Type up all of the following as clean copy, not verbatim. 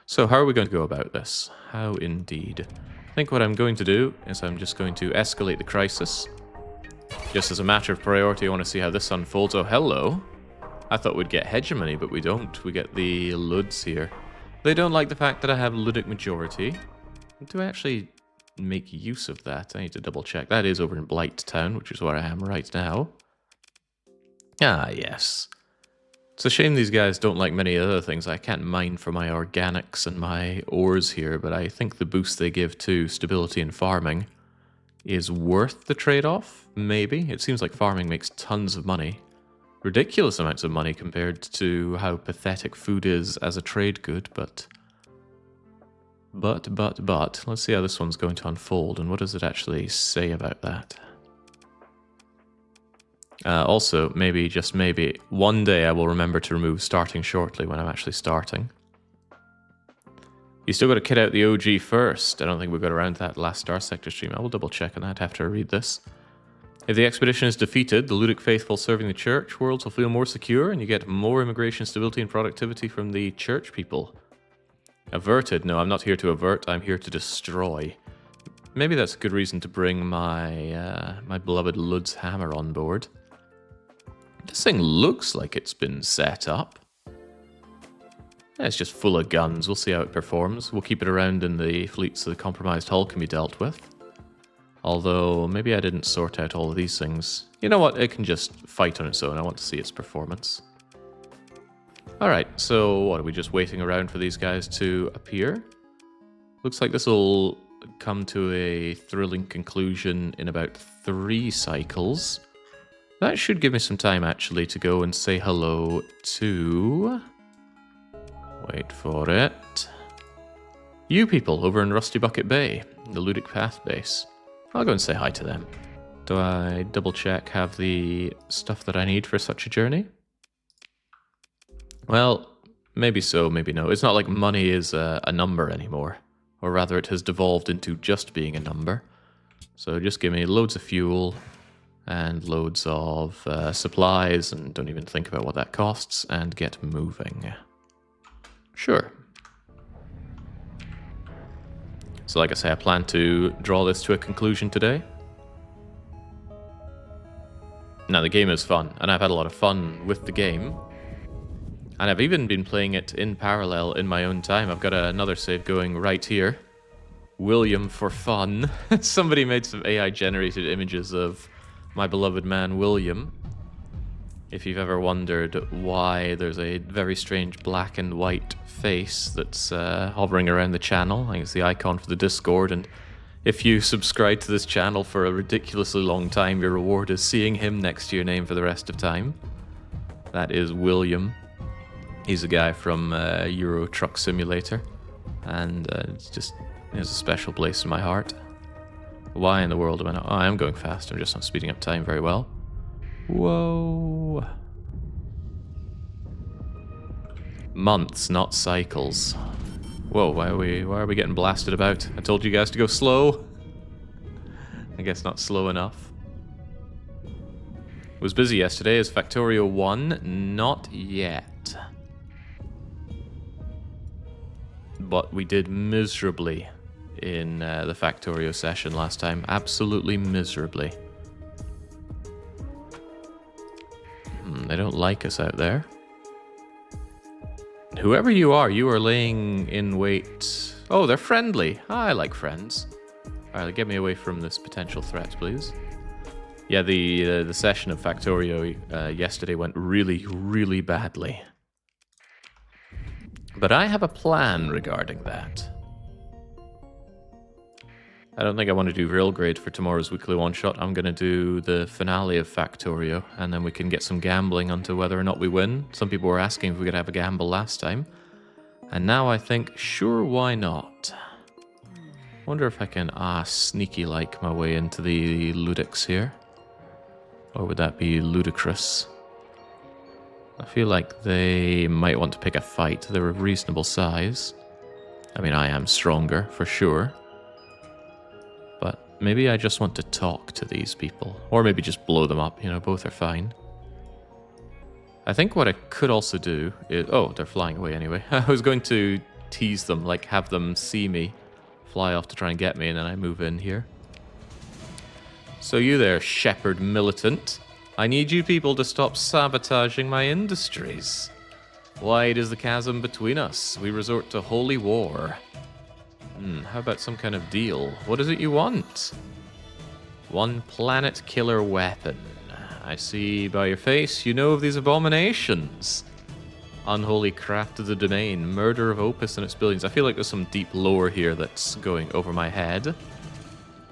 So how are we going to go about this? How indeed. I think what I'm going to do is I'm just going to escalate the crisis. Just as a matter of priority, I want to see how this unfolds. Oh, hello. I thought we'd get hegemony, but we don't. We get the Luds here. They don't like the fact that I have Luddic majority. Do I actually make use of that? I need to double check. That is over in Blight Town, which is where I am right now. Ah, yes. It's a shame these guys don't like many other things. I can't mine for my organics and my ores here, but I think the boost they give to stability and farming is worth the trade-off, maybe. It seems like farming makes tons of money. Ridiculous amounts of money compared to how pathetic food is as a trade good, but... Let's see how this one's going to unfold, and what does it actually say about that? Also, maybe, just maybe, one day I will remember to remove starting shortly when I'm actually starting. You still got to kit out the OG first. I don't think we got around to that last Starsector stream. I will double check on that after I read this. If the expedition is defeated, the Luddic faithful serving the church worlds will feel more secure, and you get more immigration stability and productivity from the church people. Averted? No, I'm not here to avert. I'm here to destroy. Maybe that's a good reason to bring my my beloved Lud's hammer on board. This thing looks like it's been set up. Yeah, it's just full of guns. We'll see how it performs. We'll keep it around in the fleet so the compromised hull can be dealt with. Although, maybe I didn't sort out all of these things. You know what? It can just fight on its own. I want to see its performance. Alright, so what, are we just waiting around for these guys to appear? Looks like this will come to a thrilling conclusion in about 3 cycles. That should give me some time, actually, to go and say hello to... Wait for it. You people over in Rusty Bucket Bay, the Luddic Path base. I'll go and say hi to them. Do I double check, have the stuff that I need for such a journey? Well, maybe so, maybe no. It's not like money is a number anymore. Or rather, it has devolved into just being a number. So just give me loads of fuel and loads of supplies, and don't even think about what that costs, and get moving. Sure. So like I say, I plan to draw this to a conclusion today. Now, the game is fun, and I've had a lot of fun with the game. And I've even been playing it in parallel in my own time. I've got another save going right here. William for fun. Somebody made some AI-generated images of my beloved man, William. If you've ever wondered why there's a very strange black and white face that's hovering around the channel, I think it's the icon for the Discord, and if you subscribe to this channel for a ridiculously long time, your reward is seeing him next to your name for the rest of time. That is William. He's a guy from Euro Truck Simulator, and it's just, he has a special place in my heart. Why in the world am I not? Oh, I am going fast. I'm just not speeding up time very well. Whoa. Months, not cycles. Whoa, why are we getting blasted about? I told you guys to go slow. I guess not slow enough. Was busy yesterday. Is Factorio 1? Not yet. But we did miserably in the Factorio session last time. Absolutely miserably. They don't like us out there. Whoever you are laying in wait. Oh, they're friendly. I like friends. Alright, get me away from this potential threat, please. Yeah, the session of Factorio yesterday went really, really badly. But I have a plan regarding that. I don't think I want to do real grade for tomorrow's weekly one-shot. I'm going to do the finale of Factorio, and then we can get some gambling onto whether or not we win. Some people were asking if we could have a gamble last time. And now I think, sure, why not? Wonder if I can, sneaky-like my way into the Luddics here. Or would that be ludicrous? I feel like they might want to pick a fight. They're of reasonable size. I mean, I am stronger, for sure. But maybe I just want to talk to these people. Or maybe just blow them up, you know, both are fine. I think what I could also do is... Oh, they're flying away anyway. I was going to tease them, like have them see me, fly off to try and get me, and then I move in here. So you there, shepherd militant. I need you people to stop sabotaging my industries. Wide is the chasm between us. We resort to holy war. How about some kind of deal? What is it you want? One planet killer weapon. I see by your face you know of these abominations. Unholy craft of the domain, murder of Opus and its billions. I feel like there's some deep lore here that's going over my head.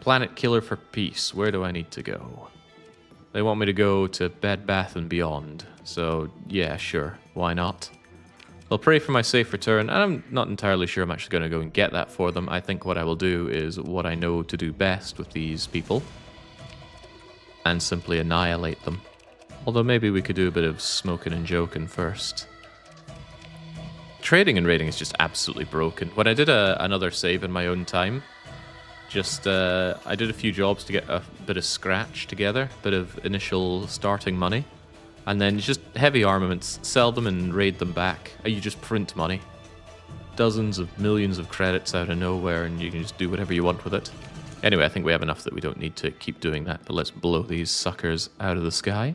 Planet killer for peace. Where do I need to go? They want me to go to Bed Bath and Beyond. So, yeah, sure. Why not? They'll pray for my safe return, and I'm not entirely sure I'm actually going to go and get that for them. I think what I will do is what I know to do best with these people, and simply annihilate them. Although maybe we could do a bit of smoking and joking first. Trading and raiding is just absolutely broken. When I did another save in my own time, I did a few jobs to get a bit of scratch together, a bit of initial starting money, and then just heavy armaments, sell them and raid them back. You just print money. Dozens of millions of credits out of nowhere, and you can just do whatever you want with it. Anyway, I think we have enough that we don't need to keep doing that, but let's blow these suckers out of the sky.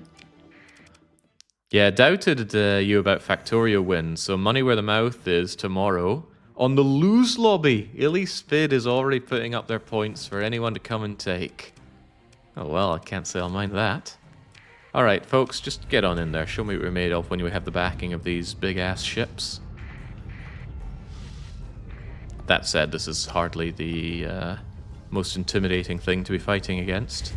Yeah, doubted you about Factorio win, so money where the mouth is tomorrow. On the lose lobby, Elise Spid is already putting up their points for anyone to come and take. Oh well, I can't say I'll mind that. Alright, folks, just get on in there. Show me what we're made of when we have the backing of these big-ass ships. That said, this is hardly the most intimidating thing to be fighting against.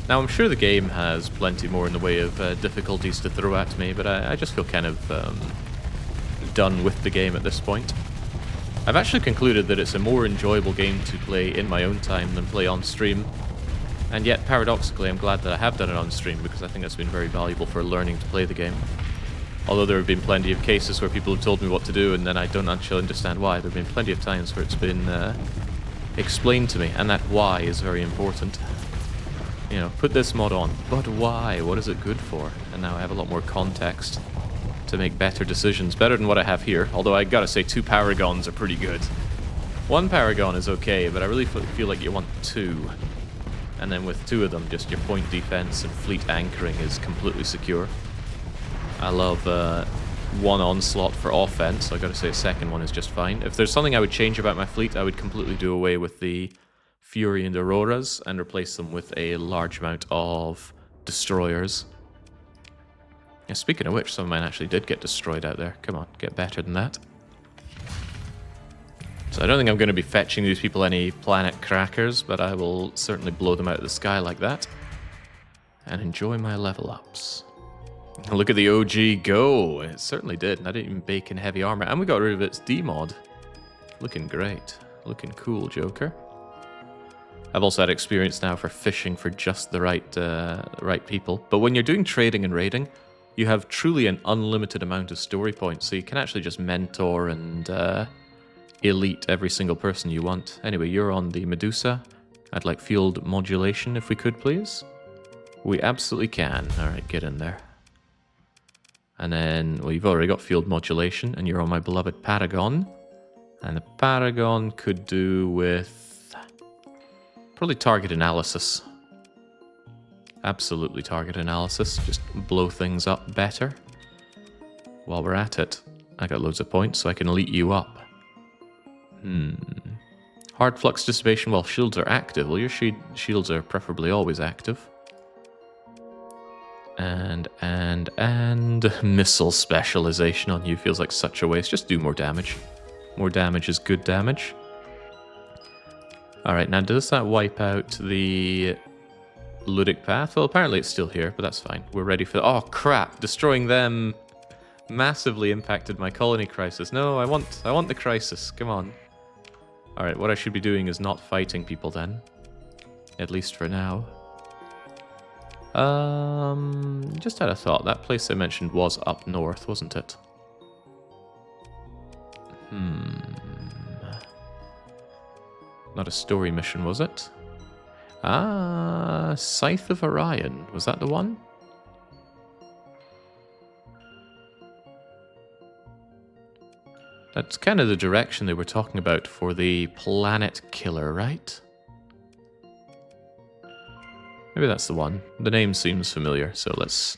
Now, I'm sure the game has plenty more in the way of difficulties to throw at me, but I just feel kind of done with the game at this point. I've actually concluded that it's a more enjoyable game to play in my own time than play on stream. And yet, paradoxically, I'm glad that I have done it on stream, because I think that's been very valuable for learning to play the game. Although there have been plenty of cases where people have told me what to do, and then I don't actually understand why. There have been plenty of times where it's been explained to me, and that why is very important. You know, put this mod on, but why? What is it good for? And now I have a lot more context to make better decisions. Better than what I have here, although I gotta say 2 Paragons are pretty good. 1 Paragon is okay, but I really feel like you want 2. And then with 2 of them, just your point defense and fleet anchoring is completely secure. I love 1 onslaught for offense, so I gotta say a second one is just fine. If there's something I would change about my fleet, I would completely do away with the Fury and Auroras and replace them with a large amount of destroyers. Yeah, speaking of which, some of mine actually did get destroyed out there. Come on, get better than that. So I don't think I'm going to be fetching these people any planet crackers, but I will certainly blow them out of the sky like that. And enjoy my level ups. Look at the OG go. It certainly did. And I didn't even bake in heavy armor. And we got rid of its D-mod. Looking great. Looking cool, Joker. I've also had experience now for fishing for just the right people. But when you're doing trading and raiding, you have truly an unlimited amount of story points. So you can actually just mentor and elite every single person you want. Anyway, you're on the Medusa. I'd like field modulation if we could, please. We absolutely can. Alright, get in there. And then, well, you've already got field modulation, and you're on my beloved Paragon. And the Paragon could do with probably target analysis. Absolutely target analysis. Just blow things up better. While we're at it, I got loads of points, so I can elite you up. Hard flux dissipation while shields are active. Well, your shields are preferably always active. And missile specialization on you feels like such a waste. Just do more damage. More damage is good damage. Alright, now does that wipe out the Luddic path? Well, apparently it's still here, but that's fine. We're ready for... Oh, crap! Destroying them massively impacted my colony crisis. No, I want the crisis. Come on. Alright, what I should be doing is not fighting people then. At least for now. Just had a thought. That place I mentioned was up north, wasn't it? Not a story mission, was it? Ah, Scythe of Orion. Was that the one? That's kind of the direction they were talking about for the planet killer, right? Maybe that's the one. The name seems familiar, so let's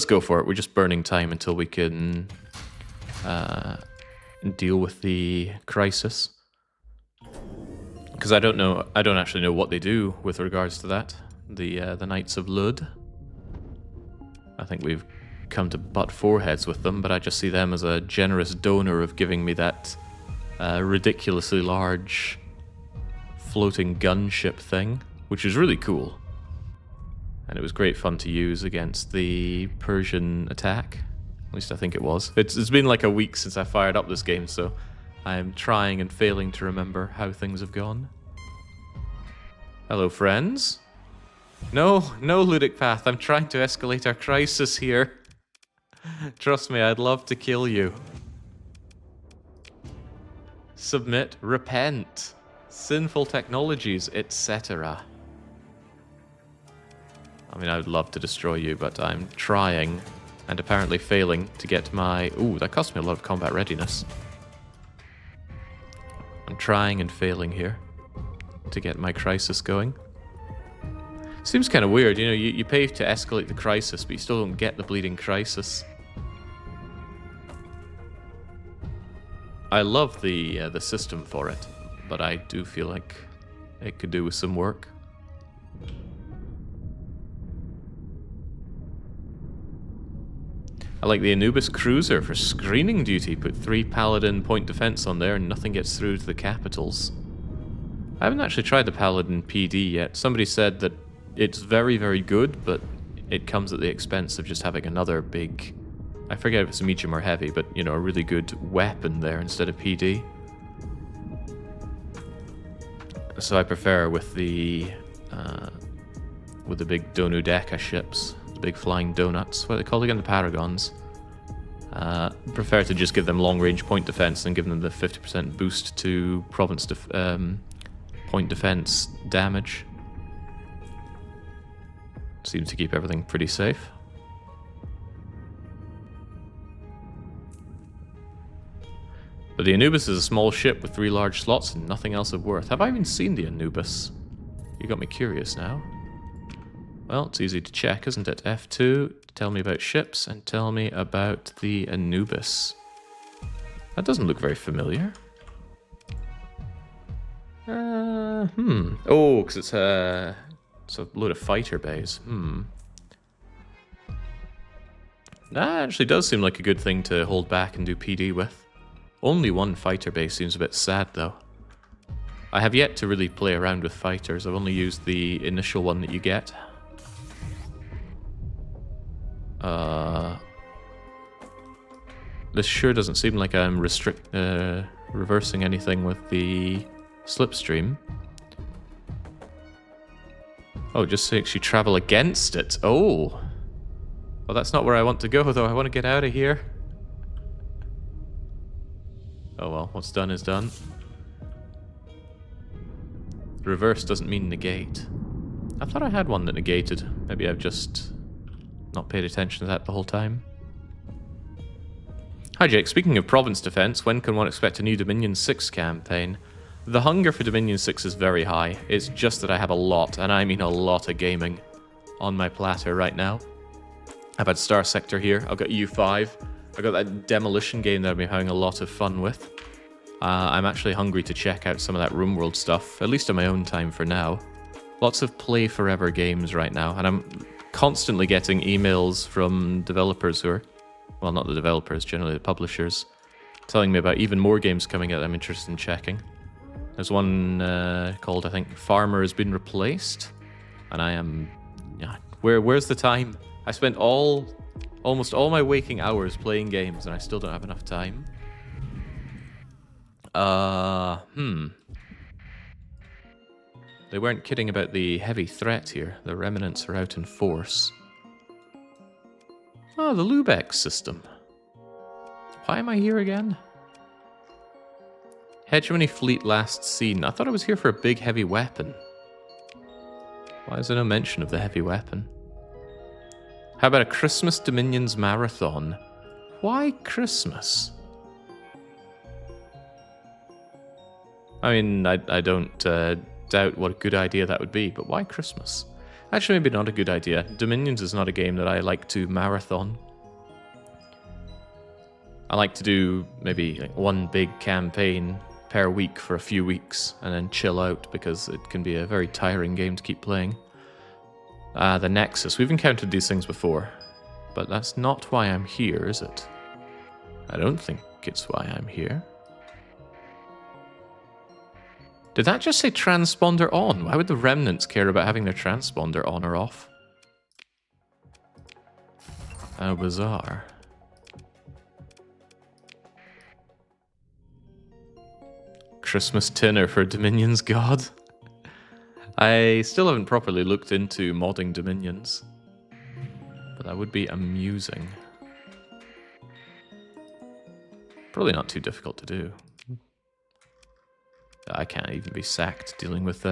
go for it. We're just burning time until we can deal with the crisis. Because I don't actually know what they do with regards to that. The Knights of Lud. I think we've come to butt foreheads with them, but I just see them as a generous donor of giving me that ridiculously large floating gunship thing, which is really cool. And it was great fun to use against the Persian attack. At least I think it was. It's been like a week since I fired up this game, so I'm trying and failing to remember how things have gone. Hello, friends. No, Luddic Path. I'm trying to escalate our crisis here. Trust me, I'd love to kill you. Submit, repent, sinful technologies, etc. I mean, I would love to destroy you, but I'm trying and apparently failing to get my... Ooh, that cost me a lot of combat readiness. I'm trying and failing here to get my crisis going. Seems kind of weird, you know, you pay to escalate the crisis, but you still don't get the bleeding crisis. I love the system for it, but I do feel like it could do with some work. I like the Anubis Cruiser for screening duty. Put 3 Paladin point defense on there and nothing gets through to the capitals. I haven't actually tried the Paladin PD yet. Somebody said that it's very, very good, but it comes at the expense of just having another big... I forget if it's medium or heavy, but, you know, a really good weapon there instead of PD. So I prefer with the big Donudeka ships, the big flying donuts. What are they called again? The Paragons. Prefer to just give them long-range point defense and give them the 50% boost to province point defense damage. Seems to keep everything pretty safe. But the Anubis is a small ship with 3 large slots and nothing else of worth. Have I even seen the Anubis? You got me curious now. Well, it's easy to check, isn't it? F2, tell me about ships, and tell me about the Anubis. That doesn't look very familiar. Oh, because it's a load of fighter bays. That actually does seem like a good thing to hold back and do PD with. Only 1 fighter base seems a bit sad, though. I have yet to really play around with fighters. I've only used the initial one that you get. This sure doesn't seem like I'm reversing anything with the slipstream. Oh, just makes you travel against it. Oh. Well, that's not where I want to go, though. I want to get out of here. Oh well, what's done is done. Reverse doesn't mean negate. I thought I had one that negated. Maybe I've just not paid attention to that the whole time. Hi Jake, speaking of province defense, when can one expect a new Dominion 6 campaign? The hunger for Dominion 6 is very high. It's just that I have a lot, and I mean a lot of gaming on my platter right now. I've had Starsector here, I've got U5, I've got that demolition game that I've been having a lot of fun with. I'm actually hungry to check out some of that RimWorld stuff, at least on my own time for now. Lots of play forever games right now, and I'm constantly getting emails from developers who are, well, not the developers, generally the publishers, telling me about even more games coming out that I'm interested in checking. There's one called, I think, Farmer Has Been Replaced, and I am... Yeah, where's the time? I spent almost all my waking hours playing games, and I still don't have enough time. They weren't kidding about the heavy threat here. The Remnants are out in force. Oh, the Lubeck system. Why am I here again? Hegemony fleet last seen. I thought I was here for a big heavy weapon. Why is there no mention of the heavy weapon? How about a Christmas Dominions marathon? Why Christmas? I mean, I don't doubt what a good idea that would be, but why Christmas? Actually, maybe not a good idea. Dominions is not a game that I like to marathon. I like to do maybe like one big campaign per week for a few weeks and then chill out because it can be a very tiring game to keep playing. The Nexus. We've encountered these things before, but that's not why I'm here, is it? I don't think it's why I'm here. Did that just say transponder on? Why would the Remnants care about having their transponder on or off? How bizarre. Christmas dinner for Dominion's God. I still haven't properly looked into modding Dominions, but that would be amusing. Probably not too difficult to do. I can't even be sacked dealing with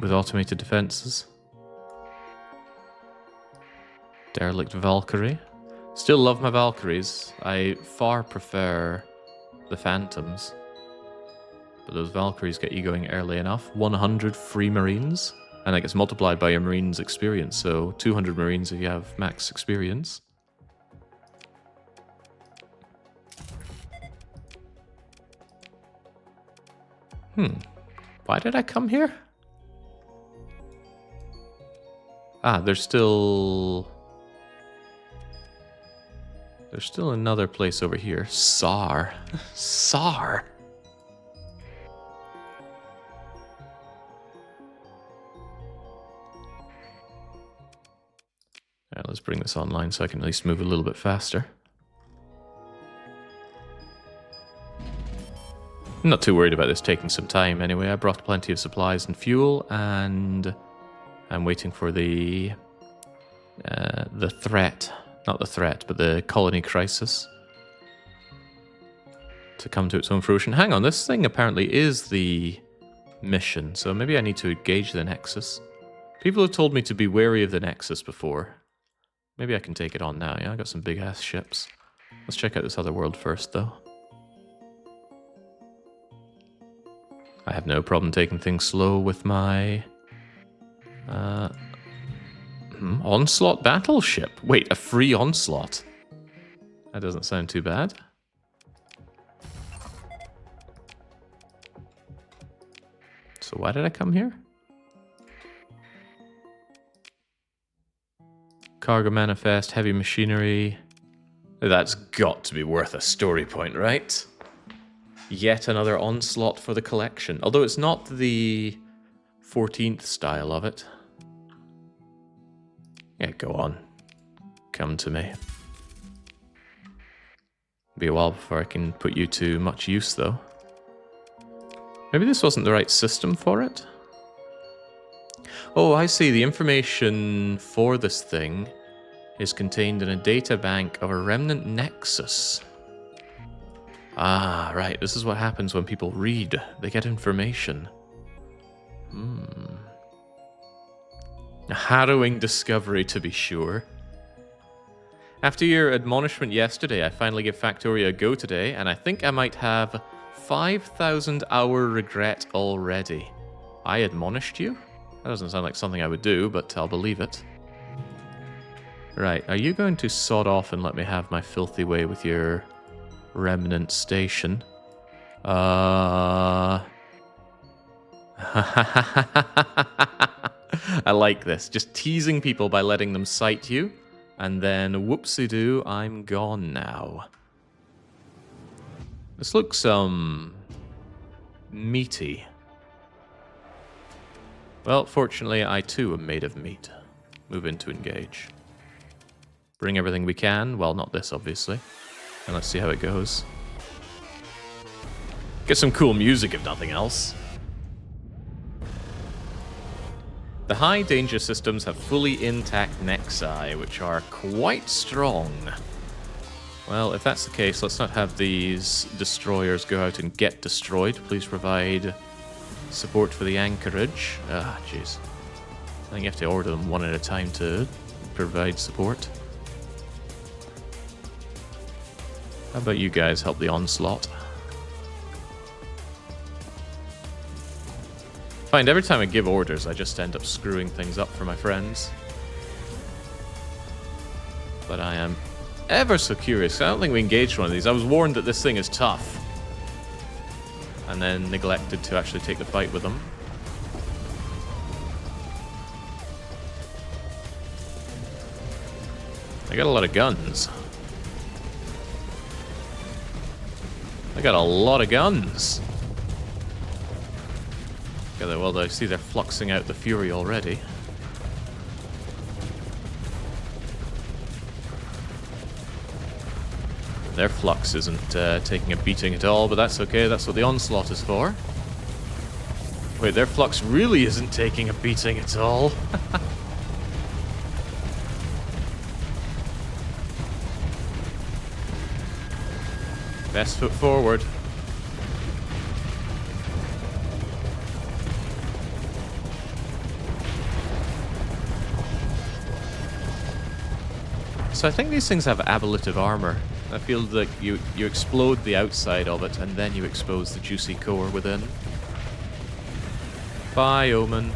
automated defenses. Derelict Valkyrie. Still love my Valkyries. I far prefer the Phantoms. But those Valkyries get you going early enough. 100 free Marines. And that gets multiplied by your Marines' experience. So 200 Marines if you have max experience. Why did I come here? Ah, there's still another place over here. SAR. SAR. Alright, let's bring this online so I can at least move a little bit faster. I'm not too worried about this taking some time anyway. I brought plenty of supplies and fuel, and I'm waiting for the threat. Not the threat, but the colony crisis to come to its own fruition. Hang on, this thing apparently is the mission, so maybe I need to engage the nexus. People have told me to be wary of the nexus before. Maybe I can take it on now, yeah? I got some big-ass ships. Let's check out this other world first, though. I have no problem taking things slow with my onslaught battleship. Wait, a free onslaught? That doesn't sound too bad. So why did I come here? Cargo manifest, heavy machinery. That's got to be worth a story point, right? Yet another onslaught for the collection. Although it's not the 14th style of it. Yeah, go on. Come to me. Be a while before I can put you to much use, though. Maybe this wasn't the right system for it? Oh, I see. The information for this thing is contained in a data bank of a Remnant nexus. Ah, right. This is what happens when people read. They get information. A harrowing discovery, to be sure. After your admonishment yesterday, I finally give Factoria a go today, and I think I might have 5,000 hour regret already. I admonished you? That doesn't sound like something I would do, but I'll believe it. Right, are you going to sod off and let me have my filthy way with your Remnant station? I like this. Just teasing people by letting them sight you, and then whoopsie-doo, I'm gone now. This looks, meaty. Well, fortunately, I too am made of meat. Move in to engage. Bring everything we can. Well, not this, obviously. And let's see how it goes. Get some cool music, if nothing else. The high danger systems have fully intact nexi, which are quite strong. Well, if that's the case, let's not have these destroyers go out and get destroyed. Please provide Support for the anchorage. Ah, jeez. I think you have to order them one at a time to provide support. How about you guys help the onslaught? Find every time I give orders, I just end up screwing things up for my friends. But I am ever so curious. I don't think we engaged one of these. I was warned that this thing is tough. And then neglected to actually take the fight with them. I got a lot of guns. I got a lot of guns. Well, I see they're fluxing out the fury already. Their flux isn't taking a beating at all, but that's okay. That's what the onslaught is for. Wait, their flux really isn't taking a beating at all. Best foot forward. So I think these things have ablative armor. I feel like you explode the outside of it and then you expose the juicy core within. Bye, Omen.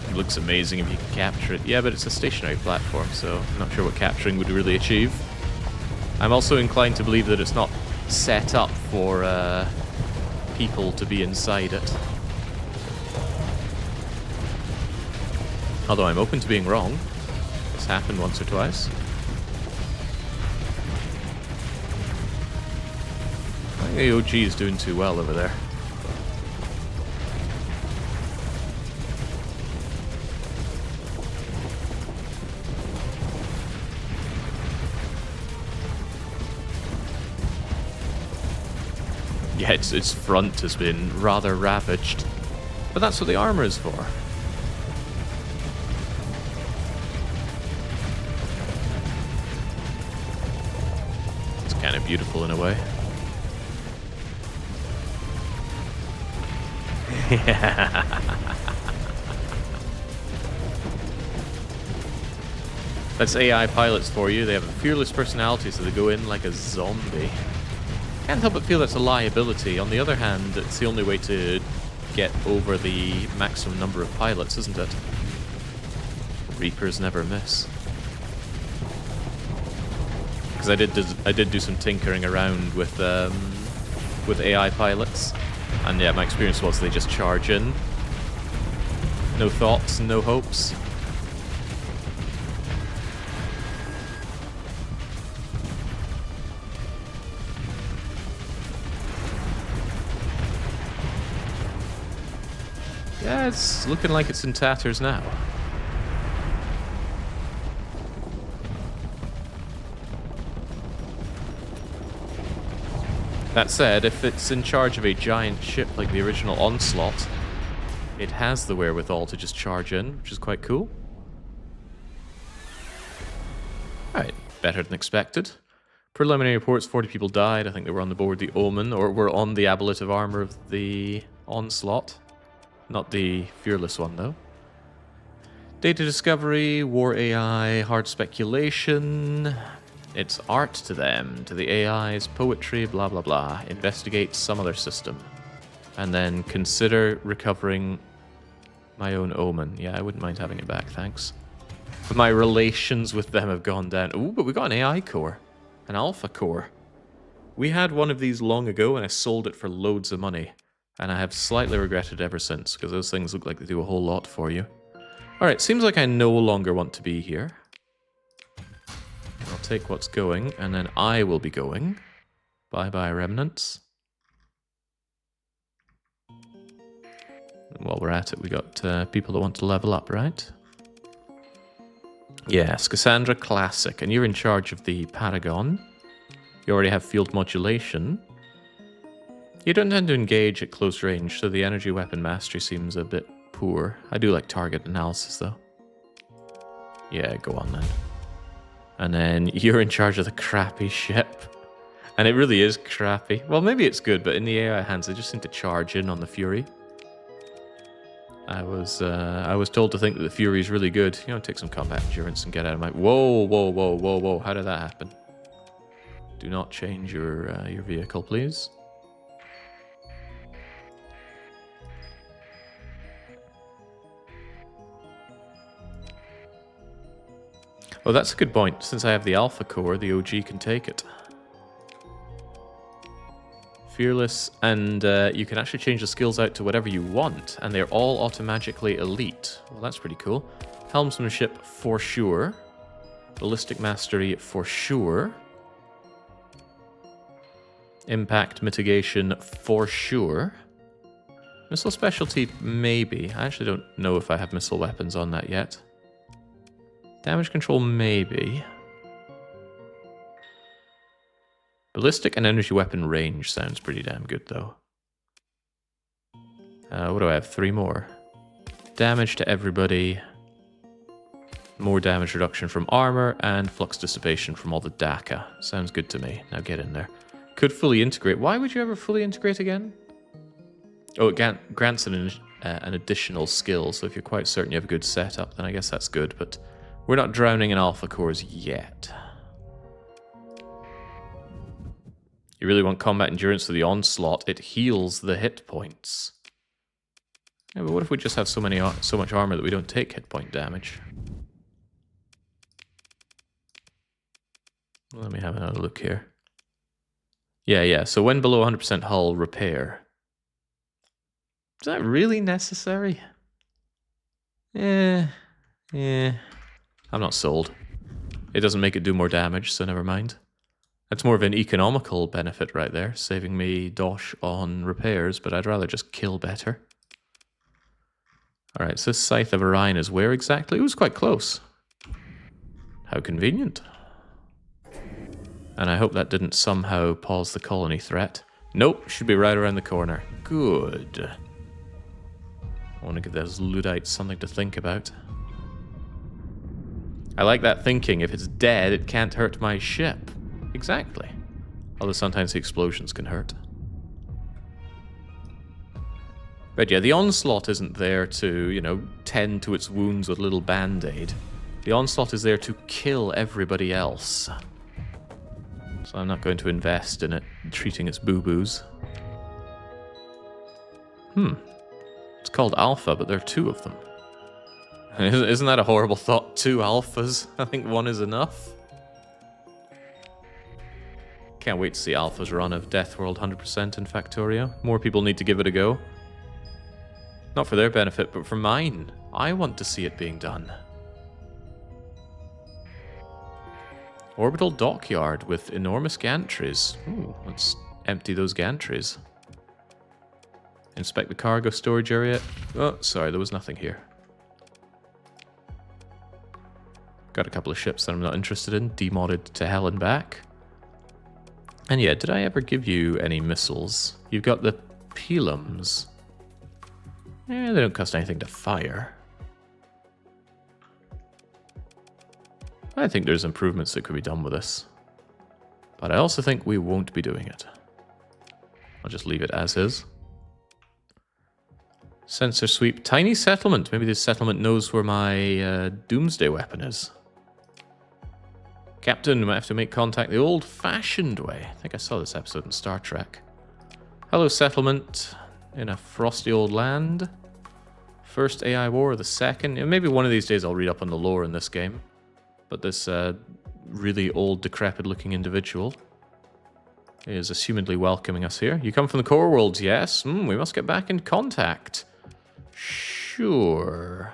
It looks amazing if you can capture it. Yeah, but it's a stationary platform, so I'm not sure what capturing would really achieve. I'm also inclined to believe that it's not set up for people to be inside it. Although I'm open to being wrong. It's happened once or twice. I think the OG is doing too well over there. Yeah, its front has been rather ravaged. But that's what the armor is for. Kind of beautiful in a way. That's AI pilots for you. They have a fearless personality, so they go in like a zombie. Can't help but feel that's a liability. On the other hand, it's the only way to get over the maximum number of pilots, isn't it? Reapers never miss. I did do some tinkering around with AI pilots, and yeah, my experience was they just charge in. No thoughts, no hopes. Yeah, it's looking like it's in tatters now. That said, if it's in charge of a giant ship like the original Onslaught, it has the wherewithal to just charge in, which is quite cool. Alright, better than expected. Preliminary reports, 40 people died. I think they were on the board the Omen, or were on the ablative armor of the Onslaught. Not the Fearless one, though. Data discovery, war AI, hard speculation. It's art to them, to the AIs, poetry, blah blah blah. Investigate some other system. And then consider recovering my own Omen. Yeah, I wouldn't mind having it back, thanks. But my relations with them have gone down. Ooh, but we got an AI core. An alpha core. We had one of these long ago and I sold it for loads of money. And I have slightly regretted ever since, because those things look like they do a whole lot for you. Alright, seems like I no longer want to be here. I'll take what's going, and then I will be going. Bye-bye, Remnants. And while we're at it, we got people that want to level up, right? Yes, Cassandra Classic, and you're in charge of the Paragon. You already have field modulation. You don't tend to engage at close range, so the energy weapon mastery seems a bit poor. I do like target analysis, though. Yeah, go on then. And then you're in charge of the crappy ship. And it really is crappy. Well, maybe it's good, but in the AI hands, they just seem to charge in on the Fury. I was told to think that the Fury is really good. You know, take some combat endurance and get out of my... Whoa, whoa, whoa, whoa, whoa. How did that happen? Do not change your vehicle, please. Well, that's a good point. Since I have the Alpha Core, the OG can take it. Fearless, and you can actually change the skills out to whatever you want, and they're all automatically elite. Well, that's pretty cool. Helmsmanship, for sure. Ballistic Mastery, for sure. Impact Mitigation, for sure. Missile Specialty, maybe. I actually don't know if I have missile weapons on that yet. Damage Control, maybe. Ballistic and Energy Weapon range sounds pretty damn good, though. What do I have? 3 more. Damage to everybody. More damage reduction from armor, and flux dissipation from all the DACA. Sounds good to me. Now get in there. Could fully integrate. Why would you ever fully integrate again? Oh, it grants an additional skill, so if you're quite certain you have a good setup, then I guess that's good, but we're not drowning in alpha cores yet. You really want combat endurance for the onslaught. It heals the hit points. Yeah, but what if we just have so much armor that we don't take hit point damage? Let me have another look here. Yeah, so when below 100% hull, repair. Is that really necessary? Yeah. I'm not sold. It doesn't make it do more damage, so never mind. That's more of an economical benefit right there, saving me dosh on repairs, but I'd rather just kill better. Alright, so Scythe of Orion is where exactly? It was quite close. How convenient. And I hope that didn't somehow pause the colony threat. Nope, should be right around the corner. Good. I want to give those Luddites something to think about. I like that thinking. If it's dead, it can't hurt my ship. Exactly. Although sometimes the explosions can hurt. But yeah, the Onslaught isn't there to, you know, tend to its wounds with a little band-aid. The Onslaught is there to kill everybody else. So I'm not going to invest in it treating its boo-boos. It's called Alpha, but there are 2 of them. Isn't that a horrible thought? 2 alphas? I think 1 is enough. Can't wait to see Alpha's run of Deathworld 100% in Factorio. More people need to give it a go. Not for their benefit, but for mine. I want to see it being done. Orbital dockyard with enormous gantries. Ooh, let's empty those gantries. Inspect the cargo storage area. Oh, sorry, there was nothing here. Got a couple of ships that I'm not interested in, demodded to hell and back. And yeah, did I ever give you any missiles? You've got the Pelums. Eh, they don't cost anything to fire. I think there's improvements that could be done with this. But I also think we won't be doing it. I'll just leave it as is. Sensor sweep. Tiny settlement. Maybe this settlement knows where my doomsday weapon is. Captain, we might have to make contact the old-fashioned way. I think I saw this episode in Star Trek. Hello, settlement in a frosty old land. First AI war, or the second? Maybe one of these days I'll read up on the lore in this game. But this really old, decrepit-looking individual is assumedly welcoming us here. You come from the core worlds, yes? We must get back in contact. Sure.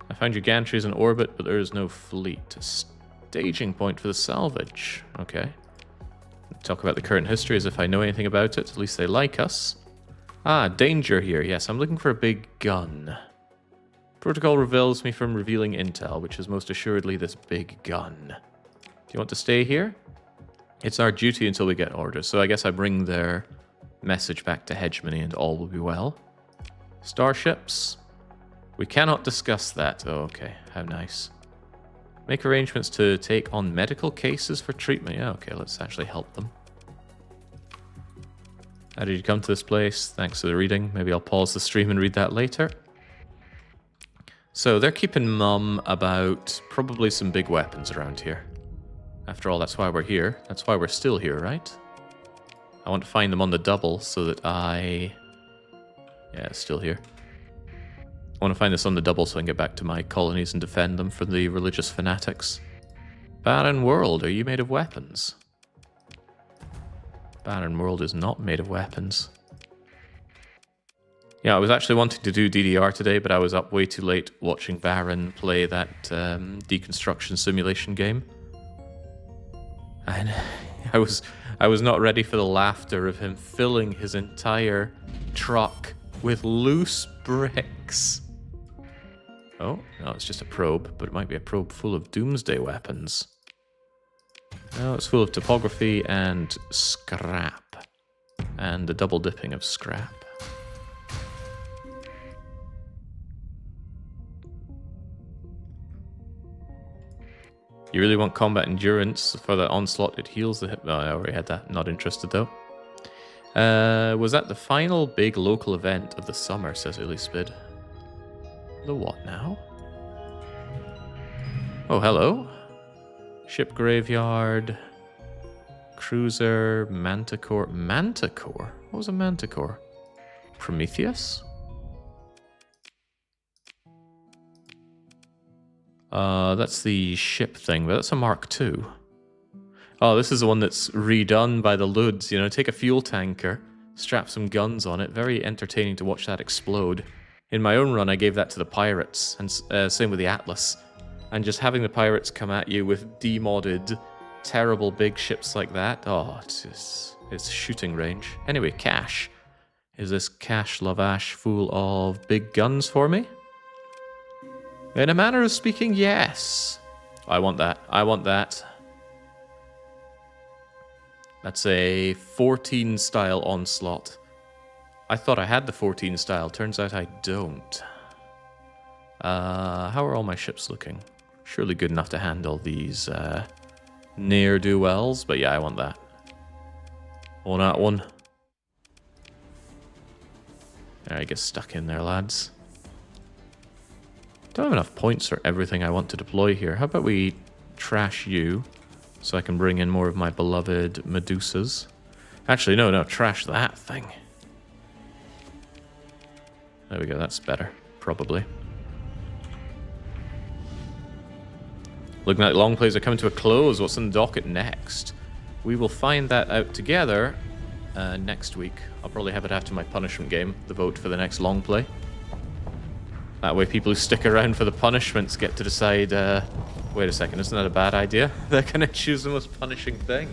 I found your gantries in orbit, but there is no fleet. A staging point for the salvage. Okay. Talk about the current history as if I know anything about it. At least they like us. Ah, danger here. Yes, I'm looking for a big gun. Protocol reveals me from revealing intel, which is most assuredly this big gun. Do you want to stay here? It's our duty until we get orders, so I guess I bring their message back to hegemony and all will be well. Starships? We cannot discuss that. Oh, okay. How nice. Make arrangements to take on medical cases for treatment. Yeah, okay, let's actually help them. How did you come to this place? Thanks for the reading. Maybe I'll pause the stream and read that later. So they're keeping mum about probably some big weapons around here. After all, that's why we're here. That's why we're still here, right? I want to find them on the double so that I... Yeah, it's still here. I want to find this on the double so I can get back to my colonies and defend them from the religious fanatics. Barren world, are you made of weapons? Barren world is not made of weapons. Yeah, I was actually wanting to do DDR today, but I was up way too late watching Baron play that deconstruction simulation game. And I was not ready for the laughter of him filling his entire truck with loose bricks. Oh, no, it's just a probe, but it might be a probe full of doomsday weapons. No, it's full of topography and scrap. And the double dipping of scrap. You really want combat endurance for the onslaught? It heals the hip. Oh, I already had that. Not interested though. Was that the final big local event of the summer, says Ulyspid. The what now? Oh, hello. Ship graveyard. Cruiser. Manticore. Manticore? What was a manticore? Prometheus? That's the ship thing, but that's a Mark II. Oh, this is the one that's redone by the Luds. You know, take a fuel tanker, strap some guns on it. Very entertaining to watch that explode. In my own run, I gave that to the pirates, and same with the Atlas. And just having the pirates come at you with demodded, terrible big ships like that, oh, it's shooting range. Anyway, cash. Is this cash lavash full of big guns for me? In a manner of speaking, yes. I want that. I want that. That's a 14 style onslaught. I thought I had the 14 style. Turns out I don't. How are all my ships looking? Surely good enough to handle these ne'er-do-wells. But yeah, I want that. I want that one. Alright, get stuck in there, lads. Don't have enough points for everything I want to deploy here. How about we trash you so I can bring in more of my beloved Medusas? Actually, no, trash that thing. There we go, that's better, probably. Looking like long plays are coming to a close. What's on the docket next? We will find that out together next week. I'll probably have it after my punishment game, the vote for the next long play. That way people who stick around for the punishments get to decide, wait a second, isn't that a bad idea? They're going to choose the most punishing thing.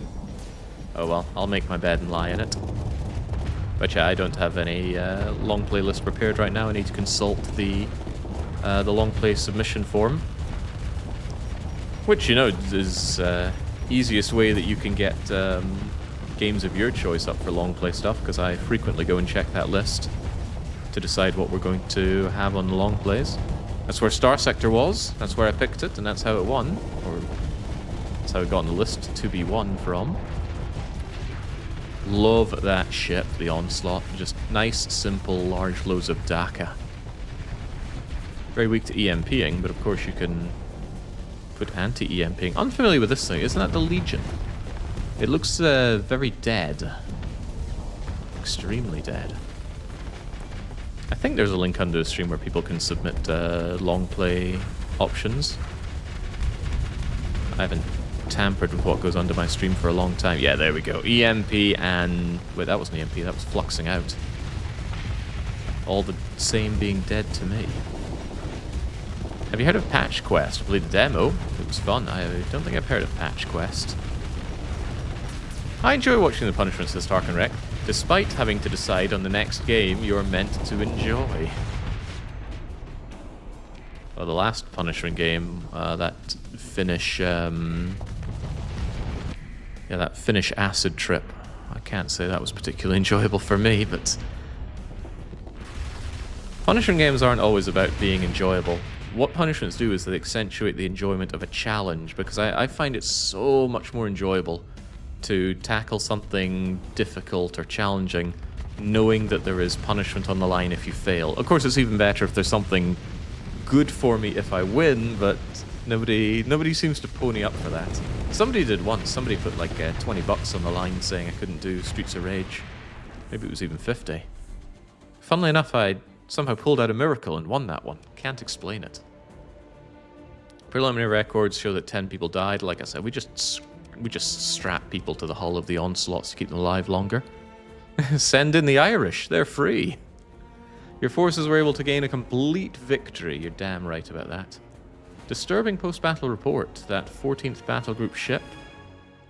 Oh well, I'll make my bed and lie in it. But yeah, I don't have any long play list prepared right now. I need to consult the long play submission form. Which, you know, is easiest way that you can get games of your choice up for long play stuff, because I frequently go and check that list to decide what we're going to have on the long plays. That's where Starsector was, that's where I picked it, and that's how it won. Or that's how it got on the list to be won from. Love that ship, the Onslaught. Just nice, simple, large loads of DACA. Very weak to EMPing, but of course you can put anti-EMPing. Unfamiliar with this thing, isn't that the Legion? It looks very dead. Extremely dead. I think there's a link under the stream where people can submit long play options. I haven't tampered with what goes under my stream for a long time. Yeah, there we go. EMP and... Wait, that wasn't EMP, that was fluxing out. All the same being dead to me. Have you heard of Patch Quest? I played the demo. It was fun. I don't think I've heard of Patch Quest. I enjoy watching the punishments of Stark and Wreck, despite having to decide on the next game you're meant to enjoy. Well, the last punishment game, that Finnish, that Finnish acid trip. I can't say that was particularly enjoyable for me, but punishment games aren't always about being enjoyable. what punishments do is they accentuate the enjoyment of a challenge, because I find it so much more enjoyable to tackle something difficult or challenging knowing that there is punishment on the line if you fail. Of course, it's even better if there's something good for me if I win, but nobody seems to pony up for that. Somebody did once. Somebody put like 20 bucks on the line saying I couldn't do Streets of Rage. Maybe it was even 50. Funnily enough, I somehow pulled out a miracle and won that one. Can't explain it. Preliminary records show that 10 people died. Like I said, we just strap people to the hull of the onslaughts to keep them alive longer. Send in the Irish. They're free. Your forces were able to gain a complete victory. You're damn right about that. Disturbing post-battle report. That 14th battle group ship.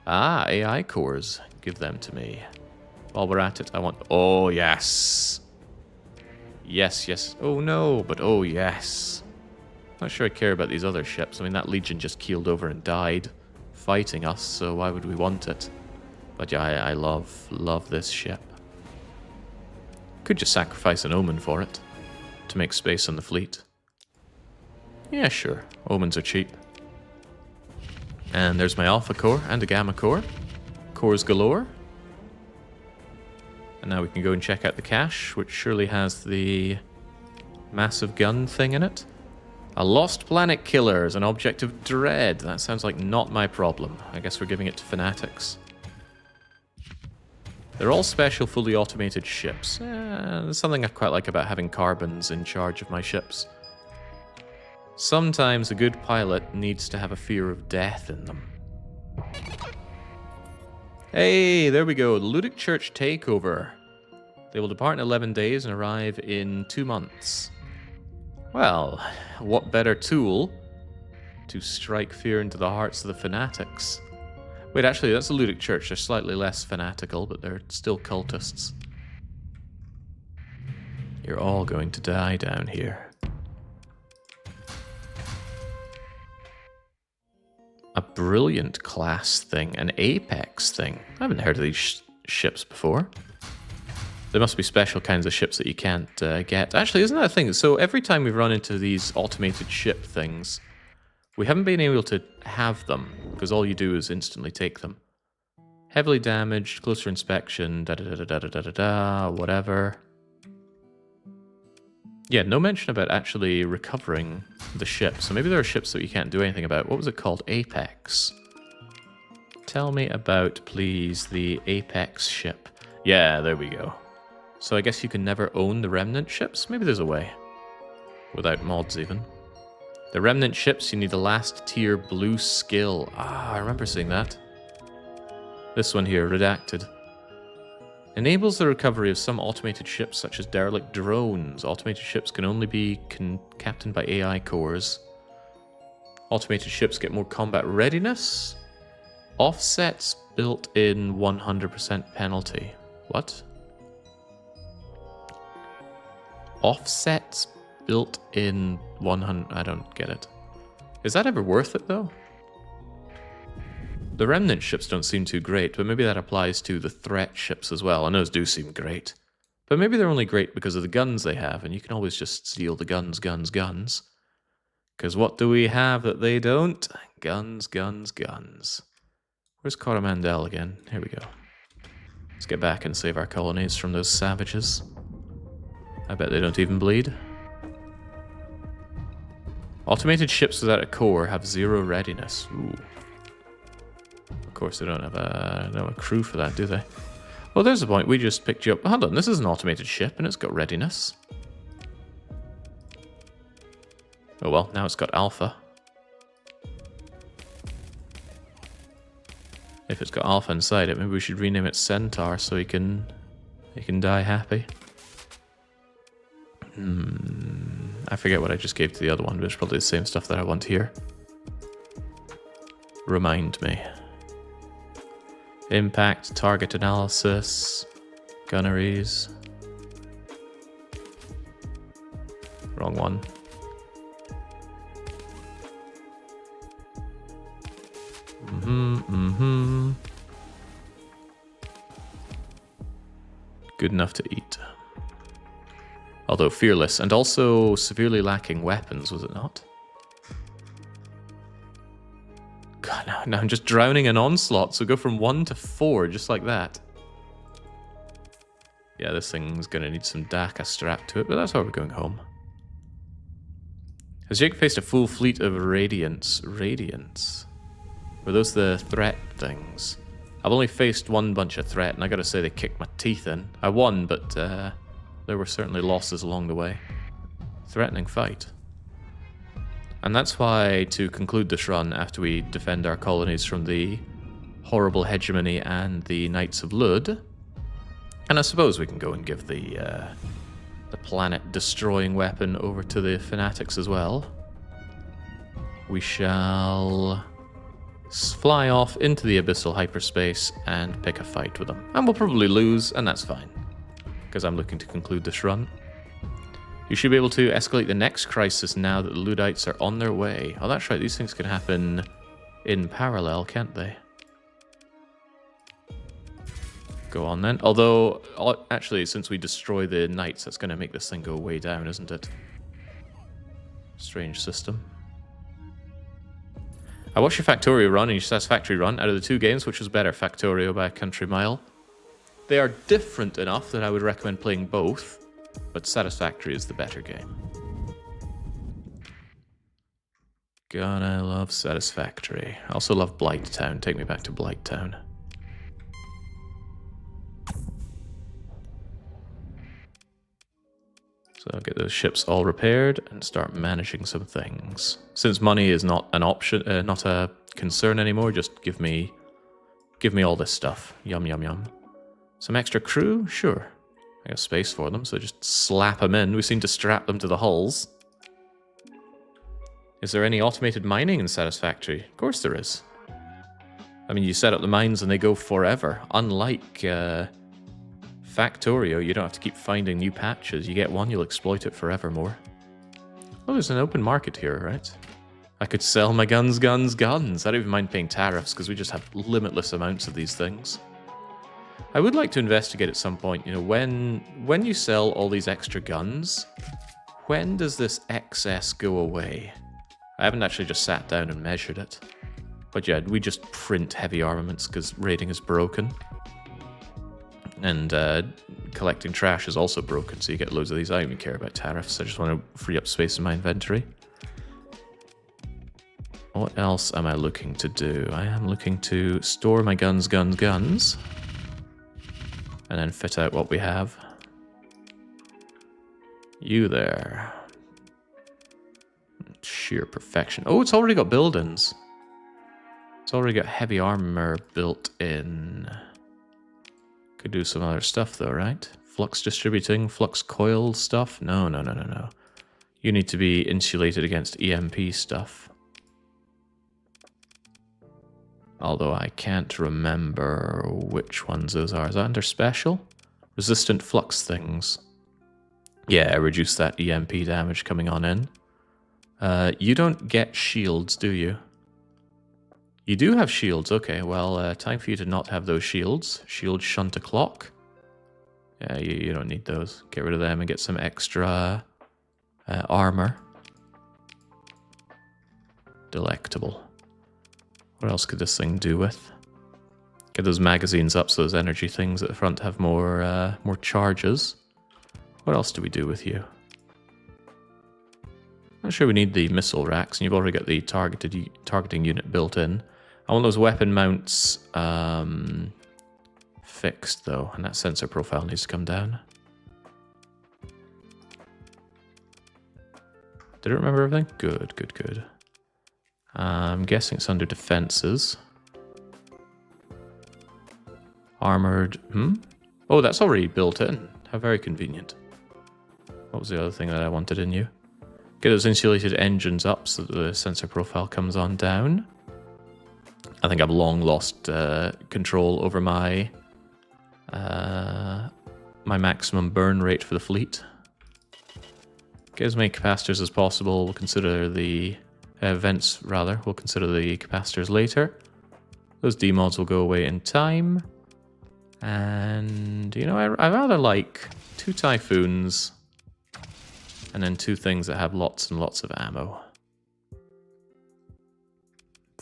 Ah, AI cores. Give them to me. While we're at it, I want... Oh, yes. Yes, yes. Oh, no, but oh, yes. Not sure I care about these other ships. I mean, that Legion just keeled over and died fighting us, so why would we want it? But yeah, I love this ship. Could just sacrifice an Omen for it to make space on the fleet. Yeah, sure. Omens are cheap. And there's my Alpha Core and a Gamma Core. Cores galore. And now we can go and check out the cache, which surely has the massive gun thing in it. A Lost Planet Killer is an object of dread. That sounds like not my problem. I guess we're giving it to fanatics. They're all special, fully automated ships. There's something I quite like about having carbons in charge of my ships. Sometimes a good pilot needs to have a fear of death in them. Hey, there we go. The Luddic Church takeover. They will depart in 11 days and arrive in 2 months. Well, what better tool to strike fear into the hearts of the fanatics? Wait, actually, that's the Luddic Church. They're slightly less fanatical, but they're still cultists. You're all going to die down here. A brilliant class thing, an apex thing. I haven't heard of these ships before. There must be special kinds of ships that you can't get. Actually, isn't that a thing? So every time we've run into these automated ship things, we haven't been able to have them, because all you do is instantly take them. Heavily damaged, closer inspection, da-da-da-da-da-da-da-da, whatever. Yeah, no mention about actually recovering the ship. So maybe there are ships that you can't do anything about. What was it called? Apex. Tell me about, please, the Apex ship. Yeah, there we go. So I guess you can never own the Remnant ships? Maybe there's a way. Without mods, even. The Remnant ships, you need a last tier blue skill. Ah, I remember seeing that. This one here, redacted. Enables the recovery of some automated ships such as derelict drones. Automated ships can only be captained by AI cores. Automated ships get more combat readiness. Offsets built in 100% penalty. What? Offsets built in 100... I don't get it. Is that ever worth it, though? The Remnant ships don't seem too great, but maybe that applies to the threat ships as well. I know those do seem great. But maybe they're only great because of the guns they have, and you can always just steal the guns. Because what do we have that they don't? Guns. Where's Coromandel again? Here we go. Let's get back and save our colonies from those savages. I bet they don't even bleed. Automated ships without a core have 0 readiness. Ooh. Of course, they don't have a crew for that, do they? Well, there's the point. We just picked you up. Hold on, this is an automated ship, and it's got readiness. Oh well, now it's got alpha. If it's got alpha inside it, maybe we should rename it Centaur so he can die happy. I forget what I just gave to the other one, but it's probably the same stuff that I want here. Remind me. Impact, target analysis, gunneries. Wrong one. Good enough to eat. Although fearless, and also severely lacking weapons, was it not? Now I'm just drowning in onslaught, so go from 1 to 4, just like that. Yeah, this thing's gonna need some Daka strapped to it, but that's why we're going home. Has Jake faced a full fleet of Radiants? Radiants? Were those the threat things? I've only faced one bunch of threat, and I gotta say they kicked my teeth in. I won, but there were certainly losses along the way. Threatening fight. And that's why, to conclude this run, after we defend our colonies from the horrible hegemony and the Knights of Lud, and I suppose we can go and give the planet-destroying weapon over to the fanatics as well, we shall fly off into the abyssal hyperspace and pick a fight with them. And we'll probably lose, and that's fine, because I'm looking to conclude this run. You should be able to escalate the next crisis now that the Luddites are on their way. Oh, that's right, these things can happen in parallel, can't they? Go on then. Although, actually, since we destroy the knights, that's going to make this thing go way down, isn't it? Strange system. I watched your Factorio run and your Satisfactory run. Out of the two games, which was better? Factorio by a country mile. They are different enough that I would recommend playing both, but Satisfactory is the better game. God, I love Satisfactory. I also love Blighttown. Take me back to Blighttown. So get those ships all repaired and start managing some things. Since money is not an option, not a concern anymore, just give me all this stuff. Yum, yum, yum. Some extra crew? Sure. I got space for them, so just slap them in. We seem to strap them to the hulls. Is there any automated mining in Satisfactory? Of course there is. I mean, you set up the mines and they go forever. Unlike Factorio, you don't have to keep finding new patches. You get one, you'll exploit it forevermore. Oh, there's an open market here, right? I could sell my guns. I don't even mind paying tariffs because we just have limitless amounts of these things. I would like to investigate at some point, you know, when you sell all these extra guns, when does this excess go away? I haven't actually just sat down and measured it. But yeah, we just print heavy armaments because raiding is broken. And collecting trash is also broken, so you get loads of these. I don't even care about tariffs. I just want to free up space in my inventory. What else am I looking to do? I am looking to store my guns. And then fit out what we have. You there. Sheer perfection. Oh, it's already got buildings. It's already got heavy armor built in. Could do some other stuff though, right? Flux distributing, flux coil stuff? No. You need to be insulated against EMP stuff. Although I can't remember which ones those are. Is that under special? Resistant flux things. Yeah, reduce that EMP damage coming on in. You don't get shields, do you? You do have shields. Okay, well, time for you to not have those shields. Shield shunt o'clock. Yeah, you don't need those. Get rid of them and get some extra armor. Delectable. What else could this thing do with? Get those magazines up so those energy things at the front have more charges. What else do we do with you? Not sure we need the missile racks, and you've already got the targeting unit built in. I want those weapon mounts fixed, though, and that sensor profile needs to come down. Did it remember everything? Good. I'm guessing it's under defenses. Armored... Oh, that's already built in. How very convenient. What was the other thing that I wanted in you? Get those insulated engines up so that the sensor profile comes on down. I think I've long lost control over my my maximum burn rate for the fleet. Get as many capacitors as possible. We'll consider the vents, rather. We'll consider the capacitors later. Those demods will go away in time. And, you know, I rather like 2 Typhoons and then 2 things that have lots and lots of ammo.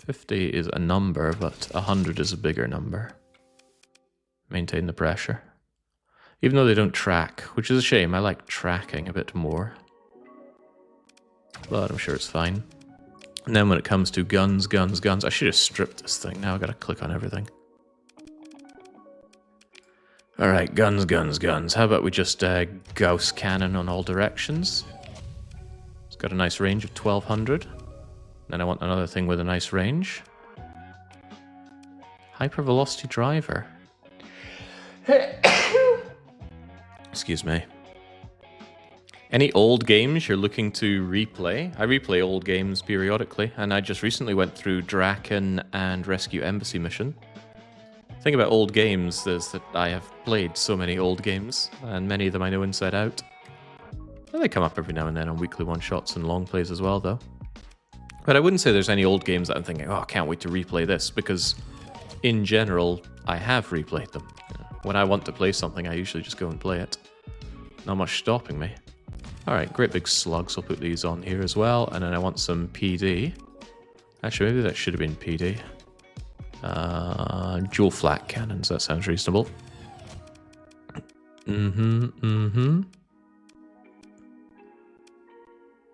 50 is a number, but 100 is a bigger number. Maintain the pressure. Even though they don't track, which is a shame. I like tracking a bit more. But I'm sure it's fine. And then when it comes to guns, I should have stripped this thing. Now I've got to click on everything. Alright, guns. How about we just Gauss cannon on all directions? It's got a nice range of 1200. Then I want another thing with a nice range. Hypervelocity driver. Excuse me. Any old games you're looking to replay? I replay old games periodically, and I just recently went through Draken and Rescue Embassy Mission. The thing about old games is that I have played so many old games, and many of them I know inside out. Well, they come up every now and then on weekly one-shots and long plays as well, though. But I wouldn't say there's any old games that I'm thinking, oh, I can't wait to replay this, because in general, I have replayed them. When I want to play something, I usually just go and play it. Not much stopping me. Alright, great big slugs. I'll put these on here as well. And then I want some PD. Actually, maybe that should have been PD. Dual flak cannons. That sounds reasonable.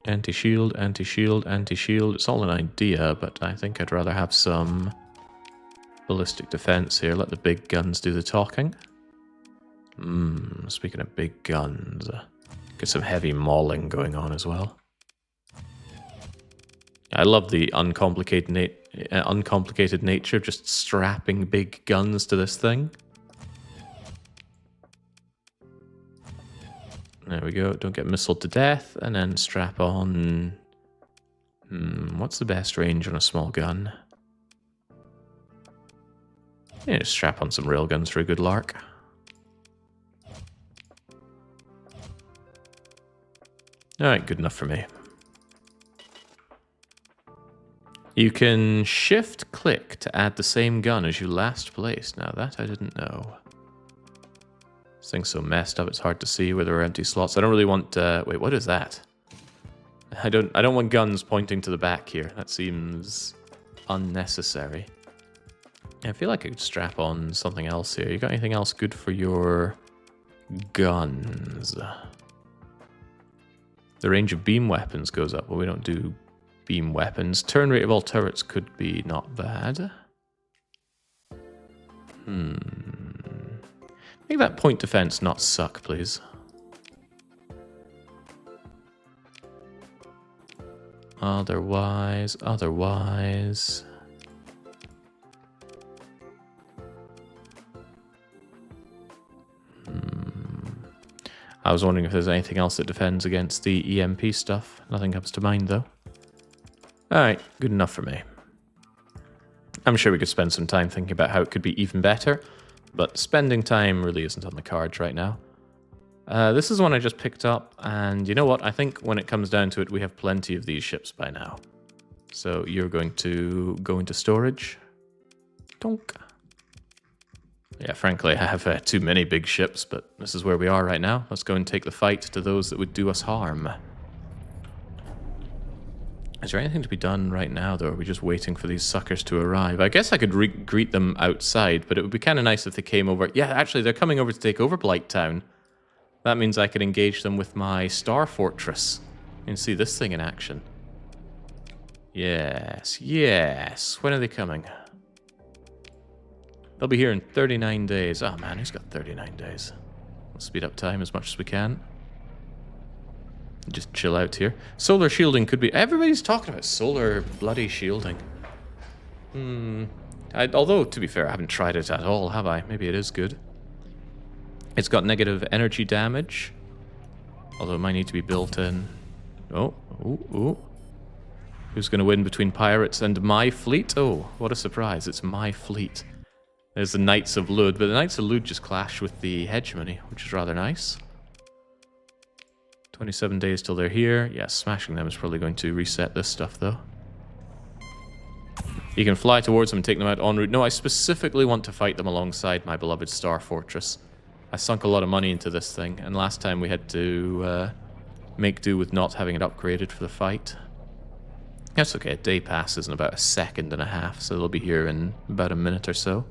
Anti-shield. It's all an idea, but I think I'd rather have some ballistic defense here. Let the big guns do the talking. Speaking of big guns, get some heavy mauling going on as well. I love the uncomplicated nature of just strapping big guns to this thing. There we go. Don't get missiled to death, and then strap on. What's the best range on a small gun? Yeah, just strap on some railguns for a good lark. Alright, good enough for me. You can shift-click to add the same gun as you last placed. Now that I didn't know. This thing's so messed up, it's hard to see where there are empty slots. I don't really want... wait, what is that? I don't want guns pointing to the back here. That seems unnecessary. I feel like I could strap on something else here. You got anything else good for your guns? The range of beam weapons goes up. Well, we don't do beam weapons. Turn rate of all turrets could be not bad. Make that point defense not suck, please. Otherwise. I was wondering if there's anything else that defends against the EMP stuff. Nothing comes to mind, though. Alright, good enough for me. I'm sure we could spend some time thinking about how it could be even better, but spending time really isn't on the cards right now. This is one I just picked up, and you know what? I think when it comes down to it, we have plenty of these ships by now. So you're going to go into storage. Donk. Yeah, frankly, I have too many big ships, but this is where we are right now. Let's go and take the fight to those that would do us harm. Is there anything to be done right now, though? Or are we just waiting for these suckers to arrive? I guess I could greet them outside, but it would be kind of nice if they came over. Yeah, actually, they're coming over to take over Blight Town. That means I could engage them with my Star Fortress and see this thing in action. Yes. When are they coming? They'll be here in 39 days. Oh man, who's got 39 days? We'll speed up time as much as we can. Just chill out here. Solar shielding could be... Everybody's talking about solar bloody shielding. Although, to be fair, I haven't tried it at all, have I? Maybe it is good. It's got negative energy damage. Although it might need to be built in. Oh. Who's going to win between pirates and my fleet? Oh, what a surprise. It's my fleet. There's the Knights of Lud, but the Knights of Lud just clash with the hegemony, which is rather nice. 27 days till they're here. Yeah, smashing them is probably going to reset this stuff, though. You can fly towards them and take them out en route. No, I specifically want to fight them alongside my beloved Star Fortress. I sunk a lot of money into this thing, and last time we had to make do with not having it upgraded for the fight. That's okay, a day passes in about a second and a half, so they'll be here in about a minute or so.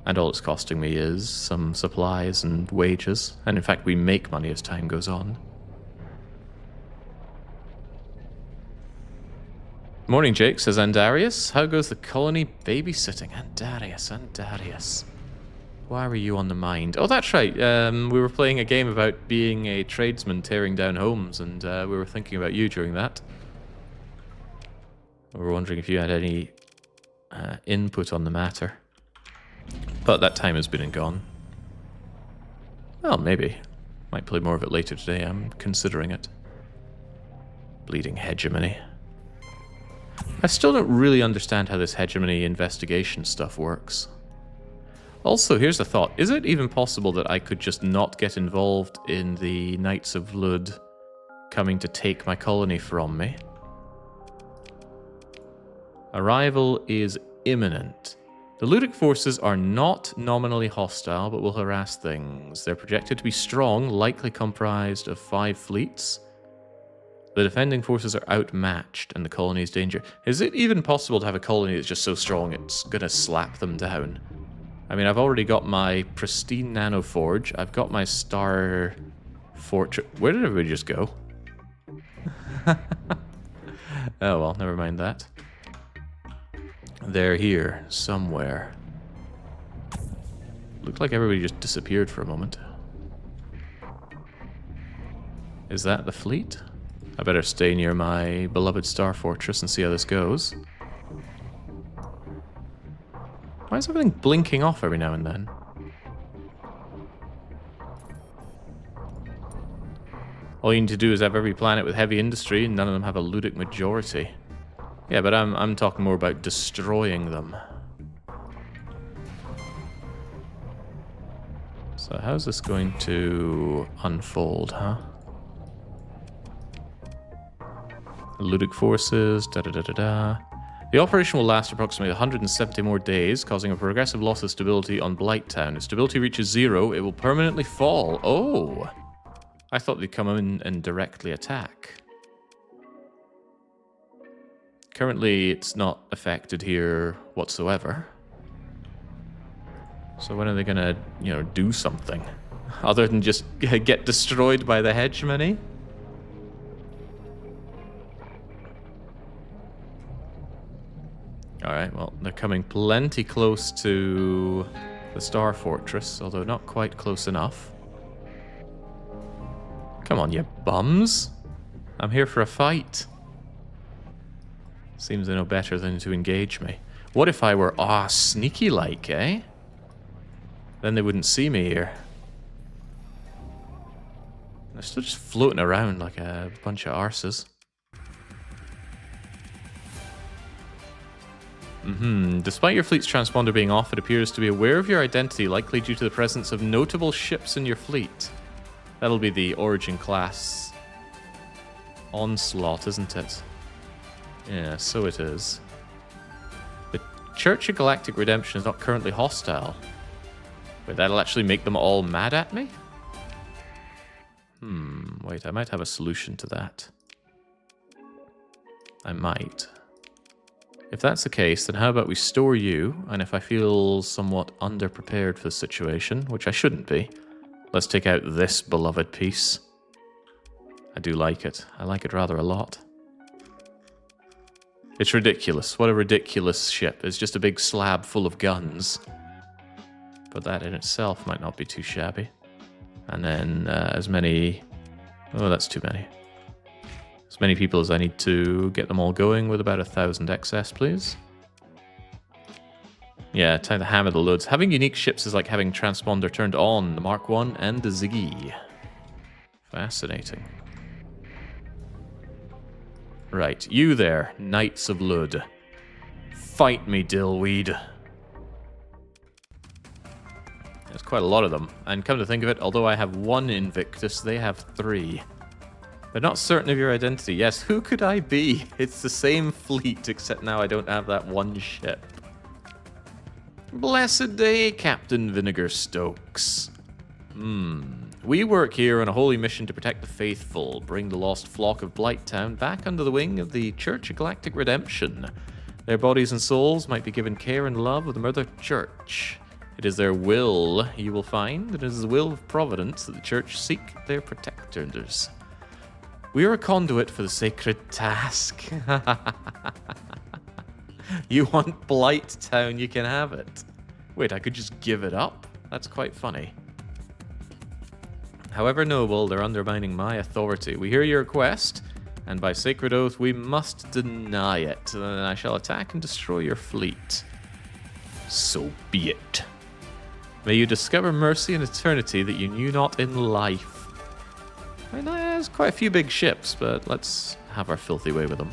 And all it's costing me is some supplies and wages. And in fact, we make money as time goes on. Morning, Jake, says Andarius. How goes the colony babysitting? Andarius. Why were you on the mind? Oh, that's right. We were playing a game about being a tradesman tearing down homes, and we were thinking about you during that. We were wondering if you had any input on the matter. But that time has been and gone. Well, maybe. Might play more of it later today. I'm considering it. Bleeding hegemony. I still don't really understand how this hegemony investigation stuff works. Also, here's a thought. Is it even possible that I could just not get involved in the Knights of Lud coming to take my colony from me? Arrival is imminent. The Luddic forces are not nominally hostile, but will harass things. They're projected to be strong, likely comprised of 5 fleets. The defending forces are outmatched, and the colony is danger. Is it even possible to have a colony that's just so strong it's gonna slap them down? I mean, I've already got my pristine nano forge. I've got my star fortress. Where did everybody just go? Oh well, never mind that. They're here, somewhere. Looked like everybody just disappeared for a moment. Is that the fleet? I better stay near my beloved star fortress and see how this goes. Why is everything blinking off every now and then? All you need to do is have every planet with heavy industry and none of them have a Luddic majority. Yeah, but I'm talking more about destroying them. So how's this going to unfold, huh? Luddic forces, da-da-da-da-da. The operation will last approximately 170 more days, causing a progressive loss of stability on Blighttown. If stability reaches 0, it will permanently fall. Oh! I thought they'd come in and directly attack. Currently, it's not affected here whatsoever. So when are they gonna, do something? Other than just get destroyed by the hegemony? Alright, well, they're coming plenty close to the Star Fortress, although not quite close enough. Come on, you bums. I'm here for a fight. Seems they know better than to engage me. What if I were, sneaky-like, eh? Then they wouldn't see me here. They're still just floating around like a bunch of arses. Despite your fleet's transponder being off, it appears to be aware of your identity, likely due to the presence of notable ships in your fleet. That'll be the Origin class onslaught, isn't it? Yeah, so it is. The Church of Galactic Redemption is not currently hostile. Wait, that'll actually make them all mad at me? Wait, I might have a solution to that. I might. If that's the case, then how about we store you, and if I feel somewhat underprepared for the situation, which I shouldn't be, let's take out this beloved piece. I do like it. I like it rather a lot. It's ridiculous. What a ridiculous ship. It's just a big slab full of guns. But that in itself might not be too shabby. And then as many... Oh, that's too many. As many people as I need to get them all going with about 1,000 excess, please. Yeah, time to hammer the loads. Having unique ships is like having transponder turned on. The Mark 1 and the Ziggy. Fascinating. Right, you there, Knights of Lud. Fight me, Dillweed. There's quite a lot of them. And come to think of it, although I have 1 Invictus, they have 3. They're not certain of your identity. Yes, who could I be? It's the same fleet, except now I don't have that 1 ship. Blessed day, Captain Vinegar Stokes. We work here on a holy mission to protect the faithful, bring the lost flock of Blighttown back under the wing of the Church of Galactic Redemption. Their bodies and souls might be given care and love of the Mother Church. It is their will, you will find, it is the will of Providence that the Church seek their protectors. We are a conduit for the sacred task. You want Blighttown, you can have it. Wait, I could just give it up? That's quite funny. However noble, they're undermining my authority. We hear your request, and by sacred oath, we must deny it. And I shall attack and destroy your fleet. So be it. May you discover mercy and eternity that you knew not in life. I mean, there's quite a few big ships, but let's have our filthy way with them.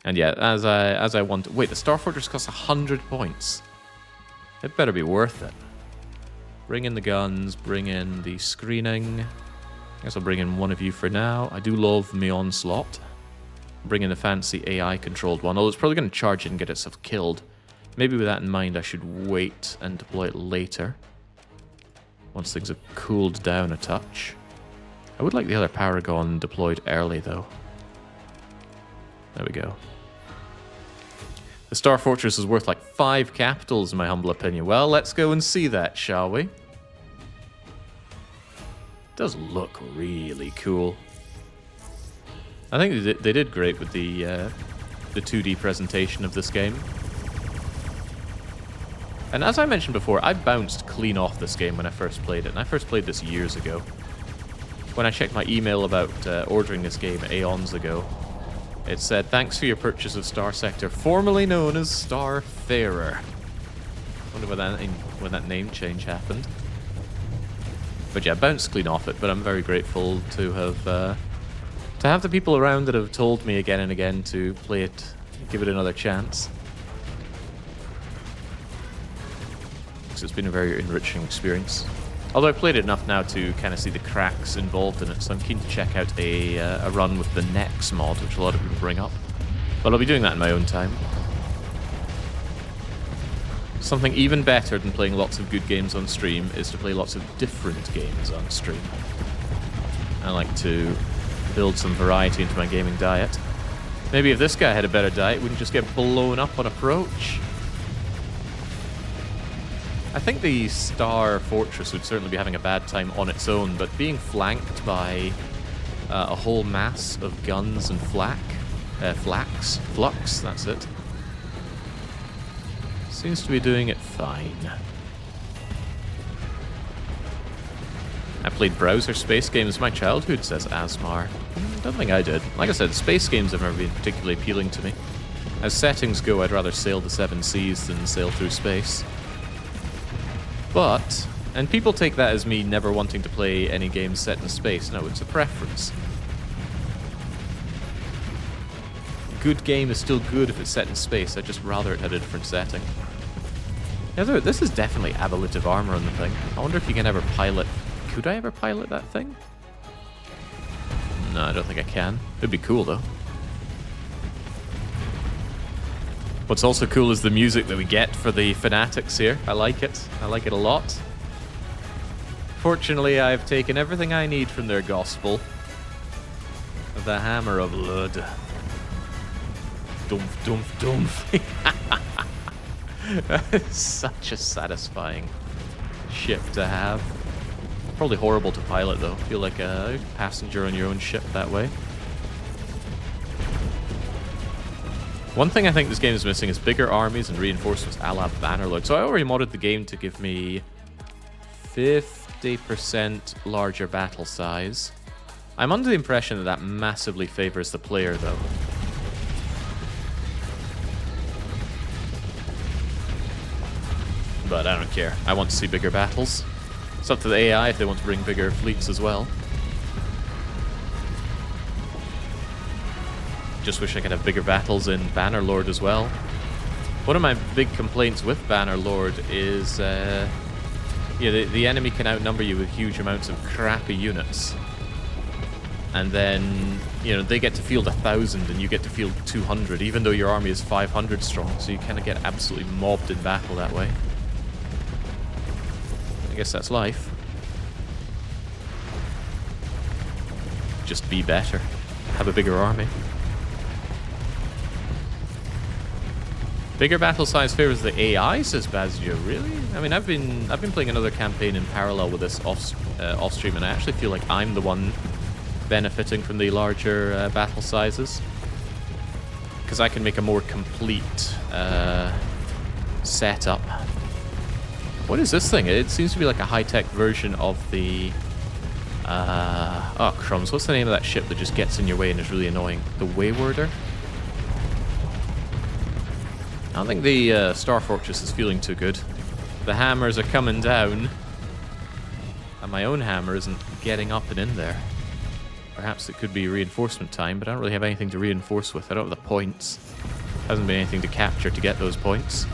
And yeah, as I want... Wait, the Star Fortress costs 100 points. It better be worth it. Bring in the guns, bring in the screening. I guess I'll bring in one of you for now. I do love me onslaught. Bring in the fancy AI-controlled one, although it's probably going to charge it and get itself killed. Maybe with that in mind, I should wait and deploy it later. Once things have cooled down a touch. I would like the other Paragon deployed early, though. There we go. The Star Fortress is worth like 5 capitals, in my humble opinion. Well, let's go and see that, shall we? It does look really cool. I think they did great with the 2D presentation of this game. And as I mentioned before, I bounced clean off this game when I first played it, and I first played this years ago. When I checked my email about ordering this game aeons ago, it said, thanks for your purchase of Starsector, formerly known as Starfarer. I wonder when that name change happened. But yeah, bounced clean off it, but I'm very grateful to have the people around that have told me again and again to play it, give it another chance. Because it's been a very enriching experience. Although I've played it enough now to kind of see the cracks involved in it, so I'm keen to check out a run with the Nex mod, which a lot of people bring up. But I'll be doing that in my own time. Something even better than playing lots of good games on stream is to play lots of different games on stream. I like to build some variety into my gaming diet. Maybe if this guy had a better diet, we wouldn't just get blown up on approach. I think the Star Fortress would certainly be having a bad time on its own, but being flanked by a whole mass of guns and flux, that's it, seems to be doing it fine. I played browser space games in my childhood, says Asmar. Don't think I did. Like I said, space games have never been particularly appealing to me. As settings go, I'd rather sail the 7 seas than sail through space. But, and people take that as me never wanting to play any games set in space. No, it's a preference. Good game is still good if it's set in space. I'd just rather it had a different setting. Yeah, this is definitely abolitive armor on the thing. I wonder if you can ever pilot... Could I ever pilot that thing? No, I don't think I can. It'd be cool, though. What's also cool is the music that we get for the fanatics here. I like it. I like it a lot. Fortunately, I've taken everything I need from their gospel. The Hammer of Lud. Doomph, doomph, doomph. That is such a satisfying ship to have. Probably horrible to pilot, though. Feel like a passenger on your own ship that way. One thing I think this game is missing is bigger armies and reinforcements a la Bannerlord. So I already modded the game to give me 50% larger battle size. I'm under the impression that that massively favors the player, though. But I don't care. I want to see bigger battles. It's up to the AI if they want to bring bigger fleets as well. Just wish I could have bigger battles in Bannerlord as well. One of my big complaints with Bannerlord is the enemy can outnumber you with huge amounts of crappy units. And then, they get to field 1,000 and you get to field 200, even though your army is 500 strong, so you kind of get absolutely mobbed in battle that way. I guess that's life. just be better. Have a bigger army. Bigger battle size favors the AI, says Bazio. Really? I mean, I've been playing another campaign in parallel with this off stream, and I actually feel like I'm the one benefiting from the larger battle sizes, because I can make a more complete setup. What is this thing? It seems to be like a high-tech version of the oh crumbs! What's the name of that ship that just gets in your way and is really annoying? The Waywarder. I don't think the Star Fortress is feeling too good. The hammers are coming down, and my own hammer isn't getting up and in there. Perhaps it could be reinforcement time, but I don't really have anything to reinforce with. I don't have the points. Hasn't been anything to capture to get those points.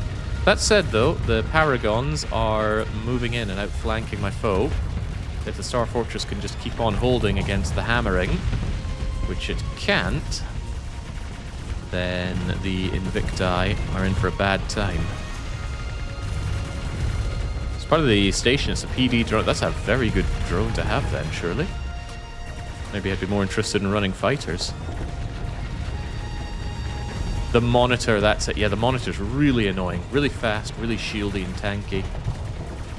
That said, though, the Paragons are moving in and outflanking my foe. If the Star Fortress can just keep on holding against the hammering, which it can't, then the Invicti are in for a bad time. It's part of the station. It's a PD drone. That's a very good drone to have then, surely. Maybe I'd be more interested in running fighters. The monitor, that's it. Yeah, the monitor's really annoying. Really fast, really shieldy and tanky.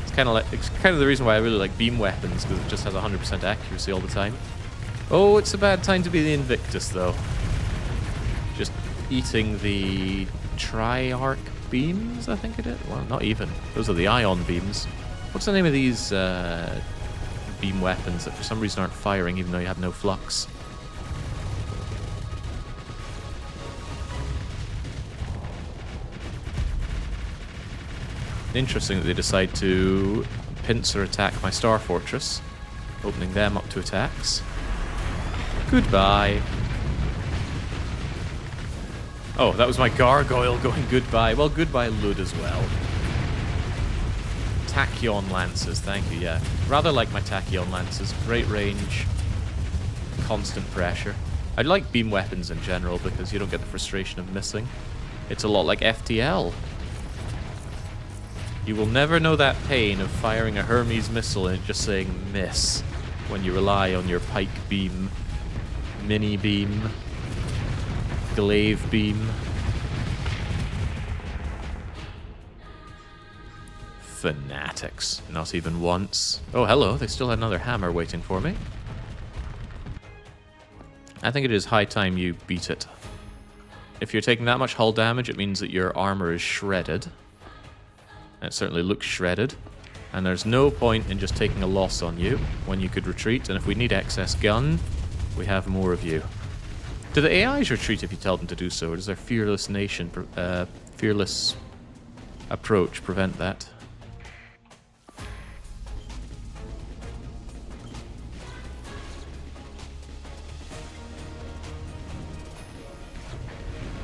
It's kind of the reason why I really like beam weapons, because it just has 100% accuracy all the time. Oh, it's a bad time to be the Invictus, though. Just eating the Triarch beams, I think it is. Well, not even. Those are the ion beams. What's the name of these beam weapons that for some reason aren't firing even though you have no flux? Interesting that they decide to pincer attack my Star Fortress, opening them up to attacks. Goodbye. Oh, that was my gargoyle going goodbye. Well, goodbye, Lud, as well. Tachyon Lances, thank you, yeah. Rather like my Tachyon Lances. Great range, constant pressure. I like beam weapons in general because you don't get the frustration of missing. It's a lot like FTL. You will never know that pain of firing a Hermes missile and just saying miss when you rely on your pike beam, mini beam, glaive beam. Fanatics. Not even once. Oh, hello. They still had another hammer waiting for me. I think it is high time you beat it. If you're taking that much hull damage, it means that your armor is shredded. It certainly looks shredded. And there's no point in just taking a loss on you when you could retreat. And if we need excess gun, we have more of you. Do the AIs retreat if you tell them to do so, or does their fearless approach prevent that?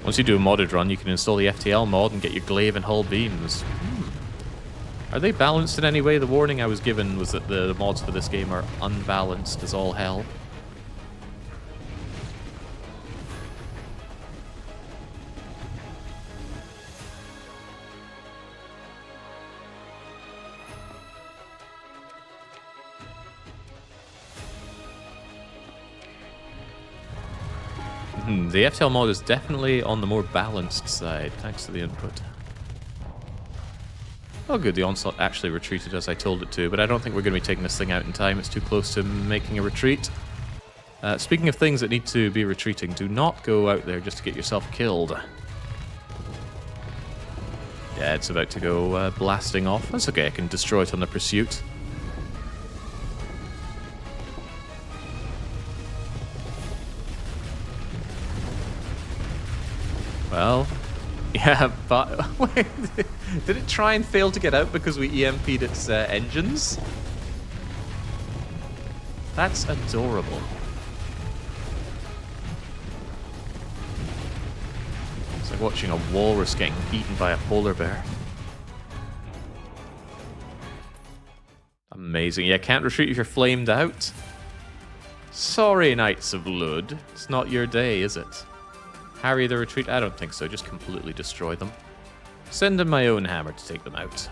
Once you do a modded run, you can install the FTL mod and get your glaive and hull beams. Are they balanced in any way? The warning I was given was that the mods for this game are unbalanced as all hell. The FTL mod is definitely on the more balanced side, thanks to the input. Oh good, the Onslaught actually retreated as I told it to, but I don't think we're going to be taking this thing out in time. It's too close to making a retreat. Speaking of things that need to be retreating, do not go out there just to get yourself killed. Yeah, it's about to go blasting off. That's okay, I can destroy it on the pursuit. Well, yeah, but wait, did it try and fail to get out because we EMP'd its engines? That's adorable. It's like watching a walrus getting eaten by a polar bear. Amazing. Yeah, can't retreat if you're flamed out. Sorry, Knights of Lud. It's not your day, is it? Harry the retreat? I don't think so. Just completely destroy them. Send in my own hammer to take them out.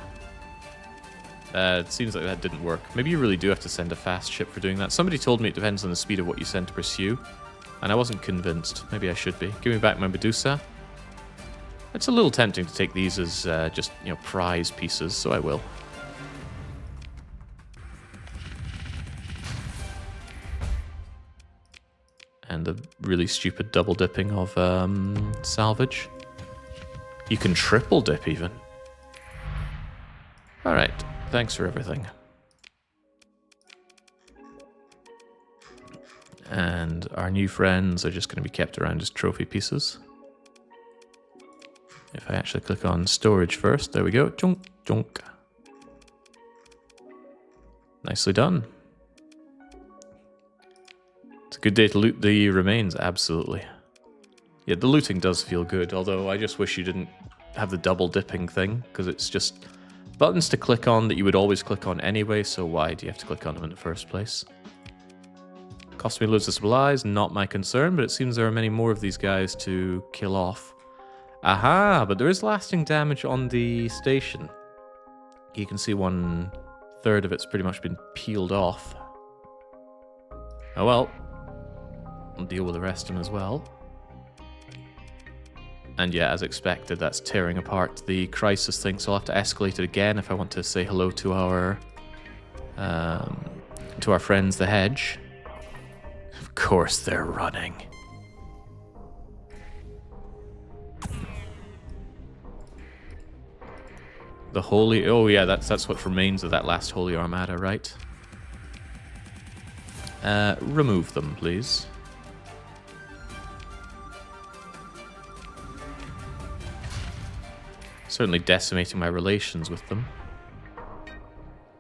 It seems like that didn't work. Maybe you really do have to send a fast ship for doing that. Somebody told me it depends on the speed of what you send to pursue, and I wasn't convinced. Maybe I should be. Give me back my Medusa. It's a little tempting to take these as just, you know, prize pieces, so I will. And the really stupid double dipping of salvage. You can triple dip even. Alright, thanks for everything. And our new friends are just going to be kept around as trophy pieces. If I actually click on storage first, there we go. Junk, junk. Nicely done. It's a good day to loot the remains, absolutely. Yeah, the looting does feel good, although I just wish you didn't have the double dipping thing, because it's just buttons to click on that you would always click on anyway, so why do you have to click on them in the first place? Cost me loads of supplies, not my concern, but it seems there are many more of these guys to kill off. Aha, but there is lasting damage on the station. You can see 1/3 of it's pretty much been peeled off. Oh well. I'll deal with the rest of them as well. And yeah, as expected, that's tearing apart the crisis thing, so I'll have to escalate it again if I want to say hello to our friends, the hedge. Of course they're running. The holy... Oh yeah, that's what remains of that last holy armada, right? Remove them, please. Certainly decimating my relations with them.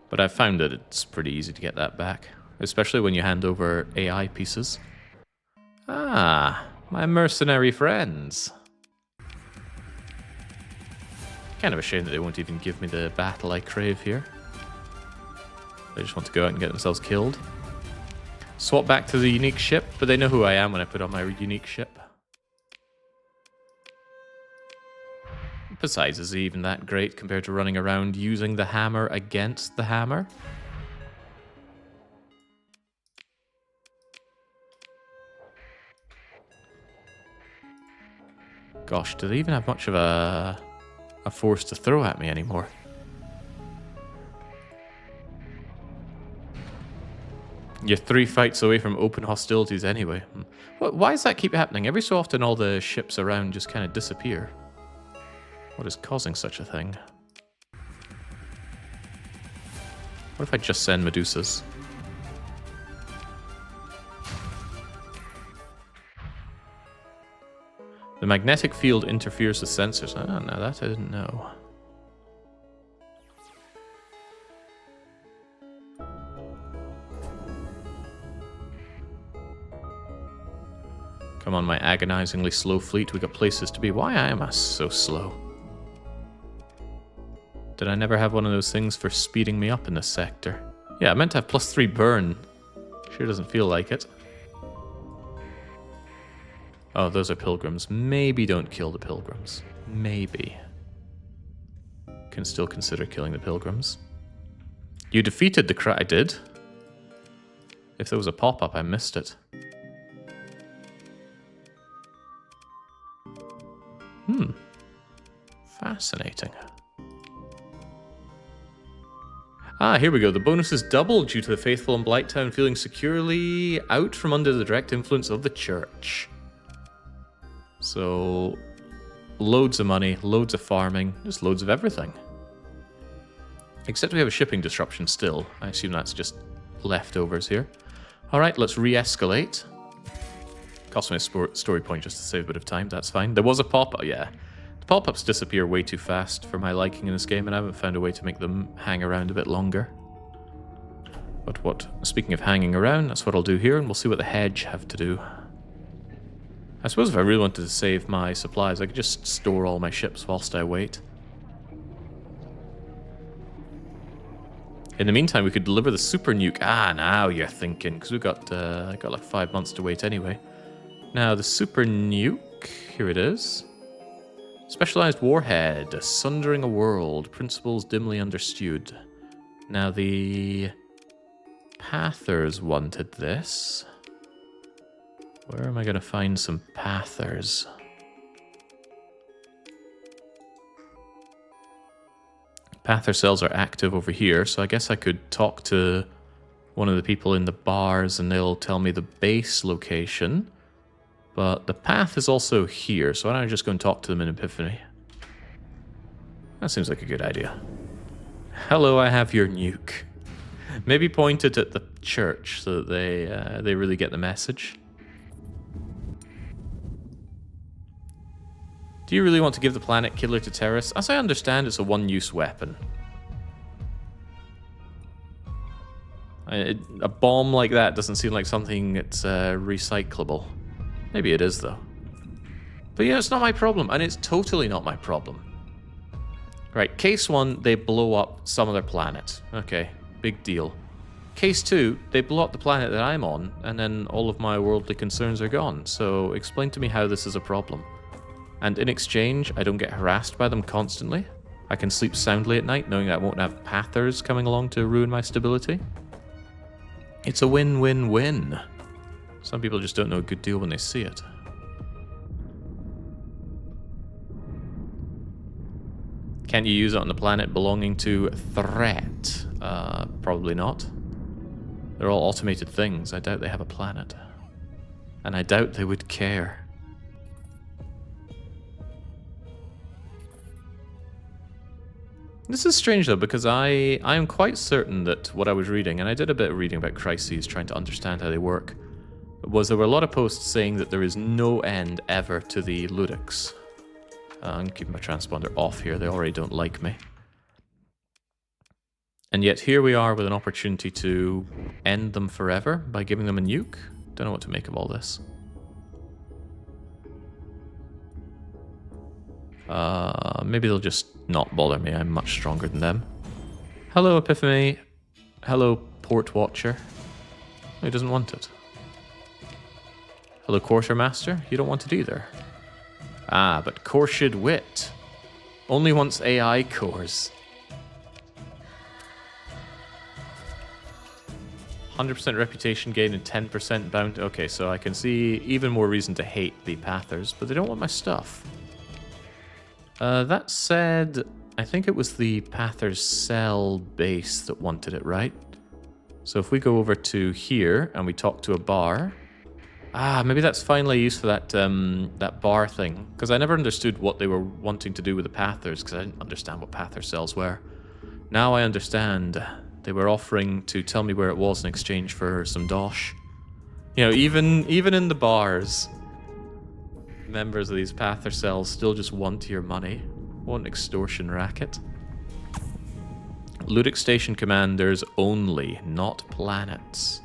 But I've found that it's pretty easy to get that back. Especially when you hand over AI pieces. Ah, my mercenary friends. Kind of a shame that they won't even give me the battle I crave here. They just want to go out and get themselves killed. Swap back to the unique ship, but they know who I am when I put on my unique ship. Besides, is it even that great compared to running around using the hammer against the hammer? Gosh, do they even have much of a force to throw at me anymore? You're 3 fights away from open hostilities anyway. Why does that keep happening? Every so often all the ships around just kind of disappear. What is causing such a thing? What if I just send Medusas? The magnetic field interferes with sensors. Oh, no, that I didn't know. Come on, my agonizingly slow fleet. We got places to be. Why am I so slow? Did I never have one of those things for speeding me up in this sector? Yeah, I meant to have +3 burn. Sure doesn't feel like it. Oh, those are pilgrims. Maybe don't kill the pilgrims. Maybe. Can still consider killing the pilgrims. You defeated the I did. If there was a pop-up, I missed it. Fascinating. Ah, here we go. The bonus is doubled due to the faithful in Blighttown feeling securely out from under the direct influence of the church. So, loads of money, loads of farming, just loads of everything. Except we have a shipping disruption still. I assume that's just leftovers here. Alright, let's re-escalate. Cost me a story point just to save a bit of time, that's fine. There was a pop-up, yeah. The pop-ups disappear way too fast for my liking in this game, and I haven't found a way to make them hang around a bit longer. But speaking of hanging around, that's what I'll do here, and we'll see what the hedge have to do. I suppose if I really wanted to save my supplies, I could just store all my ships whilst I wait. In the meantime, we could deliver the super nuke. Ah, now you're thinking, because we've got like 5 months to wait anyway. Now, the super nuke, here it is. Specialized warhead, sundering a world, principles dimly understood. Now the Pathers wanted this. Where am I going to find some Pathers? Pather cells are active over here, so I guess I could talk to one of the people in the bars and they'll tell me the base location. But the path is also here, so why don't I just go and talk to them in Epiphany? That seems like a good idea. Hello, I have your nuke. Maybe point it at the church so that they really get the message. Do you really want to give the planet killer to terrorists? As I understand, it's a one-use weapon. A bomb like that doesn't seem like something that's recyclable. Maybe it is, though. But yeah, it's not my problem, and it's totally not my problem. Right, case 1, they blow up some other planet. Okay, big deal. Case 2, they blow up the planet that I'm on, and then all of my worldly concerns are gone. So explain to me how this is a problem. And in exchange, I don't get harassed by them constantly. I can sleep soundly at night knowing that I won't have Pathers coming along to ruin my stability. It's a win-win-win. Some people just don't know a good deal when they see it. Can you use it on the planet belonging to threat? Probably not. They're all automated things. I doubt they have a planet. And I doubt they would care. This is strange though, because I am quite certain that what I was reading, and I did a bit of reading about crises, trying to understand how they work, was there were a lot of posts saying that there is no end ever to the Luddics. I'm keeping my transponder off here, they already don't like me. And yet here we are with an opportunity to end them forever by giving them a nuke. Don't know what to make of all this. Maybe they'll just not bother me. I'm much stronger than them. Hello, Epiphany. Hello, Port Watcher. He doesn't want it. Hello, Quartermaster. You don't want it either. Ah, but Khorshid Wit only wants AI cores. 100% reputation gain and 10% bounty. Okay, so I can see even more reason to hate the Pathers, but they don't want my stuff. That said, I think it was the Pathers cell base that wanted it, right? So if we go over to here and we talk to a bar... Ah, maybe that's finally used for that that bar thing. Because I never understood what they were wanting to do with the Pathers, because I didn't understand what Pather cells were. Now I understand. They were offering to tell me where it was in exchange for some dosh. You know, even in the bars... members of these Pather cells still just want your money. What an extortion racket. Luddic station commanders only, not planets.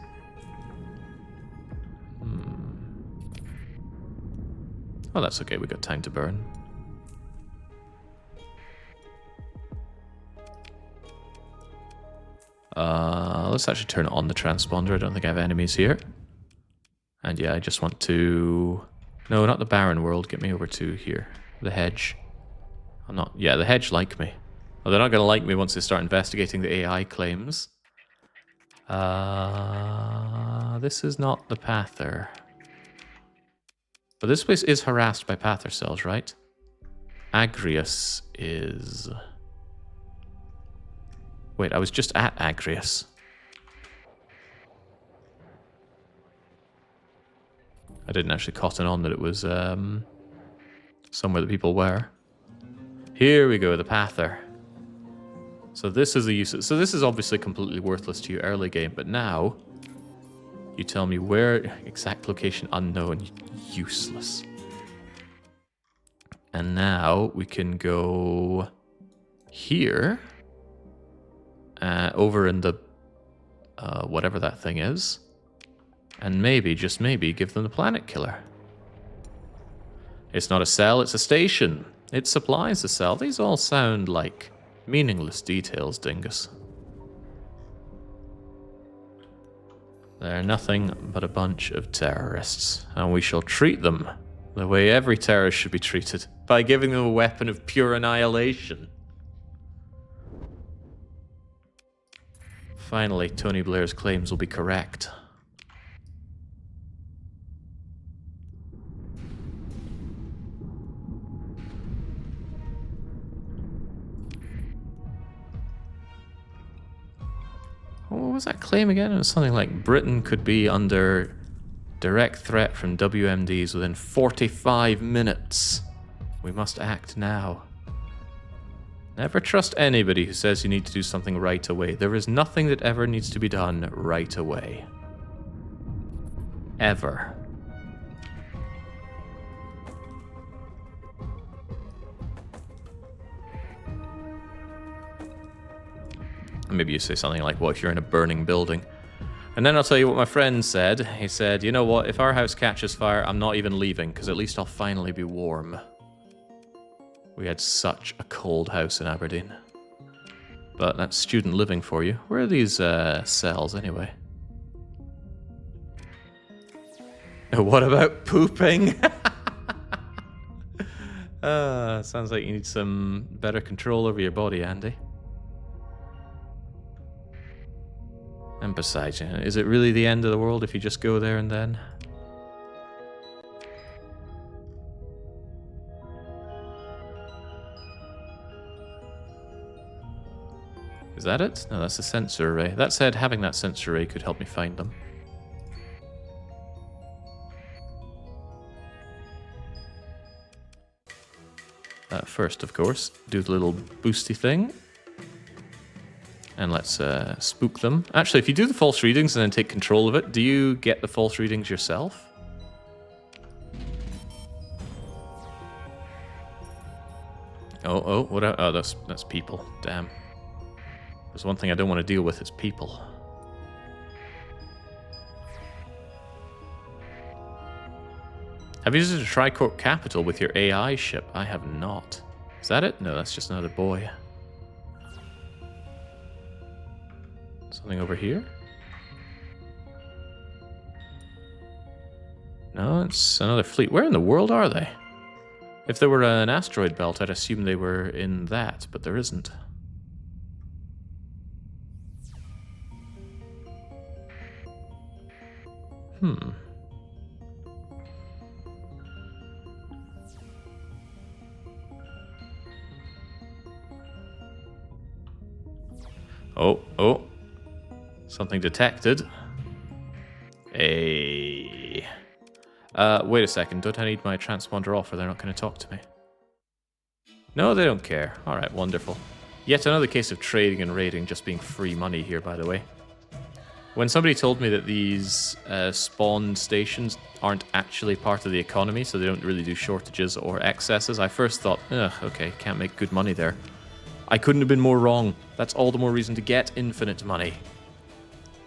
Oh, that's okay, we got time to burn. Let's actually turn on the transponder. I don't think I have enemies here. And yeah, I just want to... No, not the barren world. Get me over to here. The hedge. I'm not... Yeah, the hedge like me. Well, they're not going to like me once they start investigating the AI claims. This is not the Pather. But this place is harassed by Pather cells, right? Agrius is... Wait, I was just at Agrius. I didn't actually cotton on that it was somewhere that people were. Here we go, the Pather. So this is the use. So this is obviously completely worthless to you early game, but now you tell me where exact location unknown, useless. And now we can go here, over in the whatever that thing is. And maybe, just maybe, give them the planet killer. It's not a cell, it's a station. It supplies the cell. These all sound like meaningless details, dingus. They're nothing but a bunch of terrorists, and we shall treat them the way every terrorist should be treated, by giving them a weapon of pure annihilation. Finally, Tony Blair's claims will be correct. What was that claim again? It was something like Britain could be under direct threat from WMDs within 45 minutes. We must act now. Never trust anybody who says you need to do something right away. There is nothing that ever needs to be done right away. Ever. Maybe you say something like, well, if you're in a burning building. And then I'll tell you what my friend said. He said, you know what, if our house catches fire, I'm not even leaving, because at least I'll finally be warm. We had such a cold house in Aberdeen. But that's student living for you. Where are these cells, anyway? What about pooping? Sounds like you need some better control over your body, Andy. And besides, is it really the end of the world if you just go there and then? Is that it? No, that's a sensor array. That said, having that sensor array could help me find them. First, of course, do the little boosty thing. And let's spook them. Actually, if you do the false readings and then take control of it, do you get the false readings yourself? Oh, that's people. Damn. There's one thing I don't want to deal with, it's people. Have you visited Tricorp Capital with your AI ship? I have not. Is that it? No, that's just another boy. Something over here? No, it's another fleet. Where in the world are they? If there were an asteroid belt, I'd assume they were in that, but there isn't. Oh. Something detected. Hey. Wait a second. Don't I need my transponder off or they're not going to talk to me? No, they don't care. Alright, wonderful. Yet another case of trading and raiding just being free money here, by the way. When somebody told me that these spawn stations aren't actually part of the economy, so they don't really do shortages or excesses, I first thought, okay, can't make good money there. I couldn't have been more wrong. That's all the more reason to get infinite money.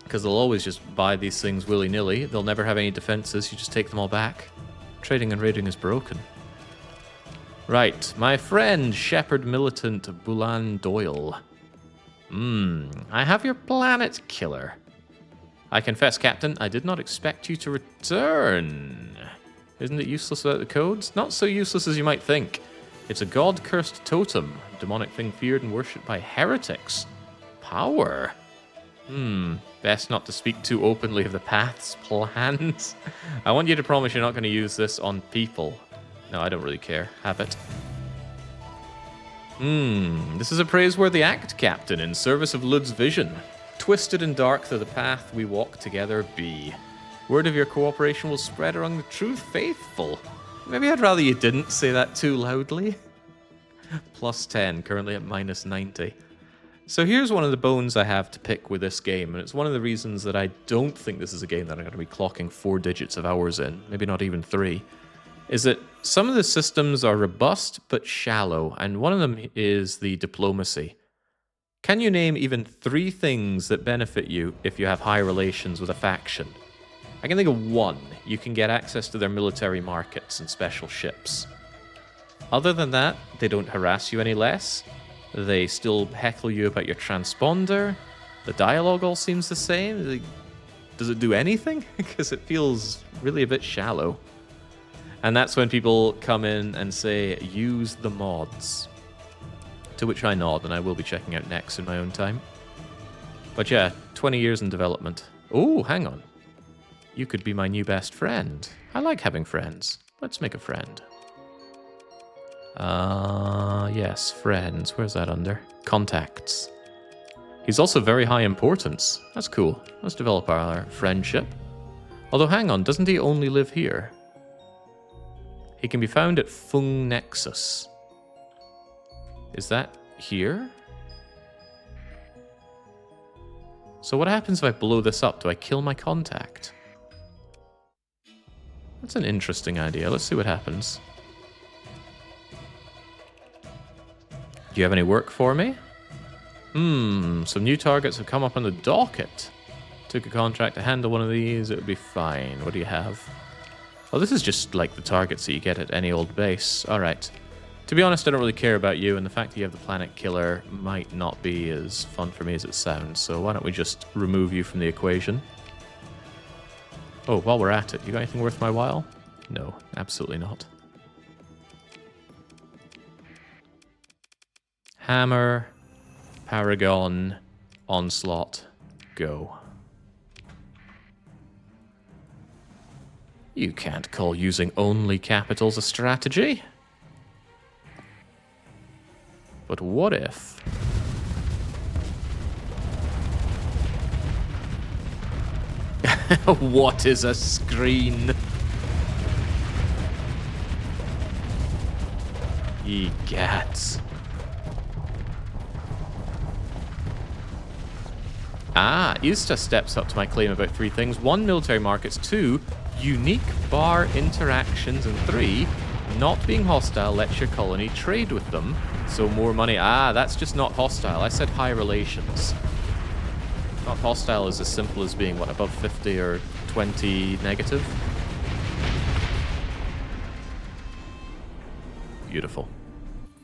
Because they'll always just buy these things willy-nilly. They'll never have any defenses. You just take them all back. Trading and raiding is broken. Right. My friend, Shepherd Militant Bulan Doyle. I have your planet killer. I confess, Captain, I did not expect you to return. Isn't it useless without the codes? Not so useless as you might think. It's a god-cursed totem. Demonic thing feared and worshipped by heretics. Power. Best not to speak too openly of the Path's plans. I want you to promise you're not going to use this on people. No, I don't really care. Have it. This is a praiseworthy act, Captain, in service of Lud's vision. Twisted and dark though the path we walk together be. Word of your cooperation will spread among the true faithful. Maybe I'd rather you didn't say that too loudly. Plus 10, currently at minus 90. So here's one of the bones I have to pick with this game, and it's one of the reasons that I don't think this is a game that I'm going to be clocking 4 digits of hours in, maybe not even 3, is that some of the systems are robust but shallow, and one of them is the diplomacy. Can you name even 3 things that benefit you if you have high relations with a faction? I can think of one. You can get access to their military markets and special ships. Other than that, they don't harass you any less. They still heckle you about your transponder. The dialogue all seems the same. Does it do anything? Because it feels really a bit shallow. And that's when people come in and say, use the mods. To which I nod, and I will be checking out Nex in my own time. But yeah, 20 years in development. Oh, hang on. You could be my new best friend. I like having friends. Let's make a friend. Yes, friends. Where's that under? Contacts. He's also very high importance. That's cool. Let's develop our friendship. Although, hang on, doesn't he only live here? He can be found at Fung Nexus. Is that here? So what happens if I blow this up? Do I kill my contact? That's an interesting idea. Let's see what happens. Do you have any work for me? Some new targets have come up on the docket. Took a contract to handle one of these, it would be fine. What do you have? Oh, this is just like the targets that you get at any old base. Alright. To be honest, I don't really care about you, and the fact that you have the planet killer might not be as fun for me as it sounds, so why don't we just remove you from the equation? Oh, while we're at it, you got anything worth my while? No, absolutely not. Hammer, Paragon, Onslaught, go. You can't call using only capitals a strategy. But what if... What is a screen? Ye gats. Ista steps up to my claim about 3 things. 1, military markets. 2, unique bar interactions. And 3, not being hostile lets your colony trade with them. So more money. That's just not hostile. I said high relations. Not hostile is as simple as being, what, above 50 or 20 negative? Beautiful.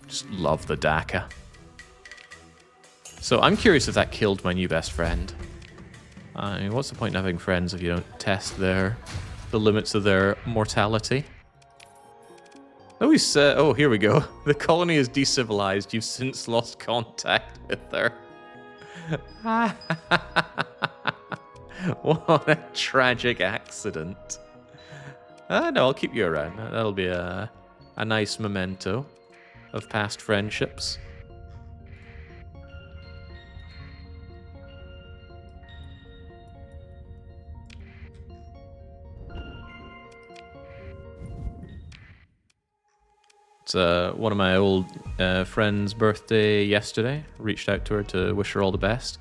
Just love the DACA. So I'm curious if that killed my new best friend. I mean, what's the point in having friends if you don't test the limits of their mortality? Oh, he said, oh, here we go. The colony is decivilized. You've since lost contact with her. What a tragic accident. No, I'll keep you around. That'll be a nice memento of past friendships. It's one of my old friend's birthday yesterday. Reached out to her to wish her all the best.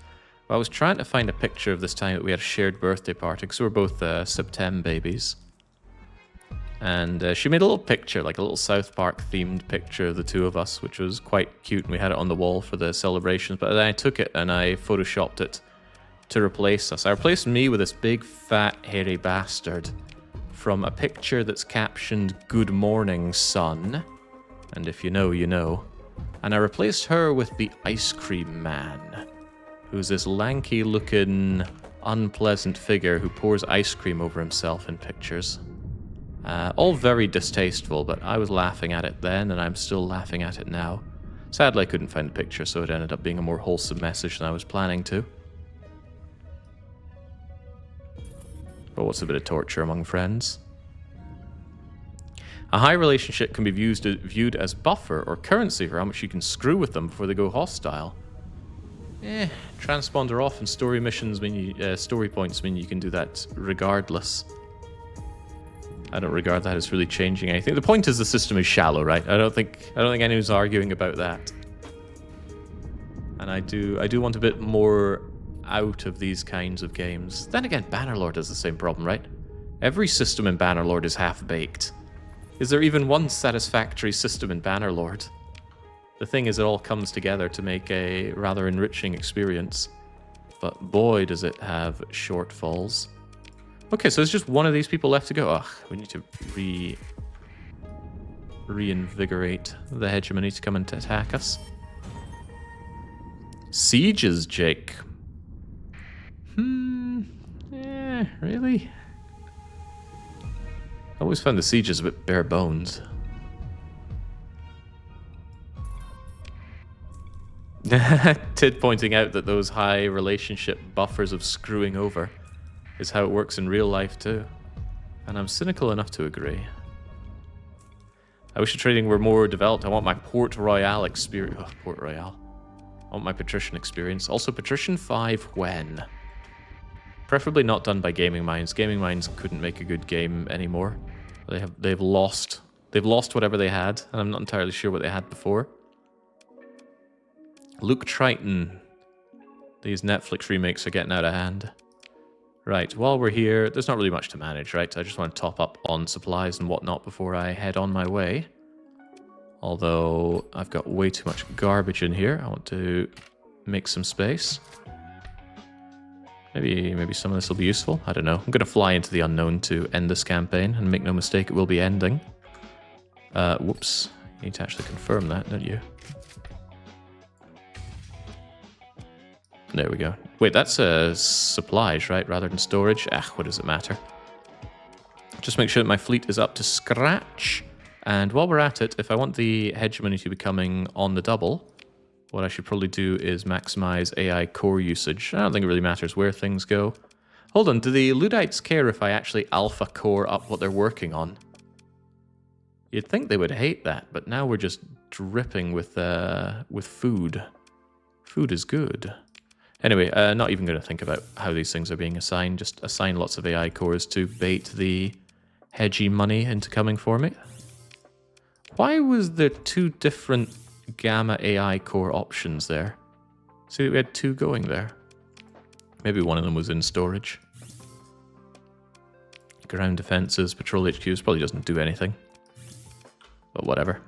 But I was trying to find a picture of this time that we had a shared birthday party, because we're both September babies. And she made a little picture, like a little South Park themed picture of the two of us, which was quite cute, and we had it on the wall for the celebrations. But then I took it and I photoshopped it to replace us. I replaced me with this big, fat, hairy bastard from a picture that's captioned, "Good morning, son." And if you know, you know. And I replaced her with the ice cream man, who's this lanky-looking, unpleasant figure who pours ice cream over himself in pictures. All very distasteful, but I was laughing at it then, and I'm still laughing at it now. Sadly, I couldn't find the picture, so it ended up being a more wholesome message than I was planning to. But what's a bit of torture among friends? A high relationship can be viewed as buffer or currency for how much you can screw with them before they go hostile. Transponder off and story missions mean story points mean you can do that regardless. I don't regard that as really changing anything. The point is the system is shallow, right? I don't think anyone's arguing about that. And I do want a bit more out of these kinds of games. Then again, Bannerlord has the same problem, right? Every system in Bannerlord is half-baked. Is there even one satisfactory system in Bannerlord? The thing is, it all comes together to make a rather enriching experience. But boy, does it have shortfalls. Okay, so there's just one of these people left to go. Ugh, we need to reinvigorate the hegemony to come and attack us. Sieges, Jake. Really? I always found the sieges a bit bare bones. Tid pointing out that those high relationship buffers of screwing over is how it works in real life too. And I'm cynical enough to agree. I wish the trading were more developed. I want my Port Royale experience. Oh, Port Royale. I want my Patrician experience. Also, Patrician 5 when? Preferably not done by Gaming Minds. Gaming Minds couldn't make a good game anymore. They've lost whatever they had, and I'm not entirely sure what they had before. Luke Triton. These Netflix remakes are getting out of hand. Right, while we're here, there's not really much to manage, right? I just want to top up on supplies and whatnot before I head on my way. Although, I've got way too much garbage in here. I want to make some space. Maybe some of this will be useful. I don't know. I'm going to fly into the unknown to end this campaign, and make no mistake, it will be ending. Whoops. You need to actually confirm that, don't you? There we go. Wait, that's supplies, right? Rather than storage? What does it matter? Just make sure that my fleet is up to scratch. And while we're at it, if I want the hegemony to be coming on the double, what I should probably do is maximize AI core usage. I don't think it really matters where things go. Hold on, do the Luddites care if I actually alpha core up what they're working on? You'd think they would hate that, but now we're just dripping with food. Food is good. Anyway, not even going to think about how these things are being assigned. Just assign lots of AI cores to bait the hedgy money into coming for me. Why was there two different gamma AI core options there? See, we had two going there. Maybe one of them was in storage. Ground defenses, patrol HQs probably doesn't do anything. But whatever.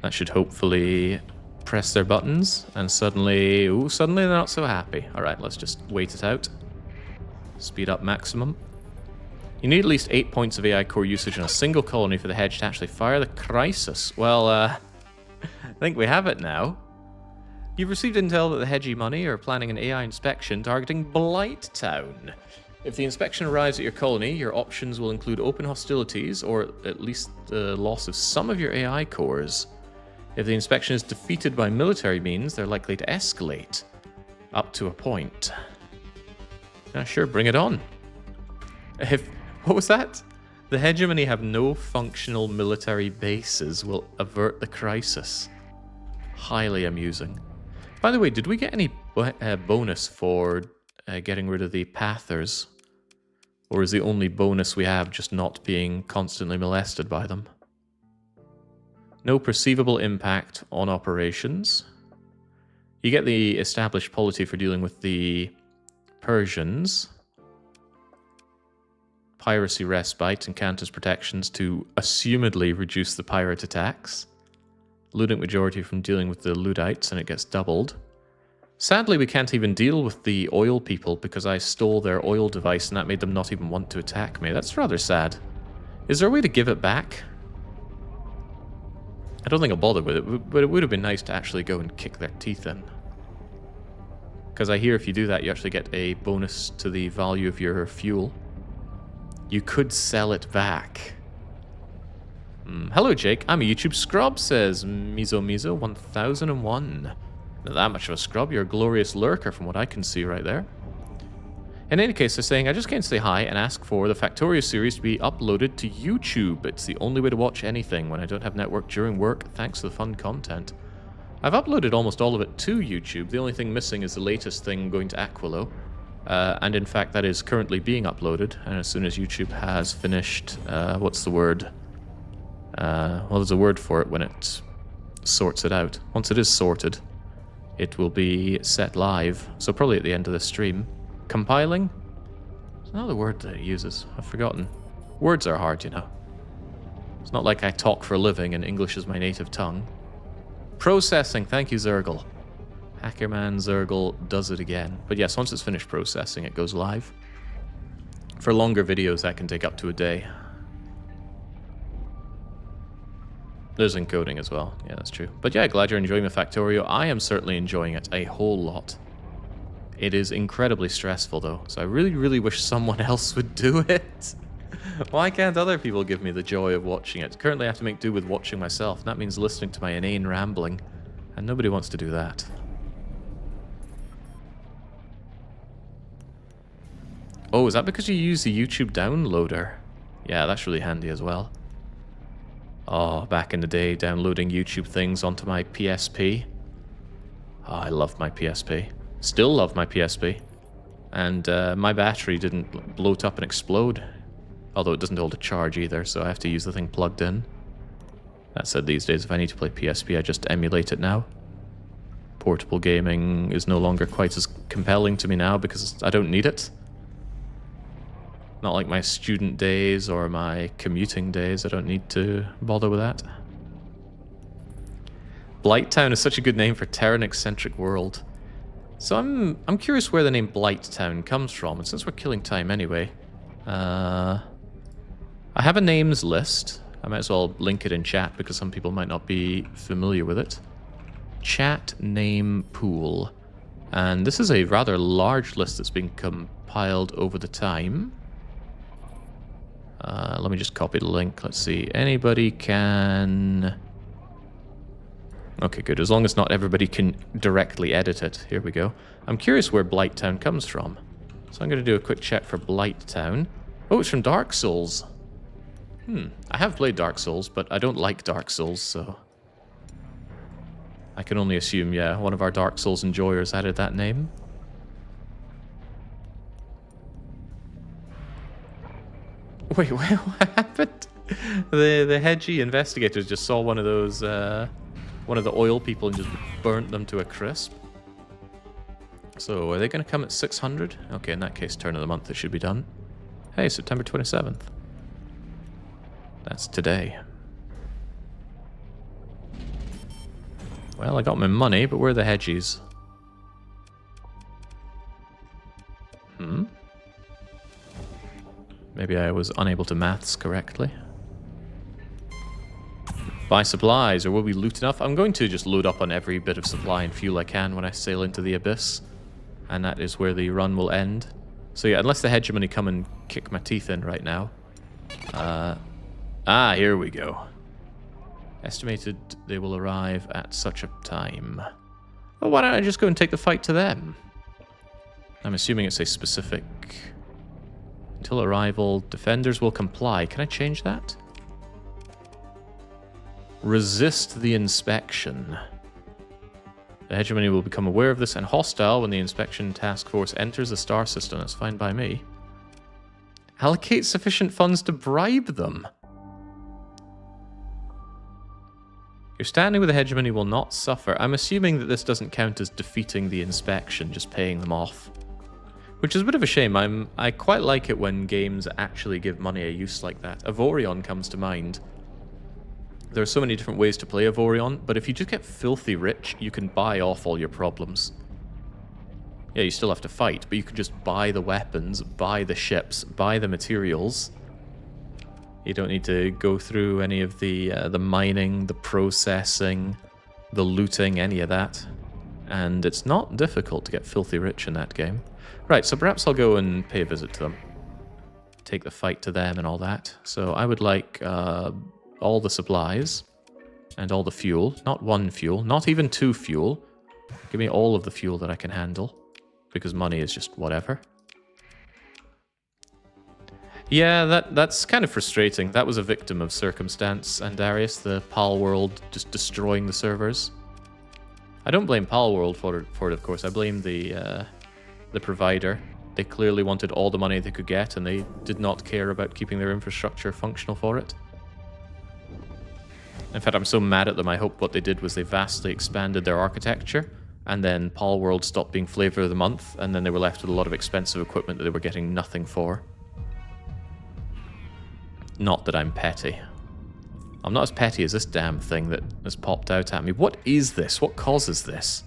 That should hopefully press their buttons, and suddenly they're not so happy. Alright, let's just wait it out. Speed up maximum. You need at least 8 points of AI core usage in a single colony for the hedge to actually fire the crisis. Well, I think we have it now. You've received intel that the hedgy money are planning an AI inspection targeting Blight Town. If the inspection arrives at your colony, your options will include open hostilities, or at least the loss of some of your AI cores. If the inspection is defeated by military means, they're likely to escalate. Up to a point. Yeah, sure, bring it on. What was that? The hegemony have no functional military bases will avert the crisis. Highly amusing. By the way, did we get any bonus for getting rid of the Pathers? Or is the only bonus we have just not being constantly molested by them? No perceivable impact on operations. You get the established polity for dealing with the Persians. Piracy respite and counters protections to assumedly reduce the pirate attacks. Luddic majority from dealing with the Luddites, and it gets doubled. Sadly, we can't even deal with the oil people because I stole their oil device and that made them not even want to attack me. That's rather sad. Is there a way to give it back? I don't think I'll bother with it, but it would have been nice to actually go and kick their teeth in. Because I hear if you do that, you actually get a bonus to the value of your fuel. You could sell it back. Hello, Jake. I'm a YouTube scrub, says Mizo1001. Not that much of a scrub. You're a glorious lurker from what I can see right there. In any case, they're saying, I just came to say hi and ask for the Factorio series to be uploaded to YouTube. It's the only way to watch anything when I don't have network during work, thanks to the fun content. I've uploaded almost all of it to YouTube. The only thing missing is the latest thing going to Aquilo. And in fact, that is currently being uploaded. And as soon as YouTube has finished, what's the word? Well, there's a word for it when it sorts it out. Once it is sorted, it will be set live. So probably at the end of the stream. Compiling? There's another word that it uses. I've forgotten. Words are hard, you know. It's not like I talk for a living and English is my native tongue. Processing. Thank you, Zergle. Hackerman Zergle does it again. But yes, once it's finished processing, it goes live. For longer videos, that can take up to a day. There's encoding as well. Yeah, that's true. But yeah, glad you're enjoying the Factorio. I am certainly enjoying it a whole lot. It is incredibly stressful, though, so I really, really wish someone else would do it. Why can't other people give me the joy of watching it? Currently, I have to make do with watching myself, and that means listening to my inane rambling, and nobody wants to do that. Oh, is that because you use the YouTube downloader? Yeah, that's really handy as well. Oh, back in the day, downloading YouTube things onto my PSP. Oh, I love my PSP. Still love my PSP. And my battery didn't bloat up and explode. Although it doesn't hold a charge either, so I have to use the thing plugged in. That said, these days, if I need to play PSP, I just emulate it now. Portable gaming is no longer quite as compelling to me now because I don't need it. Not like my student days or my commuting days. I don't need to bother with that. Blighttown is such a good name for Terran-eccentric world. So I'm curious where the name Blighttown comes from, and since we're killing time anyway, I have a names list. I might as well link it in chat because some people might not be familiar with it. Chat name pool. And this is a rather large list that's been compiled over the time. Let me just copy the link. Let's see. Anybody can... Okay, good. As long as not everybody can directly edit it. Here we go. I'm curious where Blighttown comes from. So I'm going to do a quick check for Blighttown. Oh, it's from Dark Souls. I have played Dark Souls, but I don't like Dark Souls, so... I can only assume, yeah, one of our Dark Souls enjoyers added that name. Wait, what happened? The hedgy investigators just saw one of those, one of the oil people and just burnt them to a crisp. So, are they going to come at 600? Okay, in that case, turn of the month, it should be done. Hey, September 27th. That's today. Well, I got my money, but where are the hedgies? Maybe I was unable to maths correctly. Buy supplies, or will we loot enough? I'm going to just load up on every bit of supply and fuel I can when I sail into the abyss. And that is where the run will end. So yeah, unless the hegemony come and kick my teeth in right now. Here we go. Estimated they will arrive at such a time. Well, why don't I just go and take the fight to them? I'm assuming it's a specific... Until arrival, defenders will comply. Can I change that? Resist the inspection. The hegemony will become aware of this and hostile when the inspection task force enters the star system. That's fine by me. Allocate sufficient funds to bribe them. Your standing with the hegemony will not suffer. I'm assuming that this doesn't count as defeating the inspection, just paying them off. Which is a bit of a shame. I quite like it when games actually give money a use like that. Avorion comes to mind. There are so many different ways to play Avorion, but if you just get filthy rich, you can buy off all your problems. Yeah, you still have to fight, but you can just buy the weapons, buy the ships, buy the materials. You don't need to go through any of the mining, the processing, the looting, any of that. And it's not difficult to get filthy rich in that game. Right, so perhaps I'll go and pay a visit to them. Take the fight to them and all that. So I would like all the supplies and all the fuel. Not one fuel, not even two fuel. Give me all of the fuel that I can handle. Because money is just whatever. Yeah, that's kind of frustrating. That was a victim of circumstance, and Darius, the PAL world, just destroying the servers. I don't blame PAL world for it, of course. I blame the provider. They clearly wanted all the money they could get, and they did not care about keeping their infrastructure functional for it. In fact, I'm so mad at them. I hope what they did was they vastly expanded their architecture, and then PAL world stopped being flavor of the month, and then they were left with a lot of expensive equipment that they were getting nothing for. Not that I'm petty. I'm not as petty as this damn thing that has popped out at me. What is this? What causes this?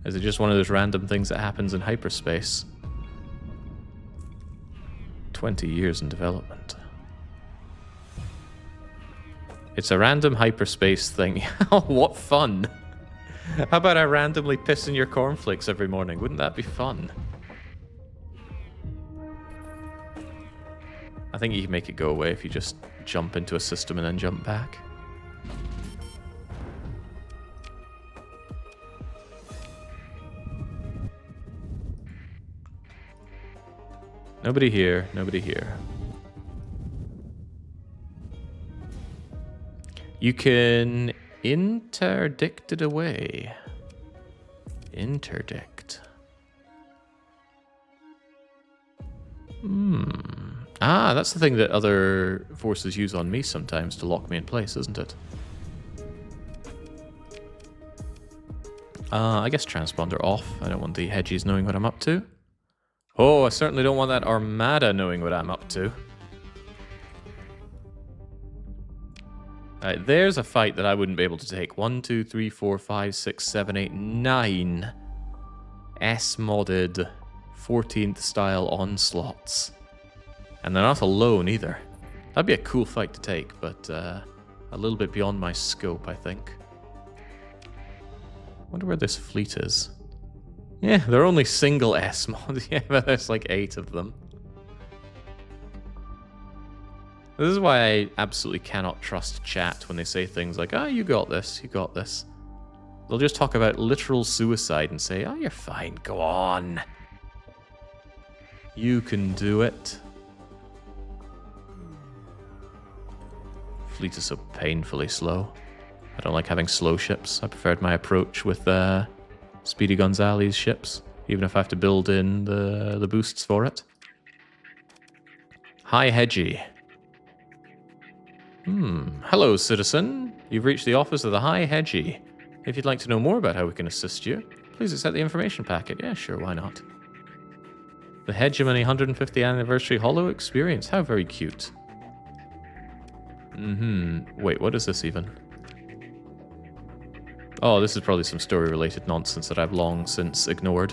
Is it just one of those random things that happens in hyperspace? 20 years in development. It's a random hyperspace thing. What fun! How about I randomly piss in your cornflakes every morning? Wouldn't that be fun? I think you can make it go away if you just jump into a system and then jump back. Nobody here, nobody here. You can interdict it away. Interdict. Ah, that's the thing that other forces use on me sometimes to lock me in place, isn't it? I guess transponder off. I don't want the hedgies knowing what I'm up to. Oh, I certainly don't want that armada knowing what I'm up to. Alright, there's a fight that I wouldn't be able to take. 1, 2, 3, 4, 5, 6, 7, 8, 9 S-modded 14th style onslaughts. And they're not alone either. That'd be a cool fight to take, but a little bit beyond my scope, I think. Wonder where this fleet is. Yeah, they're only single S-mods. Yeah, but there's like 8 of them. This is why I absolutely cannot trust chat when they say things like, "Ah, you got this, you got this." They'll just talk about literal suicide and say, "Oh, you're fine, go on. You can do it." Fleet is so painfully slow. I don't like having slow ships. I preferred my approach with Speedy Gonzales ships, even if I have to build in the boosts for it. Hi, Hedgie. Hello, citizen. You've reached the office of the High Hedgie. If you'd like to know more about how we can assist you, please accept the information packet. Yeah, sure, why not? The Hegemony 150th Anniversary Holo Experience. How very cute. Wait, what is this even? Oh, this is probably some story-related nonsense that I've long since ignored.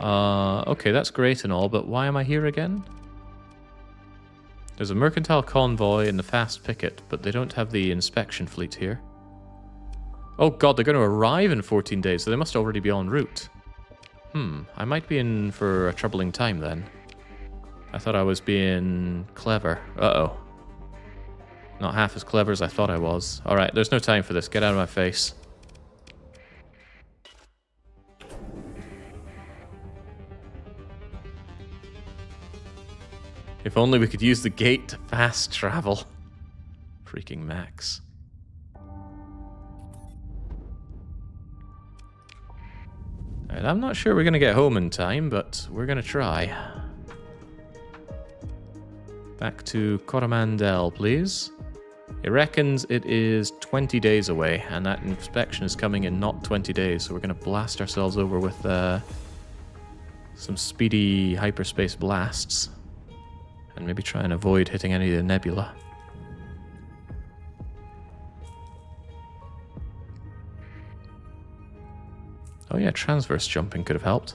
Okay, that's great and all, but why am I here again? There's a mercantile convoy and the fast picket, but they don't have the inspection fleet here. Oh god, they're going to arrive in 14 days, so they must already be en route. I might be in for a troubling time then. I thought I was being clever. Uh-oh. Not half as clever as I thought I was. Alright, there's no time for this. Get out of my face. If only we could use the gate to fast travel. Freaking Max. Alright, I'm not sure we're going to get home in time, but we're going to try. Back to Coromandel, please. It reckons it is 20 days away, and that inspection is coming in not 20 days, so we're going to blast ourselves over with some speedy hyperspace blasts. And maybe try and avoid hitting any of the nebula. Oh yeah, transverse jumping could have helped.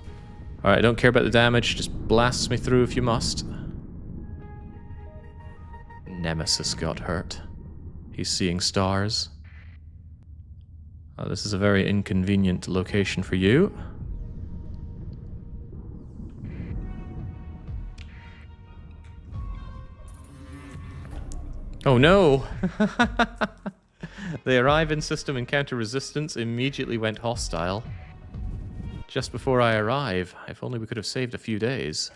Alright, I don't care about the damage, just blast me through if you must. Nemesis got hurt. He's seeing stars. Oh, this is a very inconvenient location for you. Oh no! They arrive in system encounter resistance, immediately went hostile. Just before I arrive. If only we could have saved a few days.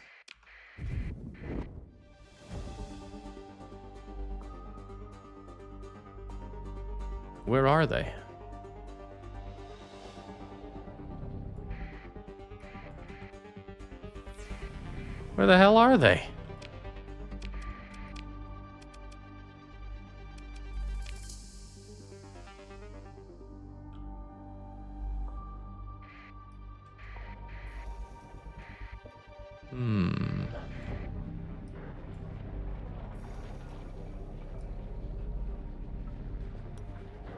Where are they? Where the hell are they?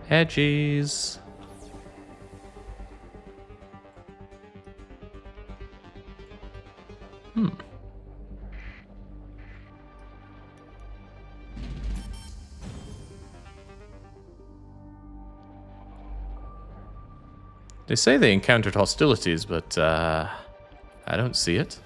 Hedgies. They say they encountered hostilities, but I don't see it.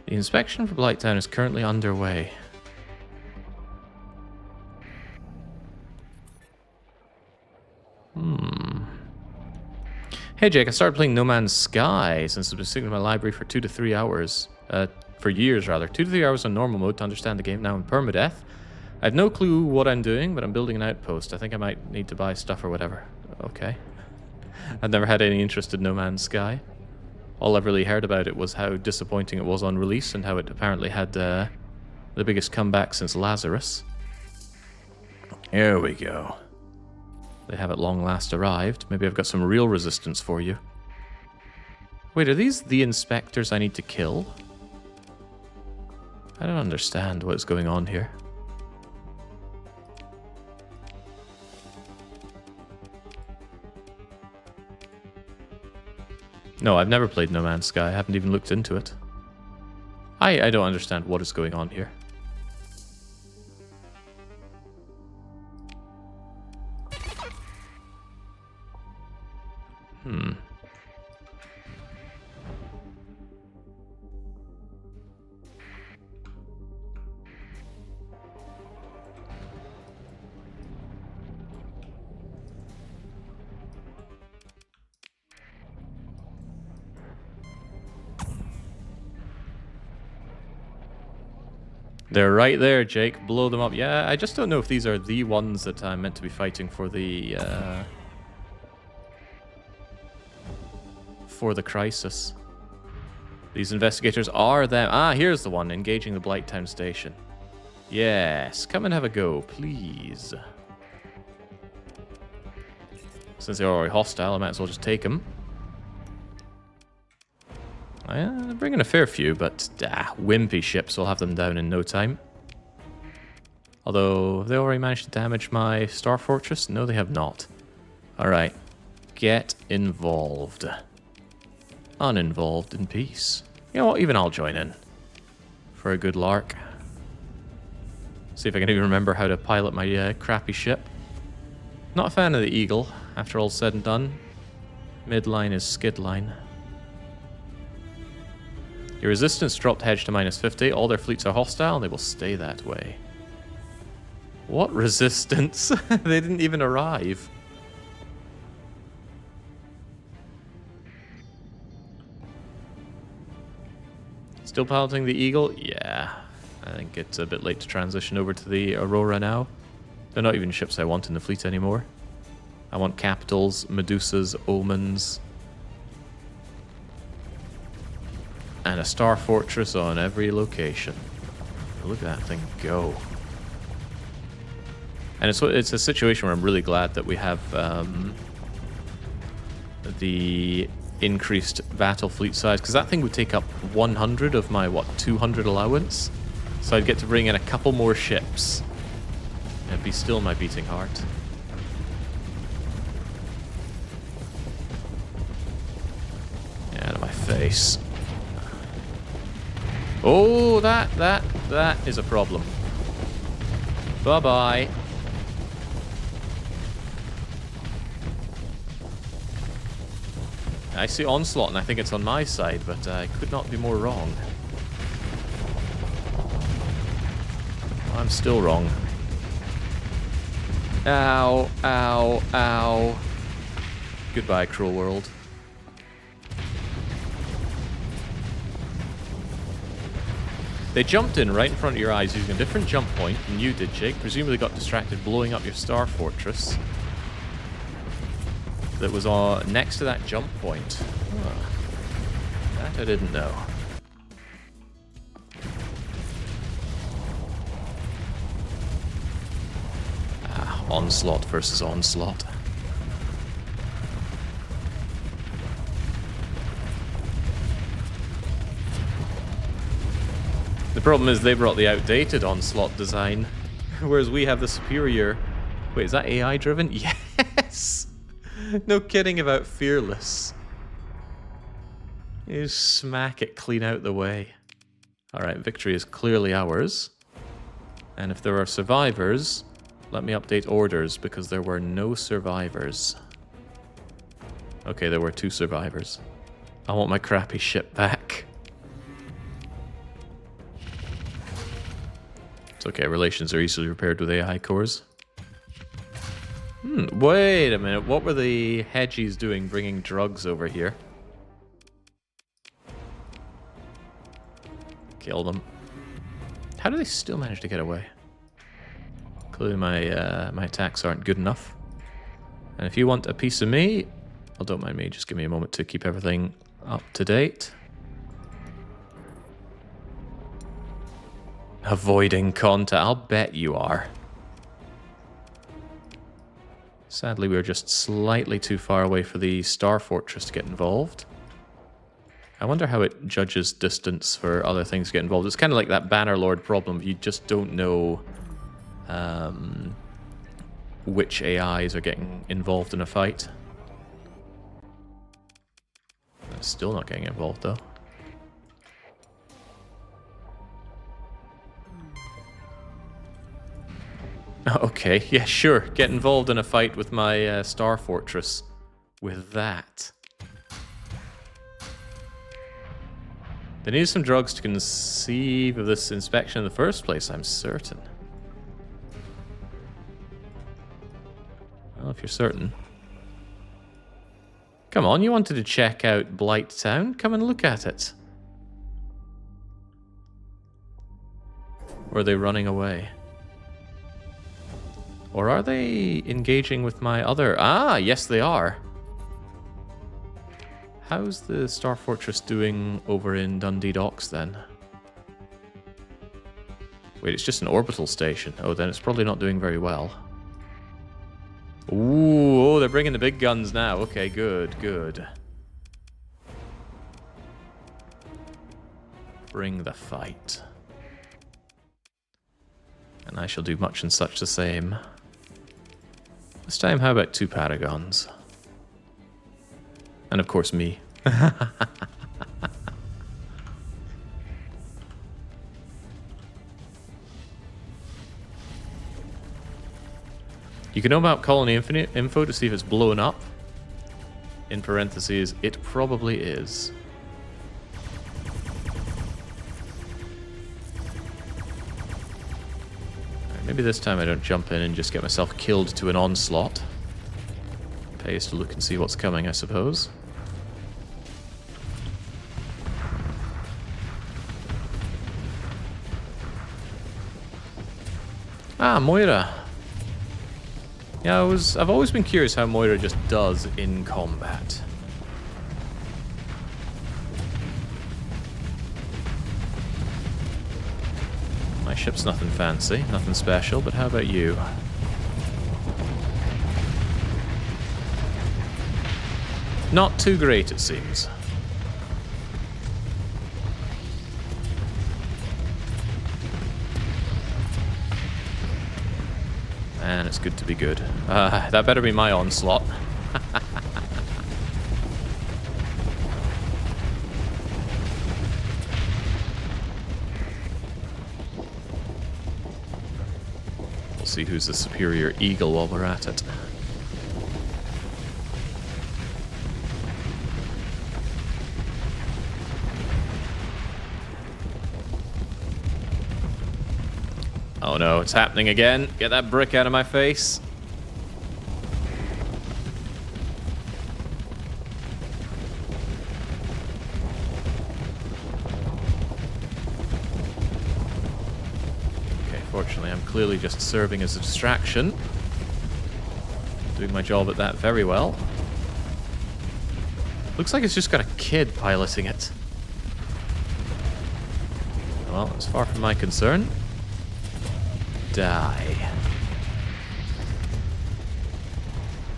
The inspection for Blighttown is currently underway. Hey Jake, I started playing No Man's Sky since it's been sitting in my library for 2 to 3 hours. For years, rather. 2 to 3 hours on normal mode to understand the game. Now in permadeath. I have no clue what I'm doing, but I'm building an outpost. I think I might need to buy stuff or whatever. Okay. I've never had any interest in No Man's Sky. All I've really heard about it was how disappointing it was on release and how it apparently had the biggest comeback since Lazarus. Here we go. They have at long last arrived. Maybe I've got some real resistance for you. Wait, are these the inspectors I need to kill? I don't understand what's going on here. No, I've never played No Man's Sky. I haven't even looked into it. I don't understand what is going on here. They're right there, Jake. Blow them up. Yeah, I just don't know if these are the ones that I'm meant to be fighting for the crisis. These investigators are them. Ah, here's the one, engaging the Blighttown station. Yes, come and have a go, please. Since they're already hostile, I might as well just take them. They're bringing a fair few, but wimpy ships will have them down in no time. Although, have they already managed to damage my Star Fortress? No, they have not. Alright. Get involved. Uninvolved in peace. You know what, even I'll join in. For a good lark. See if I can even remember how to pilot my crappy ship. Not a fan of the Eagle, after all's said and done. Midline is skidline. Your resistance dropped hedge to -50. All their fleets are hostile and they will stay that way. What resistance? They didn't even arrive. Still piloting the Eagle? Yeah. I think it's a bit late to transition over to the Aurora now. They're not even ships I want in the fleet anymore. I want Capitals, Medusas, Omens, and a Star Fortress on every location. Look at that thing go. And it's a situation where I'm really glad that we have the increased battle fleet size, because that thing would take up 100 of my, 200 allowance? So I'd get to bring in a couple more ships. And be still my beating heart. Out of my face. Oh, that is a problem. Bye-bye. I see Onslaught and I think it's on my side, but I could not be more wrong. I'm still wrong. Ow, ow, ow. Goodbye, cruel world. They jumped in right in front of your eyes using a different jump point than you did, Jake. Presumably got distracted blowing up your Star Fortress that was next to that jump point. That I didn't know. Onslaught versus Onslaught. The problem is they brought the outdated Onslaught design, whereas we have the superior... Wait, is that AI driven? Yes! No kidding about Fearless. You smack it clean out the way. Alright, victory is clearly ours. And if there are survivors, let me update orders, because there were no survivors. Okay, there were 2 survivors. I want my crappy ship back. It's okay, relations are easily repaired with AI cores. Wait a minute. What were the hedgies doing bringing drugs over here? Kill them. How do they still manage to get away? Clearly my attacks aren't good enough. And if you want a piece of me, well, don't mind me. Just give me a moment to keep everything up to date. Avoiding contact. I'll bet you are. Sadly, we're just slightly too far away for the Star Fortress to get involved. I wonder how it judges distance for other things to get involved. It's kind of like that Bannerlord problem. You just don't know which AIs are getting involved in a fight. I'm still not getting involved, though. Okay, yeah, sure. Get involved in a fight with my Star Fortress. With that. They needed some drugs to conceive of this inspection in the first place, I'm certain. Well, if you're certain. Come on, you wanted to check out Blight Town? Come and look at it. Or are they running away? Or are they engaging with my other... Ah, yes they are. How's the Star Fortress doing over in Dundee Docks then? Wait, it's just an orbital station. Oh, then it's probably not doing very well. Ooh, oh, they're bringing the big guns now. Okay, good, good. Bring the fight. And I shall do much and such the same. This time, how about 2 Paragons? And of course, me. You can know about Colony Infinite info to see if it's blown up. In parentheses, it probably is. Maybe this time I don't jump in and just get myself killed to an onslaught. Pays to look and see what's coming, I suppose. Ah, Moira. Yeah, I've always been curious how Moira just does in combat. My ship's nothing fancy, nothing special, but how about you? Not too great, it seems. Man, it's good to be good. That better be my onslaught. We'll see who's the superior eagle while we're at it. Oh no, it's happening again. Get that brick out of my face. Okay, fortunately I'm clearly just serving as a distraction. Doing my job at that very well. Looks like it's just got a kid piloting it. Well, as far from my concern. Die.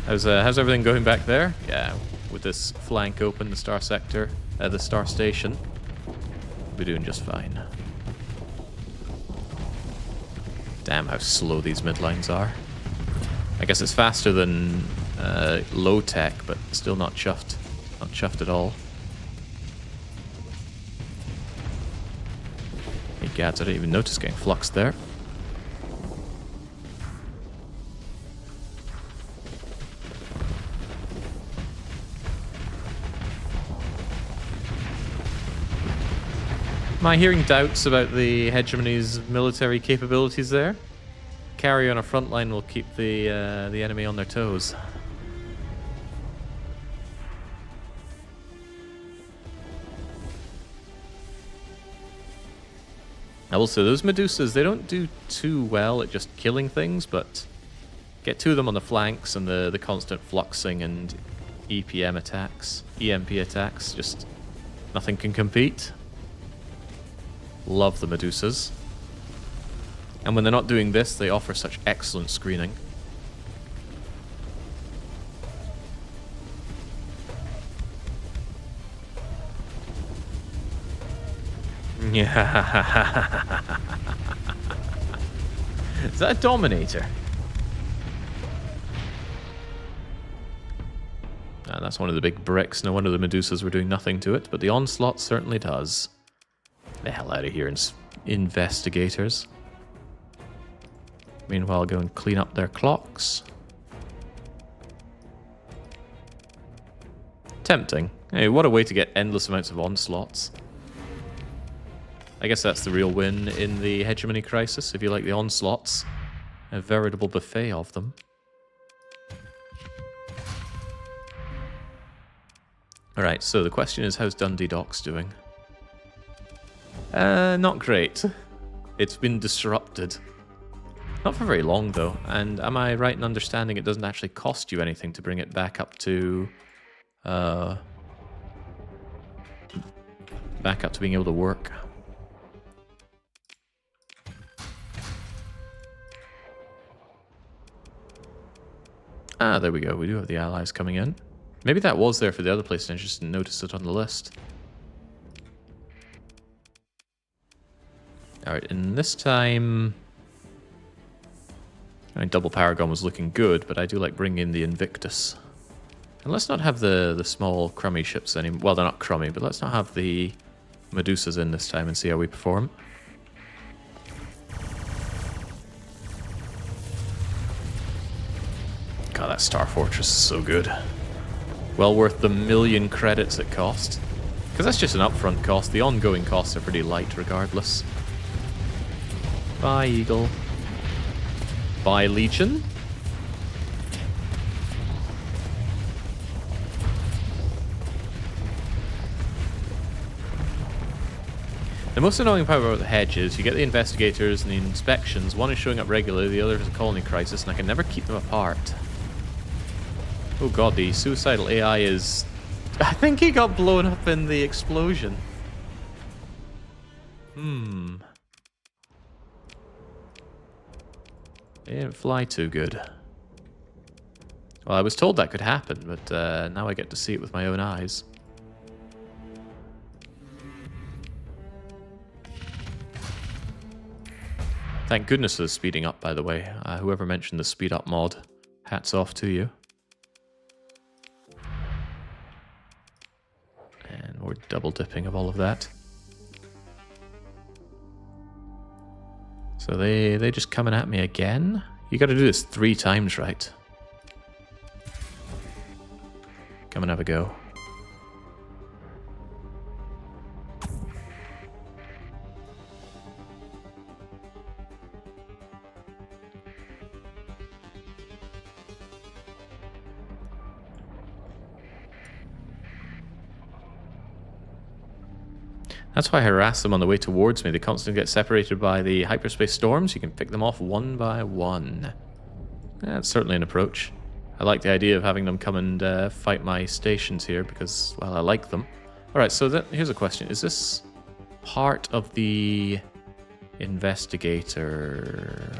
How's everything going back there? Yeah, with this flank open, the Star Sector, the Star Station, we're doing just fine. Damn, how slow these midlines are. I guess it's faster than low tech, but still not chuffed. Not chuffed at all. Hey, gads, I didn't even notice getting fluxed there. Am I hearing doubts about the hegemony's military capabilities there? carry on our front line will keep the enemy on their toes. I will say, those Medusas, they don't do too well at just killing things, but get two of them on the flanks and the constant fluxing and EMP attacks, just nothing can compete. Love the Medusas. And when they're not doing this, they offer such excellent screening. Yeah. Is that a Dominator? Ah, that's one of the big bricks. No wonder the Medusas were doing nothing to it, but the Onslaught certainly does. The hell out of here, investigators. Meanwhile, go and clean up their clocks. Tempting. Hey, what a way to get endless amounts of onslaughts. I guess that's the real win in the Hegemony Crisis, if you like the onslaughts. A veritable buffet of them. Alright, so the question is, how's Dundee Docks doing? Not great. It's been disrupted. Not for very long, though. And am I right in understanding it doesn't actually cost you anything to bring it back up to... back up to being able to work? Ah, there we go. We do have the allies coming in. Maybe that was there for the other place and I just didn't notice it on the list. Alright, and this time... I mean, Double Paragon was looking good, but I do like bringing in the Invictus. And let's not have the small crummy ships anymore. Well, they're not crummy, but let's not have the Medusas in this time and see how we perform. God, that Star Fortress is so good. Well worth the 1,000,000 credits it cost. Because that's just an upfront cost. The ongoing costs are pretty light regardless. Bye, Eagle. Bye, Legion. The most annoying part about the hedge is you get the investigators and the inspections. One is showing up regularly, the other is a colony crisis, and I can never keep them apart. Oh god, the suicidal AI is... I think he got blown up in the explosion. It didn't fly too good. Well, I was told that could happen, but now I get to see it with my own eyes. Thank goodness for the speeding up, by the way. Whoever mentioned the speed up mod, hats off to you. And we're double dipping of all of that. So they just coming at me again? You gotta do this 3 times, right? Come and have a go. That's why I harass them on the way towards me. They constantly get separated by the hyperspace storms. You can pick them off one by one. That's certainly an approach. I like the idea of having them come and fight my stations here because, well, I like them. Alright, so here's a question. Is this part of the investigator...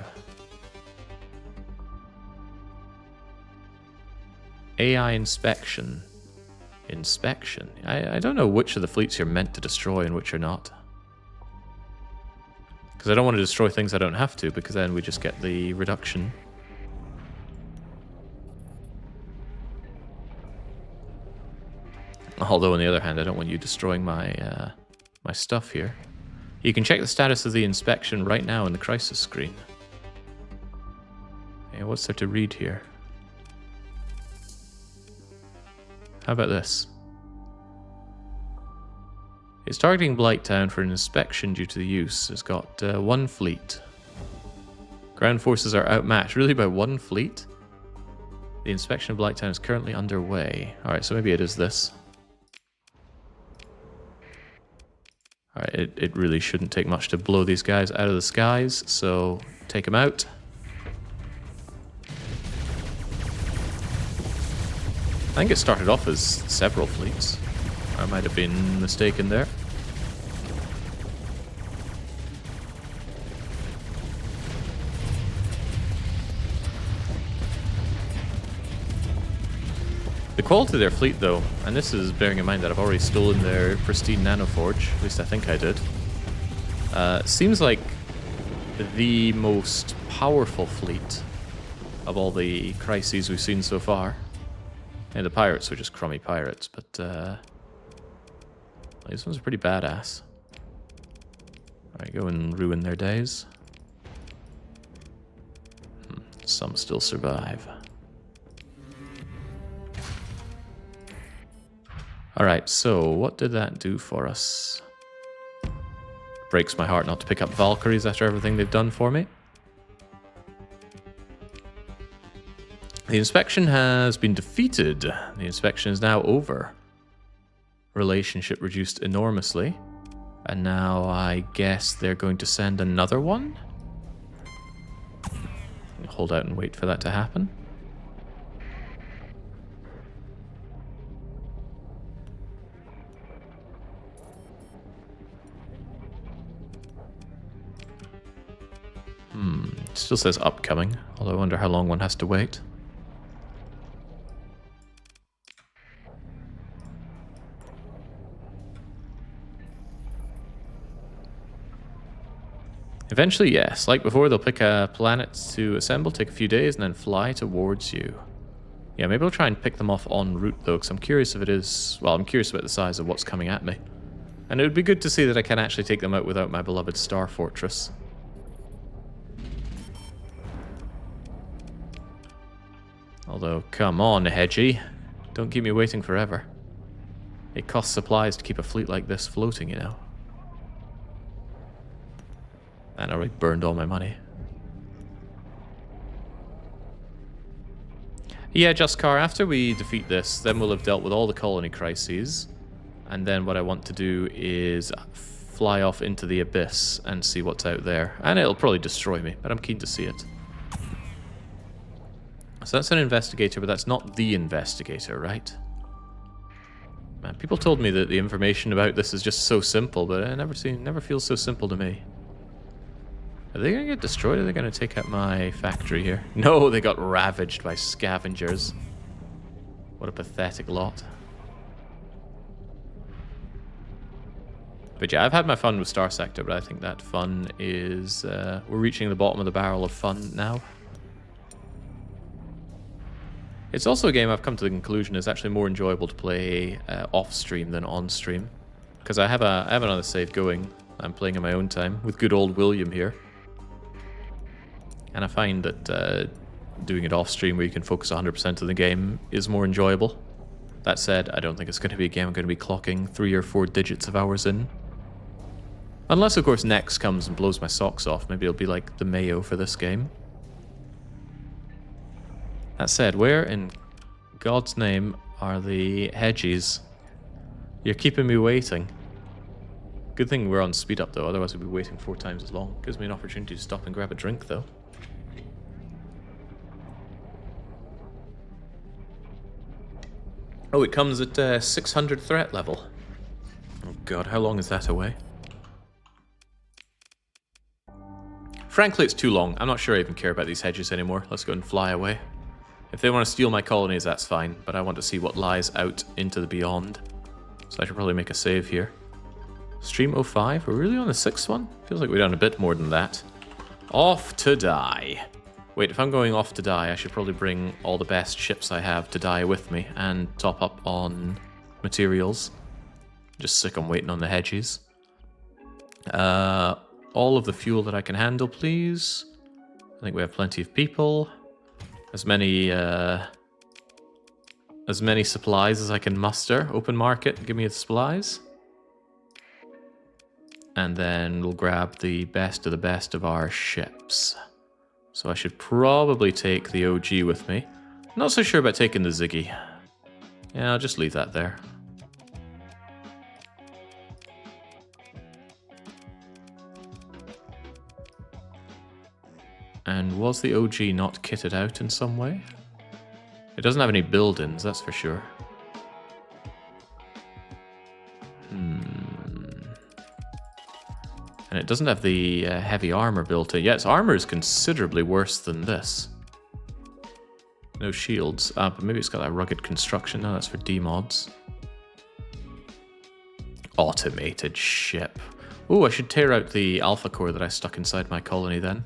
AI inspection? Inspection. I don't know which of the fleets you're meant to destroy and which are not. Because I don't want to destroy things I don't have to, because then we just get the reduction. Although on the other hand, I don't want you destroying my my stuff here. You can check the status of the inspection right now in the crisis screen. Hey, what's there to read here? How about this? It's targeting Blighttown for an inspection due to the use. It's got 1 fleet. Ground forces are outmatched, really, by one fleet? The inspection of Blighttown is currently underway. Alright, so maybe it is this. Alright, it really shouldn't take much to blow these guys out of the skies, so take them out. I think it started off as several fleets. I might have been mistaken there. The quality of their fleet, though, and this is bearing in mind that I've already stolen their pristine nanoforge, at least I think I did, seems like the most powerful fleet of all the crises we've seen so far. And the pirates were just crummy pirates, but these ones are pretty badass. Alright, go and ruin their days. Some still survive. Alright, so what did that do for us? Breaks my heart not to pick up Valkyries after everything they've done for me. The inspection has been defeated. The inspection is now over. Relationship reduced enormously. And now I guess they're going to send another one? Hold out and wait for that to happen. It still says upcoming, although I wonder how long one has to wait. Eventually, yes. Like before, they'll pick a planet to assemble, take a few days, and then fly towards you. Yeah, maybe I'll try and pick them off en route, though, because I'm curious if it is... Well, I'm curious about the size of what's coming at me. And it would be good to see that I can actually take them out without my beloved Star Fortress. Although, come on, Hedgie. Don't keep me waiting forever. It costs supplies to keep a fleet like this floating, you know. And I already burned all my money. Yeah, Justcar, after we defeat this, then we'll have dealt with all the colony crises. And then what I want to do is fly off into the abyss and see what's out there. And it'll probably destroy me, but I'm keen to see it. So that's an investigator, but that's not the investigator, right? Man, people told me that the information about this is just so simple, but it never feels so simple to me. Are they going to get destroyed? Or are they going to take out my factory here? No, they got ravaged by scavengers. What a pathetic lot. But yeah, I've had my fun with Starsector, but I think that fun is... we're reaching the bottom of the barrel of fun now. It's also a game I've come to the conclusion is actually more enjoyable to play off-stream than on-stream. Because I have another save going. I'm playing in my own time with good old William here. And I find that doing it off-stream where you can focus 100% of the game is more enjoyable. That said, I don't think it's going to be a game I'm going to be clocking 3 or 4 digits of hours in. Unless, of course, Nex comes and blows my socks off. Maybe it'll be like the Mayo for this game. That said, where in God's name are the Hedgies? You're keeping me waiting. Good thing we're on speed up, though. Otherwise we'd be waiting 4 times as long. Gives me an opportunity to stop and grab a drink, though. Oh, it comes at 600 threat level. Oh god, how long is that away? Frankly, it's too long. I'm not sure I even care about these hedges anymore. Let's go and fly away. If they want to steal my colonies, that's fine, but I want to see what lies out into the beyond. So I should probably make a save here. Stream 05? We're really on the 6th one? Feels like we've done a bit more than that. Off to die. Wait, if I'm going off to die, I should probably bring all the best ships I have to die with me and top up on materials. Just sick on waiting on the hedges. All of the fuel that I can handle, please. I think we have plenty of people. As many supplies as I can muster. Open market, give me the supplies. And then we'll grab the best of our ships. So I should probably take the OG with me. Not so sure about taking the Ziggy. Yeah, I'll just leave that there. And was the OG not kitted out in some way? It doesn't have any build-ins, that's for sure. And it doesn't have the heavy armor built in. Yeah, its armor is considerably worse than this. No shields. But maybe it's got that rugged construction. No, that's for D-mods. Automated ship. Ooh, I should tear out the alpha core that I stuck inside my colony then.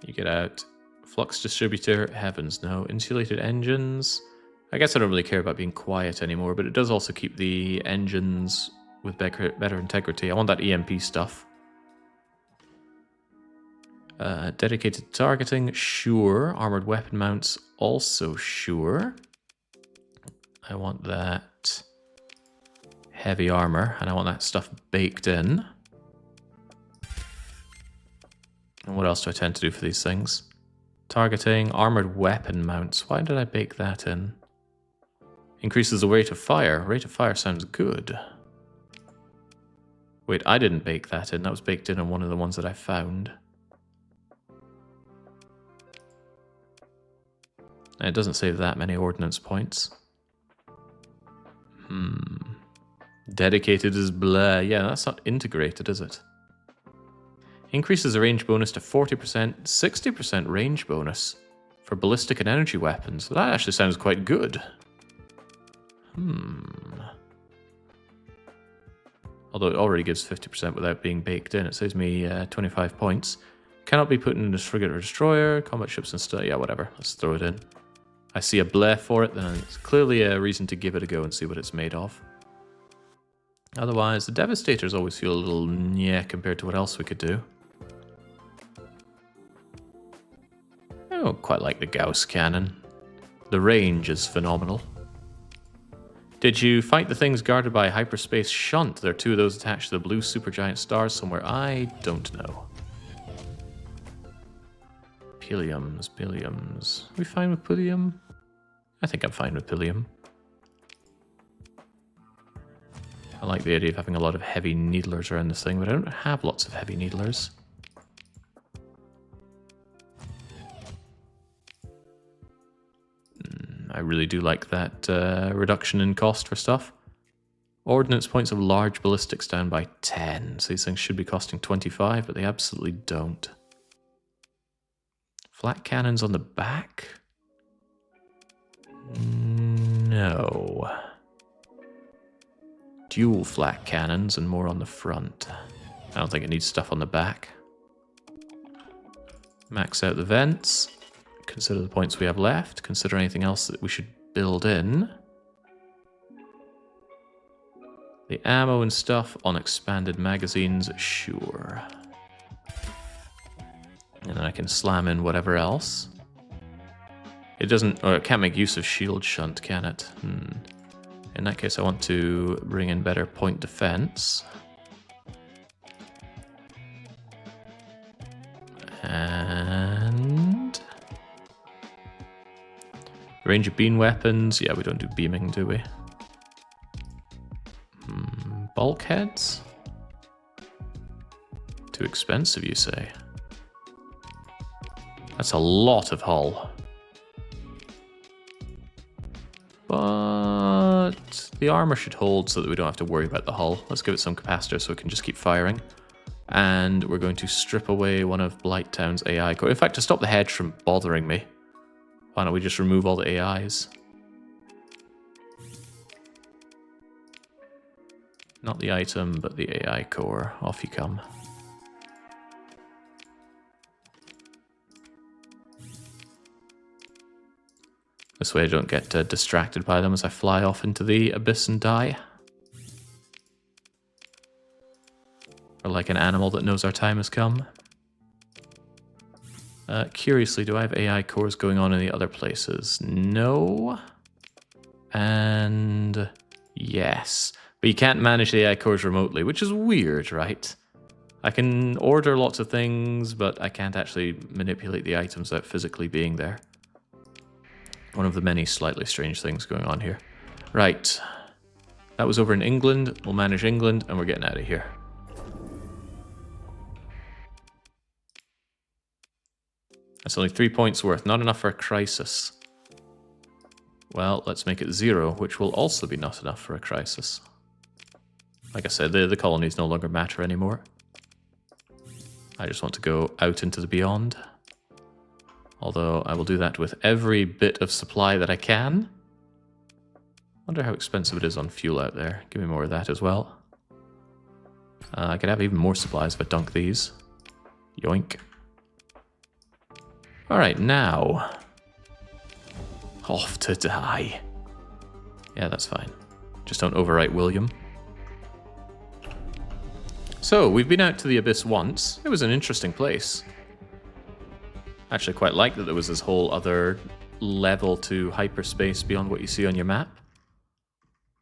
You get out. Flux distributor. Heavens, no. Insulated engines. I guess I don't really care about being quiet anymore, but it does also keep the engines with better integrity. I want that EMP stuff. Dedicated targeting, sure. Armored weapon mounts, also sure. I want that heavy armor, and I want that stuff baked in. And what else do I tend to do for these things? Targeting, armored weapon mounts. Why did I bake that in? Increases the rate of fire. Rate of fire sounds good. Wait, I didn't bake that in. That was baked in on one of the ones that I found. And it doesn't save that many ordnance points. Dedicated is blah. Yeah, that's not integrated, is it? Increases the range bonus to 40%, 60% range bonus for ballistic and energy weapons. That actually sounds quite good. Although it already gives 50% without being baked in. It saves me 25 points. Cannot be put in a frigate or destroyer, combat ships and stuff. Yeah, whatever. Let's throw it in. I see a bleh for it, then it's clearly a reason to give it a go and see what it's made of. Otherwise, the Devastators always feel a little nyeh compared to what else we could do. I don't quite like the Gauss cannon. The range is phenomenal. Did you fight the things guarded by a hyperspace shunt? There are two of those attached to the blue supergiant stars somewhere. I don't know. Piliums. Are we fine with Pilium? I think I'm fine with Pilium. I like the idea of having a lot of heavy needlers around this thing, but I don't have lots of heavy needlers. I really do like that reduction in cost for stuff. Ordnance points of large ballistics down by 10. So these things should be costing 25, but they absolutely don't. Flat cannons on the back? No. Dual flat cannons and more on the front. I don't think it needs stuff on the back. Max out the vents. Consider the points we have left. Consider anything else that we should build in. The ammo and stuff on expanded magazines, sure. And then I can slam in whatever else. It doesn't, or it can't make use of shield shunt, can it? In that case, I want to bring in better point defense. And range of beam weapons. Yeah, we don't do beaming, do we? Bulkheads? Too expensive, you say? That's a lot of hull. But the armor should hold so that we don't have to worry about the hull. Let's give it some capacitor so it can just keep firing. And we're going to strip away one of Blighttown's AI core. In fact, to stop the hedge from bothering me, why don't we just remove all the AIs? Not the item, but the AI core. Off you come. This way I don't get distracted by them as I fly off into the abyss and die. Or like an animal that knows our time has come. Curiously, do I have AI cores going on in the other places? No. And yes. But you can't manage the AI cores remotely, which is weird, right? I can order lots of things, but I can't actually manipulate the items without physically being there. One of the many slightly strange things going on here. Right. That was over in England. We'll manage England, and we're getting out of here. That's only 3 points worth. Not enough for a crisis. Well, let's make it 0, which will also be not enough for a crisis. Like I said, the colonies no longer matter anymore. I just want to go out into the beyond. Although I will do that with every bit of supply that I can. Wonder how expensive it is on fuel out there. Give me more of that as well. I could have even more supplies if I dunk these. Yoink. Alright, now. Off to die. Yeah, that's fine. Just don't overwrite William. So, we've been out to the Abyss once. It was an interesting place. I actually quite like that there was this whole other level to hyperspace beyond what you see on your map.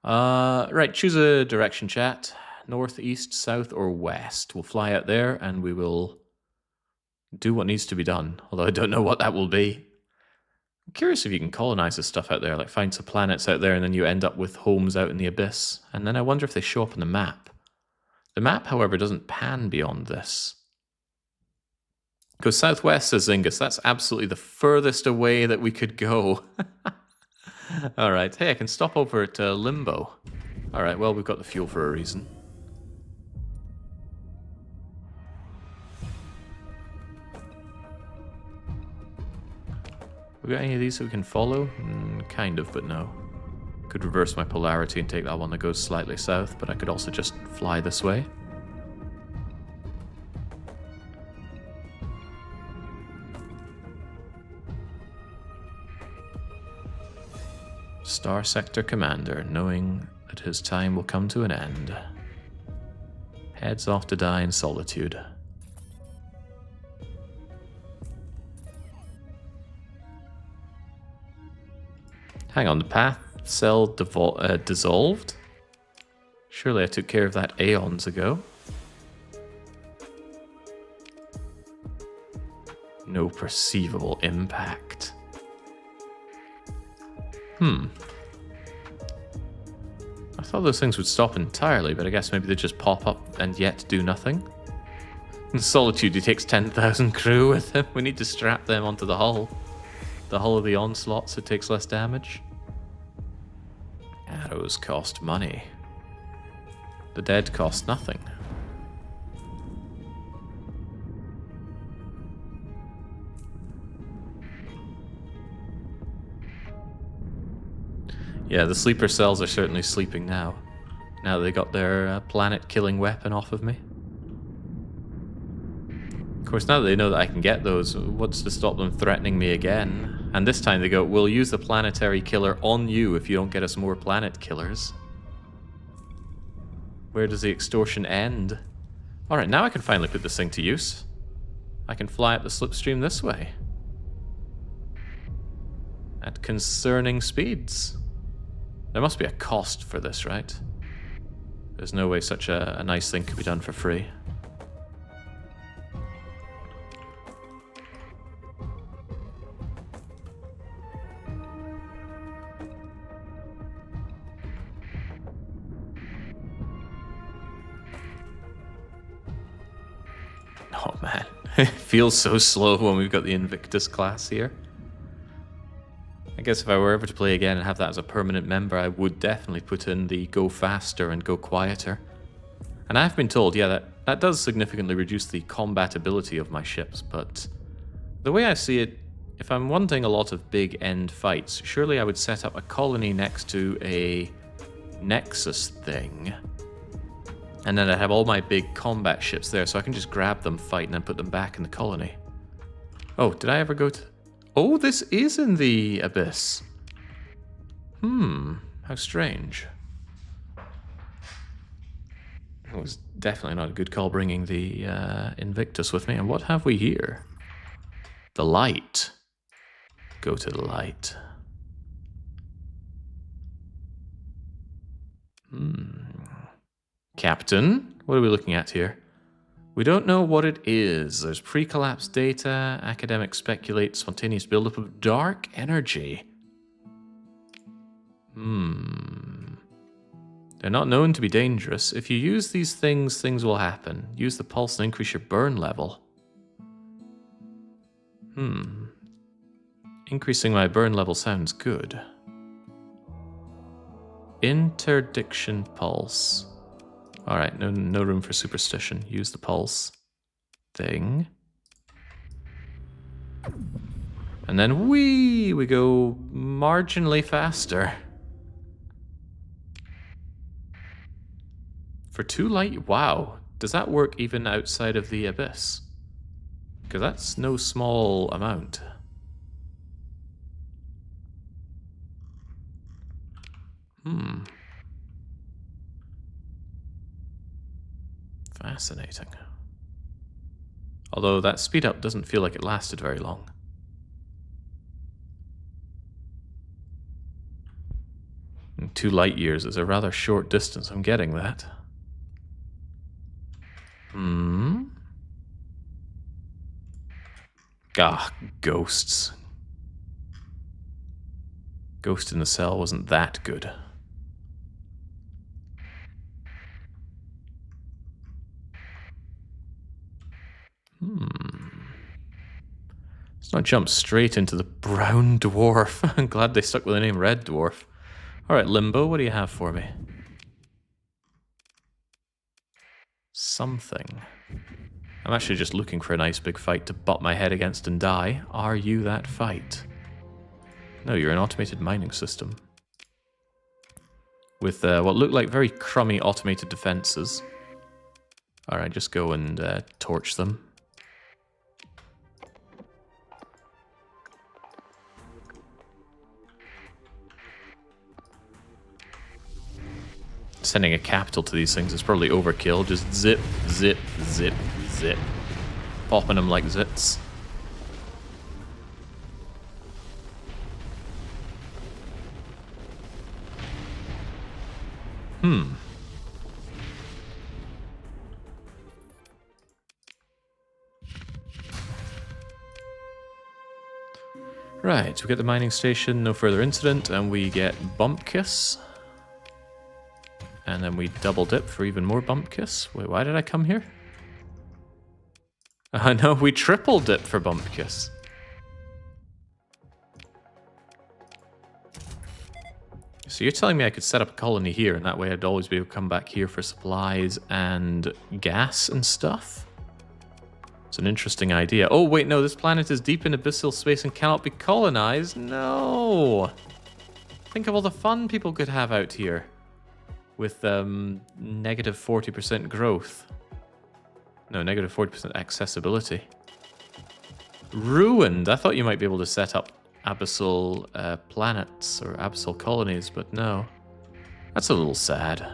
Right, choose a direction, chat. North, east, south, or west. We'll fly out there and we will do what needs to be done. Although I don't know what that will be. I'm curious if you can colonize this stuff out there, like find some planets out there and then you end up with homes out in the Abyss. And then I wonder if they show up on the map. The map, however, doesn't pan beyond this. Because southwest, says Zingus, that's absolutely the furthest away that we could go. Alright, hey, I can stop over at Limbo. Alright, well, we've got the fuel for a reason. We got any of these that we can follow? Kind of, but no. Could reverse my polarity and take that one that goes slightly south, but I could also just fly this way. Starsector Commander, knowing that his time will come to an end. Heads off to die in solitude. Hang on, the path cell dissolved? Surely I took care of that aeons ago. No perceivable impact. I thought those things would stop entirely, but I guess maybe they just pop up and yet do nothing. In Solitude, he takes 10,000 crew with him. We need to strap them onto the hull. The hull of the Onslaught so it takes less damage. Arrows cost money. The dead cost nothing. Yeah, the sleeper cells are certainly sleeping now. Now they got their planet-killing weapon off of me. Of course, now that they know that I can get those, what's to stop them threatening me again? And this time they go, we'll use the planetary killer on you if you don't get us more planet killers. Where does the extortion end? Alright, now I can finally put this thing to use. I can fly up the slipstream this way. At concerning speeds. There must be a cost for this, right? There's no way such a nice thing could be done for free. Oh man, it feels so slow when we've got the Invictus class here. I guess if I were ever to play again and have that as a permanent member, I would definitely put in the go faster and go quieter. And I've been told, yeah, that does significantly reduce the combatability of my ships, but the way I see it, if I'm wanting a lot of big end fights, surely I would set up a colony next to a nexus thing. And then I'd have all my big combat ships there, so I can just grab them, fight, and then put them back in the colony. Oh, did I ever go to... Oh, this is in the Abyss. How strange. It was definitely not a good call bringing the Invictus with me. And what have we here? The light. Go to the light. Captain, what are we looking at here? We don't know what it is. There's pre-collapse data, academic speculate, spontaneous buildup of dark energy. They're not known to be dangerous. If you use these things, things will happen. Use the pulse and increase your burn level. Increasing my burn level sounds good. Interdiction pulse. Alright, no room for superstition. Use the pulse thing. And then we go marginally faster. For 2 light, wow. Does that work even outside of the abyss? Because that's no small amount. Fascinating. Although that speed up doesn't feel like it lasted very long. And 2 light years is a rather short distance, I'm getting that. Ah, ghosts. Ghost in the Cell wasn't that good. Let's not jump straight into the brown dwarf. I'm glad they stuck with the name red dwarf. Alright, Limbo, what do you have for me? Something. I'm actually just looking for a nice big fight to butt my head against and die. Are you that fight? No, you're an automated mining system. With what look like very crummy automated defenses. Alright, just go and torch them. Sending a capital to these things is probably overkill. Just zip, zip, zip, zip. Popping them like zits. Right, we get the mining station, no further incident, and we get Bump Kiss. And then we double dip for even more Bump Kiss. Wait, why did I come here? No, we triple dip for Bump Kiss. So you're telling me I could set up a colony here, and that way I'd always be able to come back here for supplies and gas and stuff? It's an interesting idea. Oh, wait, no, this planet is deep in abyssal space and cannot be colonized. No! Think of all the fun people could have out here with negative 40% growth. No, negative 40% accessibility. Ruined. I thought you might be able to set up abyssal planets or abyssal colonies, but no. That's a little sad.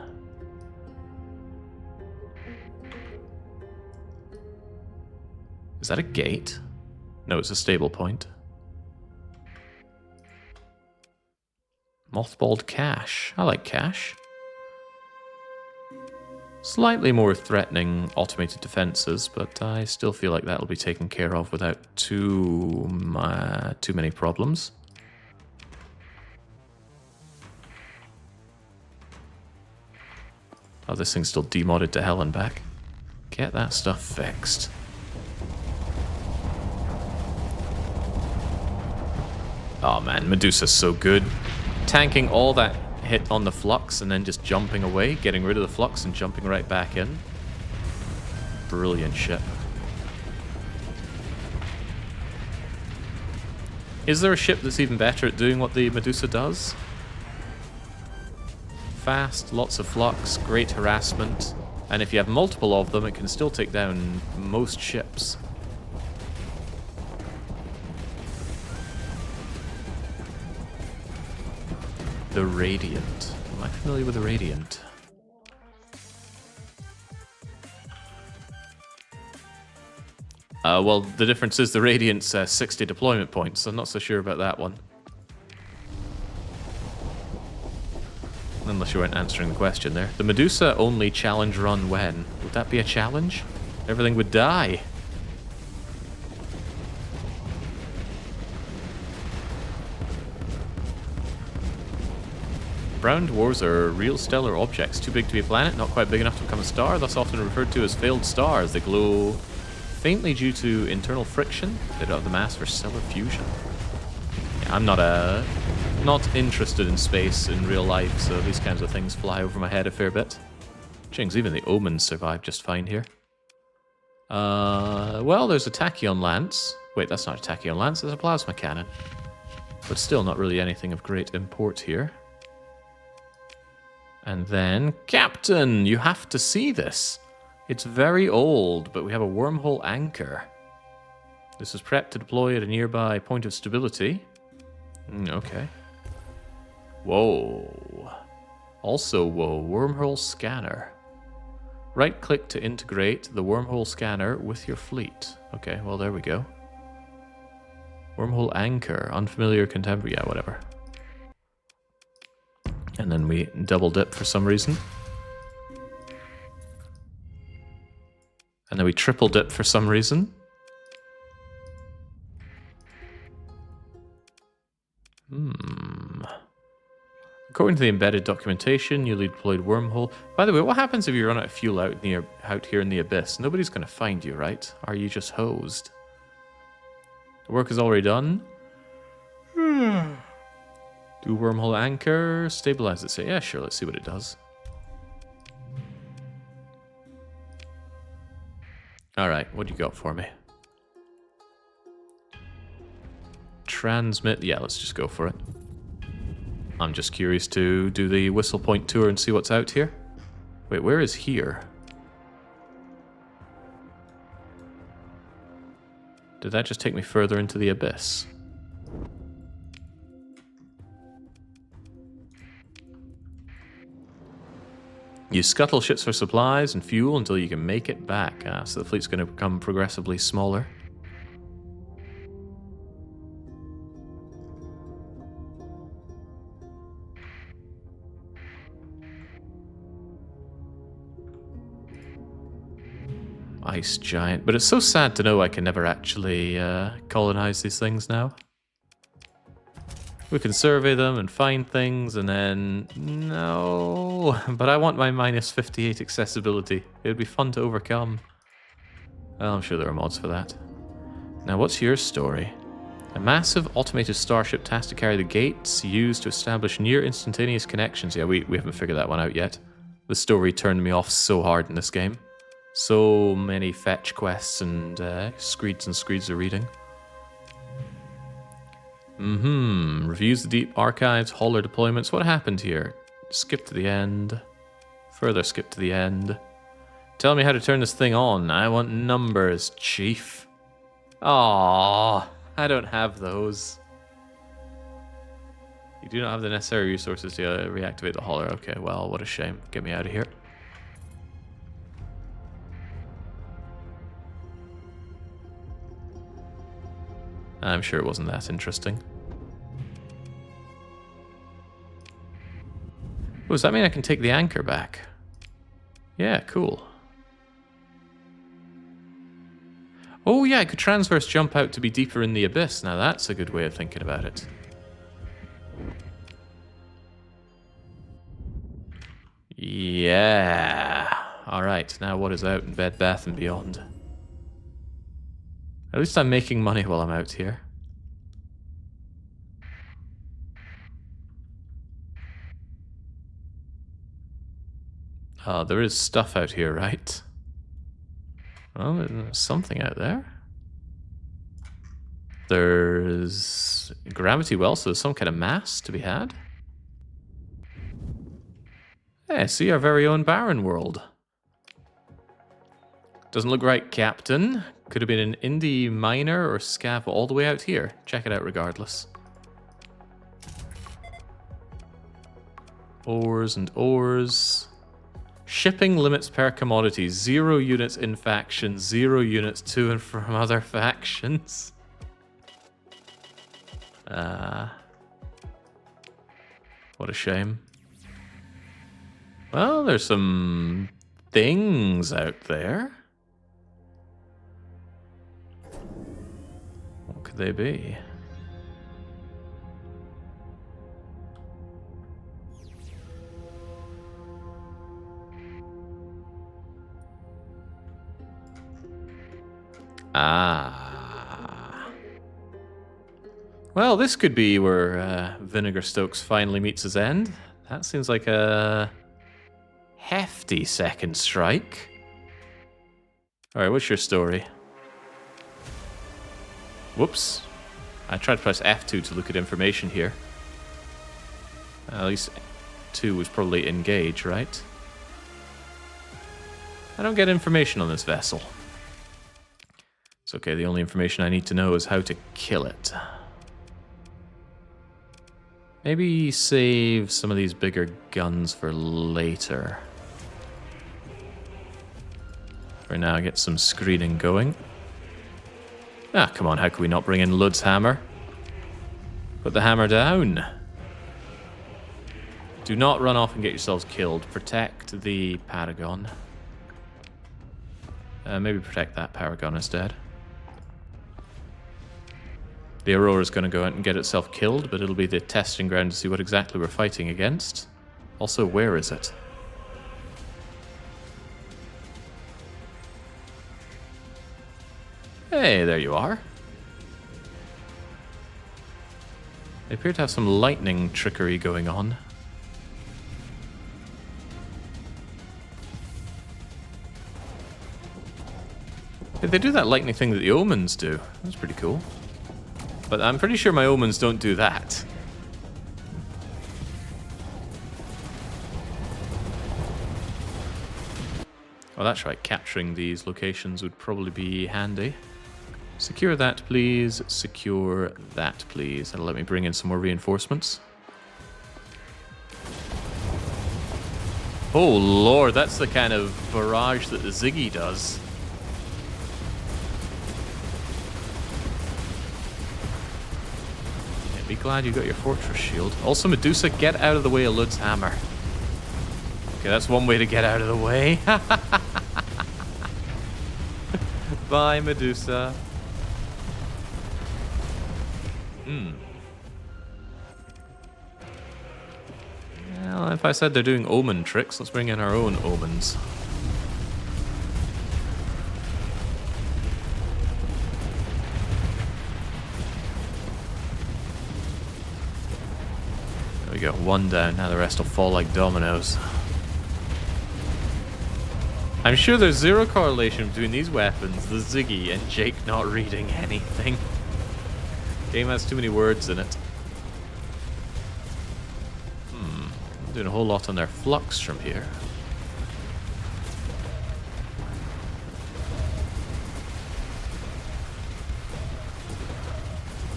Is that a gate? No, it's a stable point. Mothballed cache. I like cache. Slightly more threatening automated defenses, but I still feel like that'll be taken care of without too many problems. Oh, this thing's still demodded to hell and back. Get that stuff fixed. Oh man, Medusa's so good. Tanking all that hit on the flux and then just jumping away, getting rid of the flux and jumping right back in. Brilliant ship. Is there a ship that's even better at doing what the Medusa does? Fast, lots of flux, great harassment, and if you have multiple of them, it can still take down most ships. The Radiant. Am I familiar with the Radiant? Well, the difference is the Radiant's 60 deployment points, so I'm not so sure about that one. Unless you weren't answering the question there. The Medusa only challenge run when? Would that be a challenge? Everything would die. Brown dwarves are real stellar objects, too big to be a planet, not quite big enough to become a star, thus often referred to as failed stars. They glow faintly due to internal friction. They don't have the mass for stellar fusion. Yeah, I'm not interested in space in real life, so these kinds of things fly over my head a fair bit. Jings, even the omens survive just fine here. Well, there's a tachyon lance. Wait, that's not a tachyon lance, it's a plasma cannon. But still not really anything of great import here. And then, Captain, you have to see this. It's very old, but we have a wormhole anchor. This is prepped to deploy at a nearby point of stability. Okay. Whoa. Also, whoa, wormhole scanner. Right-click to integrate the wormhole scanner with your fleet. Okay, well, there we go. Wormhole anchor, unfamiliar contemporary, yeah, whatever. And then we double dip for some reason. And then we triple dip for some reason. According to the embedded documentation, newly deployed wormhole. By the way, what happens if you run out of fuel out here in the abyss? Nobody's going to find you, right? Are you just hosed? The work is already done. Do wormhole anchor, stabilize it. Say, yeah, sure, let's see what it does. Alright, what do you got for me? Transmit, yeah, let's just go for it. I'm just curious to do the whistle point tour and see what's out here. Wait, where is here? Did that just take me further into the abyss? Use scuttle ships for supplies and fuel until you can make it back. So the fleet's going to become progressively smaller. Ice giant. But it's so sad to know I can never actually colonize these things now. We can survey them and find things, and then... No. But I want my minus 58 accessibility. It would be fun to overcome. Well, I'm sure there are mods for that. Now, what's your story? A massive automated starship tasked to carry the gates used to establish near instantaneous connections. Yeah, we haven't figured that one out yet. The story turned me off so hard in this game. So many fetch quests and screeds and screeds of reading. Reviews the deep archives, hauler deployments. What happened here? Skip to the end. Further skip to the end. Tell me how to turn this thing on. I want numbers, Chief. Aww, I don't have those. You do not have the necessary resources to reactivate the hauler. Okay, well, what a shame. Get me out of here. I'm sure it wasn't that interesting. Oh, does that mean I can take the anchor back? Yeah, cool. Oh yeah, I could transverse jump out to be deeper in the abyss. Now that's a good way of thinking about it. Yeah. Alright, now what is out in Bed Bath & Beyond? At least I'm making money while I'm out here. There is stuff out here, right? Well, there's something out there. There's gravity well, so there's some kind of mass to be had. Hey, see our very own barren world. Doesn't look right, Captain. Could have been an indie miner or scav all the way out here. Check it out regardless. Ores and ores. Shipping limits per commodity. 0 units in faction, 0 units to and from other factions. What a shame. Well, there's some things out there. What could they be? Ah. Well, this could be where Vinegar Stokes finally meets his end. That seems like a hefty second strike. Alright, what's your story? Whoops. I tried to press F2 to look at information here. At least 2 was probably engage, right? I don't get information on this vessel. It's okay, the only information I need to know is how to kill it. Maybe save some of these bigger guns for later. For now, get some screening going. Ah, come on, how can we not bring in Lud's hammer? Put the hammer down. Do not run off and get yourselves killed. Protect the Paragon. Maybe protect that Paragon instead. The Aurora's going to go out and get itself killed, but it'll be the testing ground to see what exactly we're fighting against. Also, where is it? Hey, there you are. They appear to have some lightning trickery going on. They do that lightning thing that the omens do. That's pretty cool. But I'm pretty sure my omens don't do that. Oh, that's right. Capturing these locations would probably be handy. Secure that, please. Secure that, please. That'll let me bring in some more reinforcements. Oh, Lord, that's the kind of barrage that the Ziggy does. Yeah, be glad you got your fortress shield. Also, Medusa, get out of the way of Lud's hammer. Okay, that's one way to get out of the way. Bye, Medusa. Well, if I said they're doing omen tricks, let's bring in our own omens. There we go, one down, now the rest will fall like dominoes. I'm sure there's zero correlation between these weapons, the Ziggy, and Jake not reading anything. Game has too many words in it. I'm doing a whole lot on their flux from here.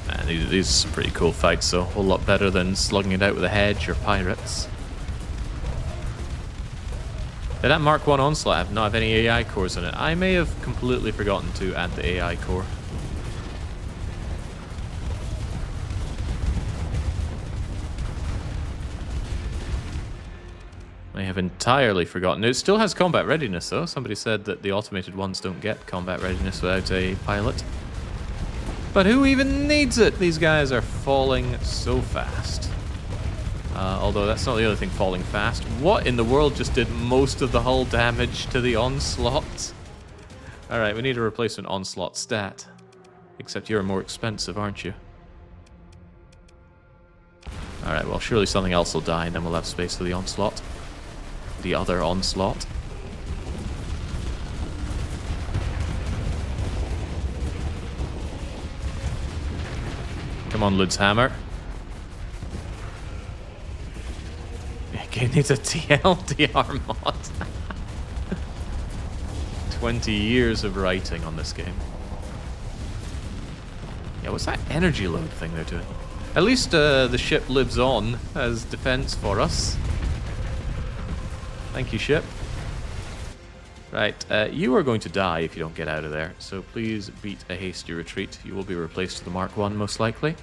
Man, these are some pretty cool fights, so a whole lot better than slugging it out with a hedge or pirates. Did that Mark 1 Onslaught not have any AI cores in it? I may have completely forgotten to add the AI core. I have entirely forgotten. It still has combat readiness, though. Somebody said that the automated ones don't get combat readiness without a pilot. But who even needs it? These guys are falling so fast. Although that's not the other thing falling fast. What in the world just did most of the hull damage to the Onslaught? Alright, we need a replacement Onslaught stat. Except you're more expensive, aren't you? Alright, well, surely something else will die, and then we'll have space for the Onslaught. The other Onslaught. Come on, Lud's hammer. It needs a TLDR mod. 20 years of writing on this game. Yeah, what's that energy load thing they're doing? At least the ship lives on as defense for us. Thank you, ship. Right, you are going to die if you don't get out of there, so please beat a hasty retreat. You will be replaced with the Mark 1 most likely.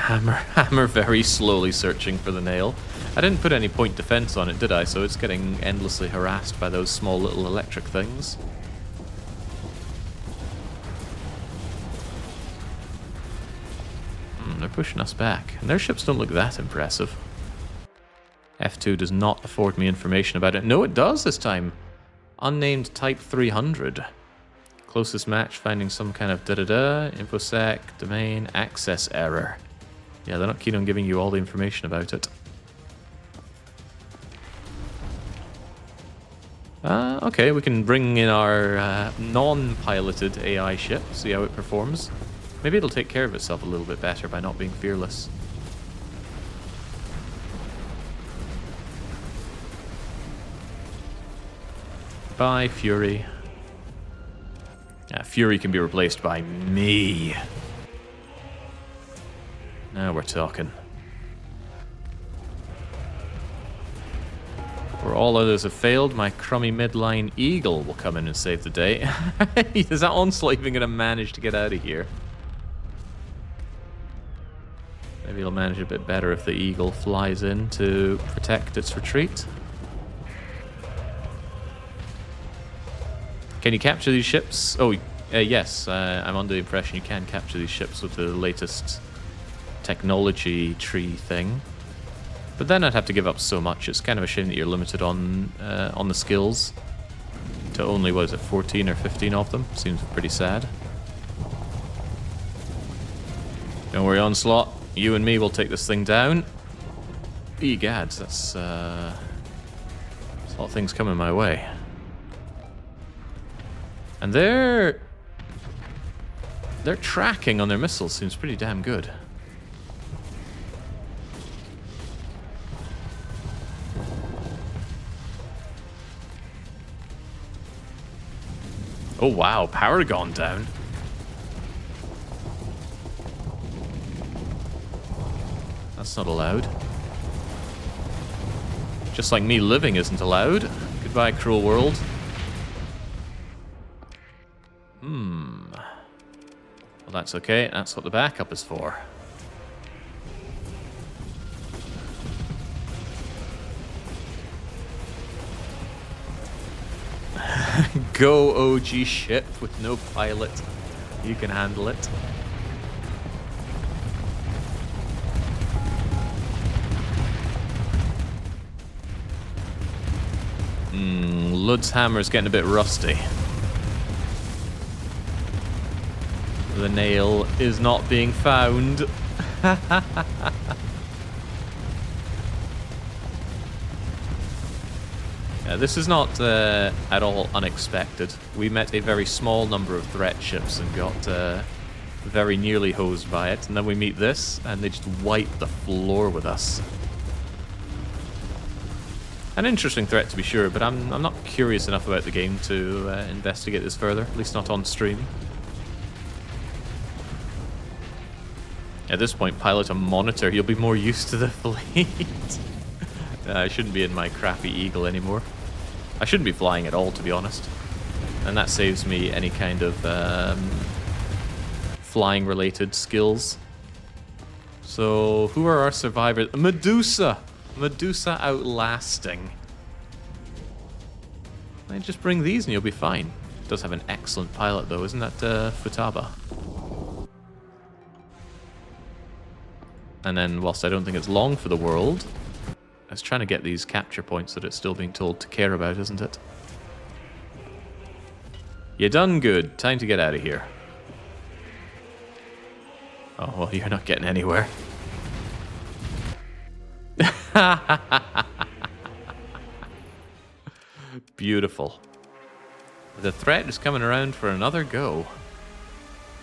Hammer very slowly searching for the nail. I didn't put any point defense on it, did I? So it's getting endlessly harassed by those small little electric things. They're pushing us back. And their ships don't look that impressive. F2 does not afford me information about it. No, it does this time. Unnamed Type 300. Closest match, finding some kind of da-da-da, infosec, domain, access error. Yeah, they're not keen on giving you all the information about it. Okay, we can bring in our non-piloted AI ship, see how it performs. Maybe it'll take care of itself a little bit better by not being fearless. Bye, Fury. Yeah, Fury can be replaced by me. Now we're talking. Where all others have failed, my crummy midline Eagle will come in and save the day. Is that onslaught even going to manage to get out of here? Maybe he'll manage a bit better if the Eagle flies in to protect its retreat. Can you capture these ships? Oh, yes. I'm under the impression you can capture these ships with the latest technology tree thing. But then I'd have to give up so much. It's kind of a shame that you're limited on the skills to only, what is it, 14 or 15 of them? Seems pretty sad. Don't worry, Onslaught. You and me will take this thing down. Egads, that's a lot of things coming my way. And their tracking on their missiles seems pretty damn good. Oh wow, power gone down. That's not allowed. Just like me living isn't allowed. Goodbye, cruel world. Well, that's okay. That's what the backup is for. Go, OG ship with no pilot. You can handle it. Lud's hammer's getting a bit rusty. The nail is not being found. This is not at all unexpected. We met a very small number of threat ships and got very nearly hosed by it. And then we meet this, and they just wipe the floor with us. An interesting threat to be sure, but I'm not curious enough about the game to investigate this further, at least not on stream. At this point, pilot a monitor. You'll be more used to the fleet. I shouldn't be in my crappy Eagle anymore. I shouldn't be flying at all, to be honest. And that saves me any kind of flying-related skills. So, who are our survivors? Medusa! Medusa outlasting. I just bring these and you'll be fine. Does have an excellent pilot, though, isn't that Futaba? And then, whilst I don't think it's long for the world, I was trying to get these capture points that it's still being told to care about, isn't it? You done good. Time to get out of here. Oh, well, you're not getting anywhere. Beautiful. The threat is coming around for another go.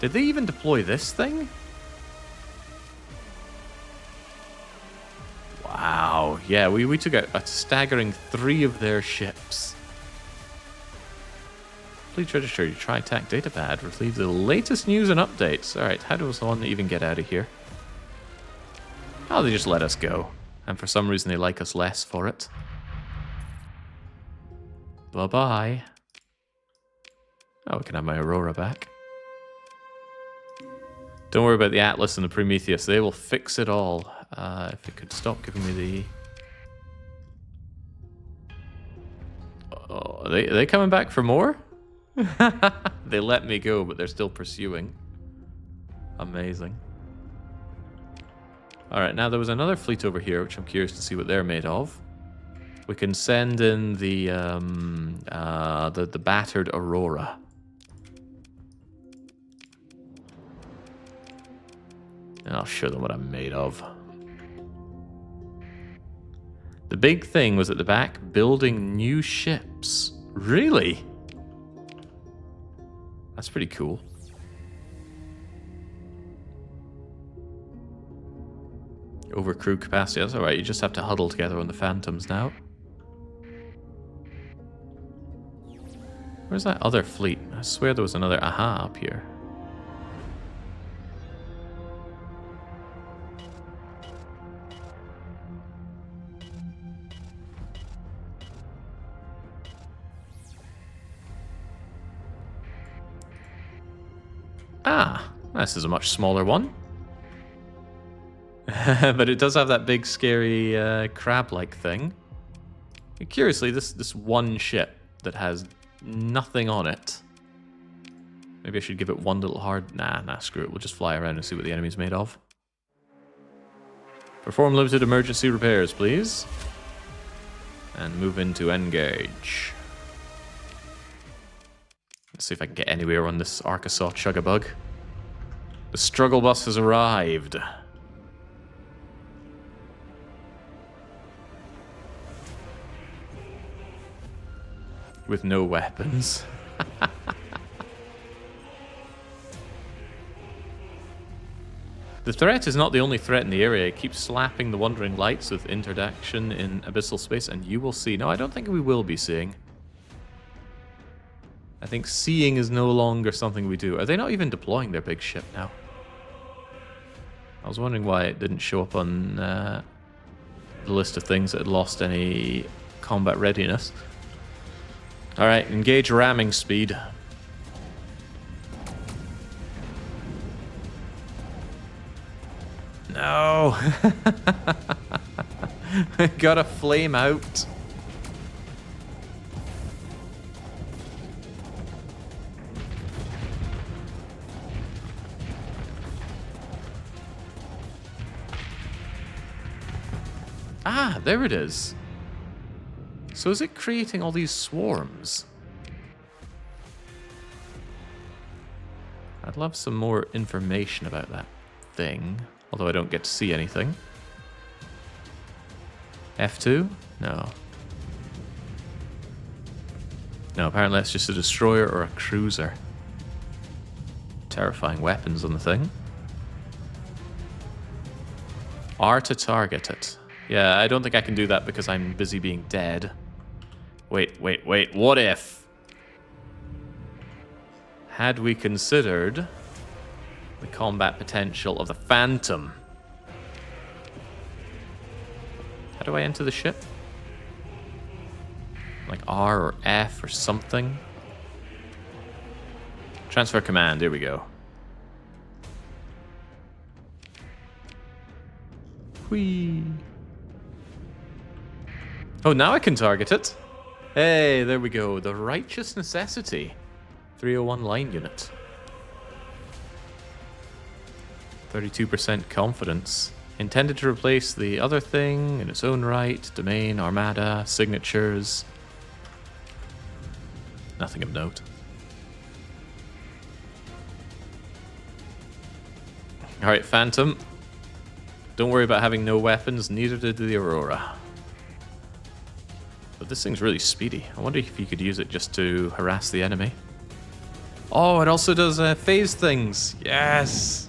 Did they even deploy this thing? Wow, yeah, we took out a staggering 3 of their ships. Fleet Register, you try attack datapad, retrieve the latest news and updates. Alright, how does one even get out of here? Oh, they just let us go. And for some reason they like us less for it. Bye-bye. Oh, we can have my Aurora back. Don't worry about the Atlas and the Prometheus. They will fix it all. If it could stop giving me the... Oh, are they coming back for more? They let me go, but they're still pursuing. Amazing. Alright, now there was another fleet over here, which I'm curious to see what they're made of. We can send in the battered Aurora. And I'll show them what I'm made of. The big thing was at the back, building new ships. Really? That's pretty cool. Over crew capacity, that's alright, you just have to huddle together on the Phantoms now. Where's that other fleet? I swear there was another aha up here. Ah, this is a much smaller one. But it does have that big, scary crab-like thing. Curiously, this one ship that has nothing on it. Maybe I should give it one little hard... Nah, screw it. We'll just fly around and see what the enemy's made of. Perform limited emergency repairs, please. And move into engage. Let's see if I can get anywhere on this Arkansas Chugabug. The struggle bus has arrived. With no weapons. The threat is not the only threat in the area. It keeps slapping the wandering lights with interdiction in abyssal space, and you will see. No, I don't think we will be seeing. I think seeing is no longer something we do. Are they not even deploying their big ship now? I was wondering why it didn't show up on the list of things that had lost any combat readiness. Alright, engage ramming speed. No! I got a flame out. Ah, there it is. So is it creating all these swarms? I'd love some more information about that thing, although I don't get to see anything. F2? No. No, apparently that's just a destroyer or a cruiser. Terrifying weapons on the thing. R to target it. Yeah, I don't think I can do that because I'm busy being dead. Wait. What if? Had we considered the combat potential of the Phantom? How do I enter the ship? Like R or F or something? Transfer command, here we go. Whee! Oh, now I can target it. Hey, there we go. The Righteous Necessity. 301 line unit. 32% confidence. Intended to replace the other thing in its own right. Domain, armada, signatures. Nothing of note. Alright, Phantom. Don't worry about having no weapons, neither did the Aurora. But this thing's really speedy. I wonder if you could use it just to harass the enemy. Oh, it also does phase things. Yes!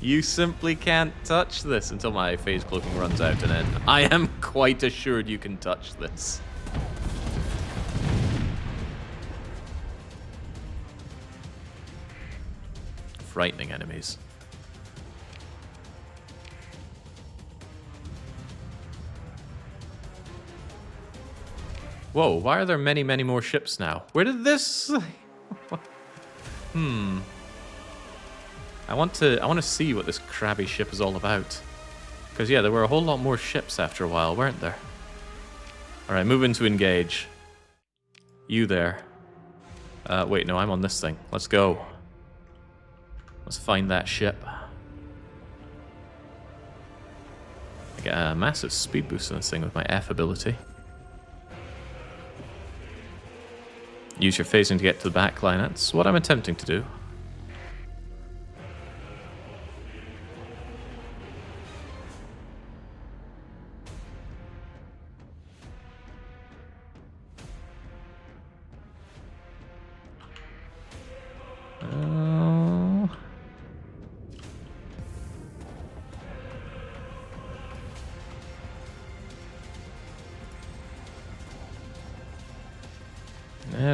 You simply can't touch this until my phase cloaking runs out, and then I am quite assured you can touch this. Frightening enemies. Whoa, why are there many more ships now? Where did this... I want to see what this crabby ship is all about. Because, yeah, there were a whole lot more ships after a while, weren't there? Alright, moving to engage. You there. Wait, no, I'm on this thing. Let's go. Let's find that ship. I get a massive speed boost on this thing with my F ability. Use your phasing to get to the back line. That's what I'm attempting to do.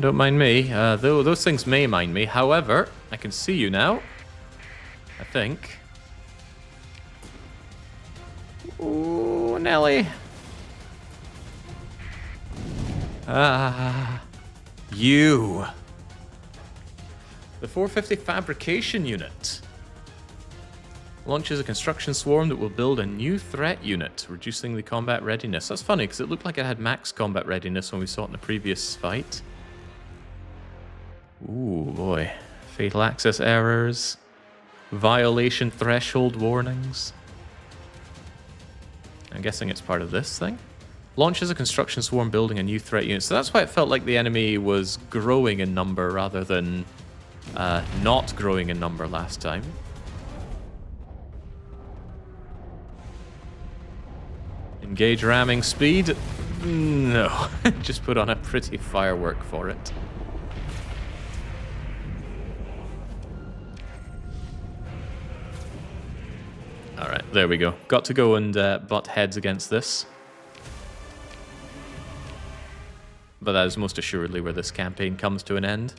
Don't mind me. Though those things may mind me. However, I can see you now. I think. Ooh, Nelly. You. The 450 fabrication unit launches a construction swarm that will build a new threat unit, reducing the combat readiness. That's funny, because it looked like it had max combat readiness when we saw it in the previous fight. Ooh, boy. Fatal access errors. Violation threshold warnings. I'm guessing it's part of this thing. Launches a construction swarm building a new threat unit. So that's why it felt like the enemy was growing in number rather than not growing in number last time. Engage ramming speed. No. Just put on a pretty firework for it. Alright, there we go. Got to go and butt heads against this. But that is most assuredly where this campaign comes to an end.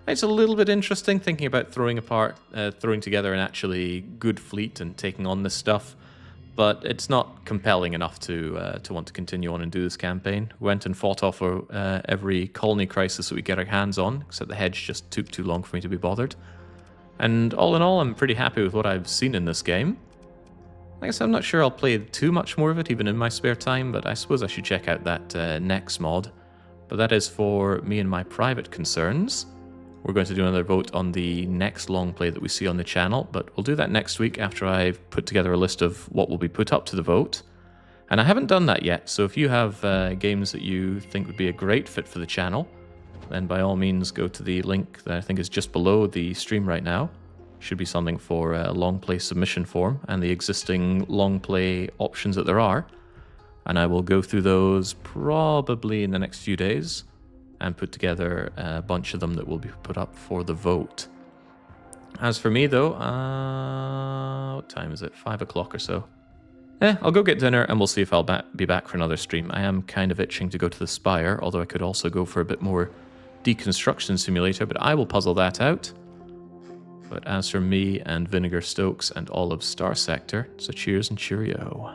It's a little bit interesting thinking about throwing together an actually good fleet and taking on this stuff. But it's not compelling enough to want to continue on and do this campaign. Went and fought off every colony crisis that we get our hands on, except the hedge just took too long for me to be bothered. And all in all, I'm pretty happy with what I've seen in this game. I guess I'm not sure I'll play too much more of it, even in my spare time, but I suppose I should check out that Nex mod. But that is for me and my private concerns. We're going to do another vote on the next long play that we see on the channel, but we'll do that next week after I've put together a list of what will be put up to the vote. And I haven't done that yet, so if you have games that you think would be a great fit for the channel, then by all means go to the link that I think is just below the stream right now. Should be something for a long play submission form and the existing long play options that there are. And I will go through those probably in the next few days and put together a bunch of them that will be put up for the vote. As for me though, what time is it? 5 o'clock or so. I'll go get dinner and we'll see if I'll be back for another stream. I am kind of itching to go to the Spire, although I could also go for a bit more deconstruction simulator, but I will puzzle that out. But as for me and Vinegar Stokes and all of Starsector, so cheers and cheerio.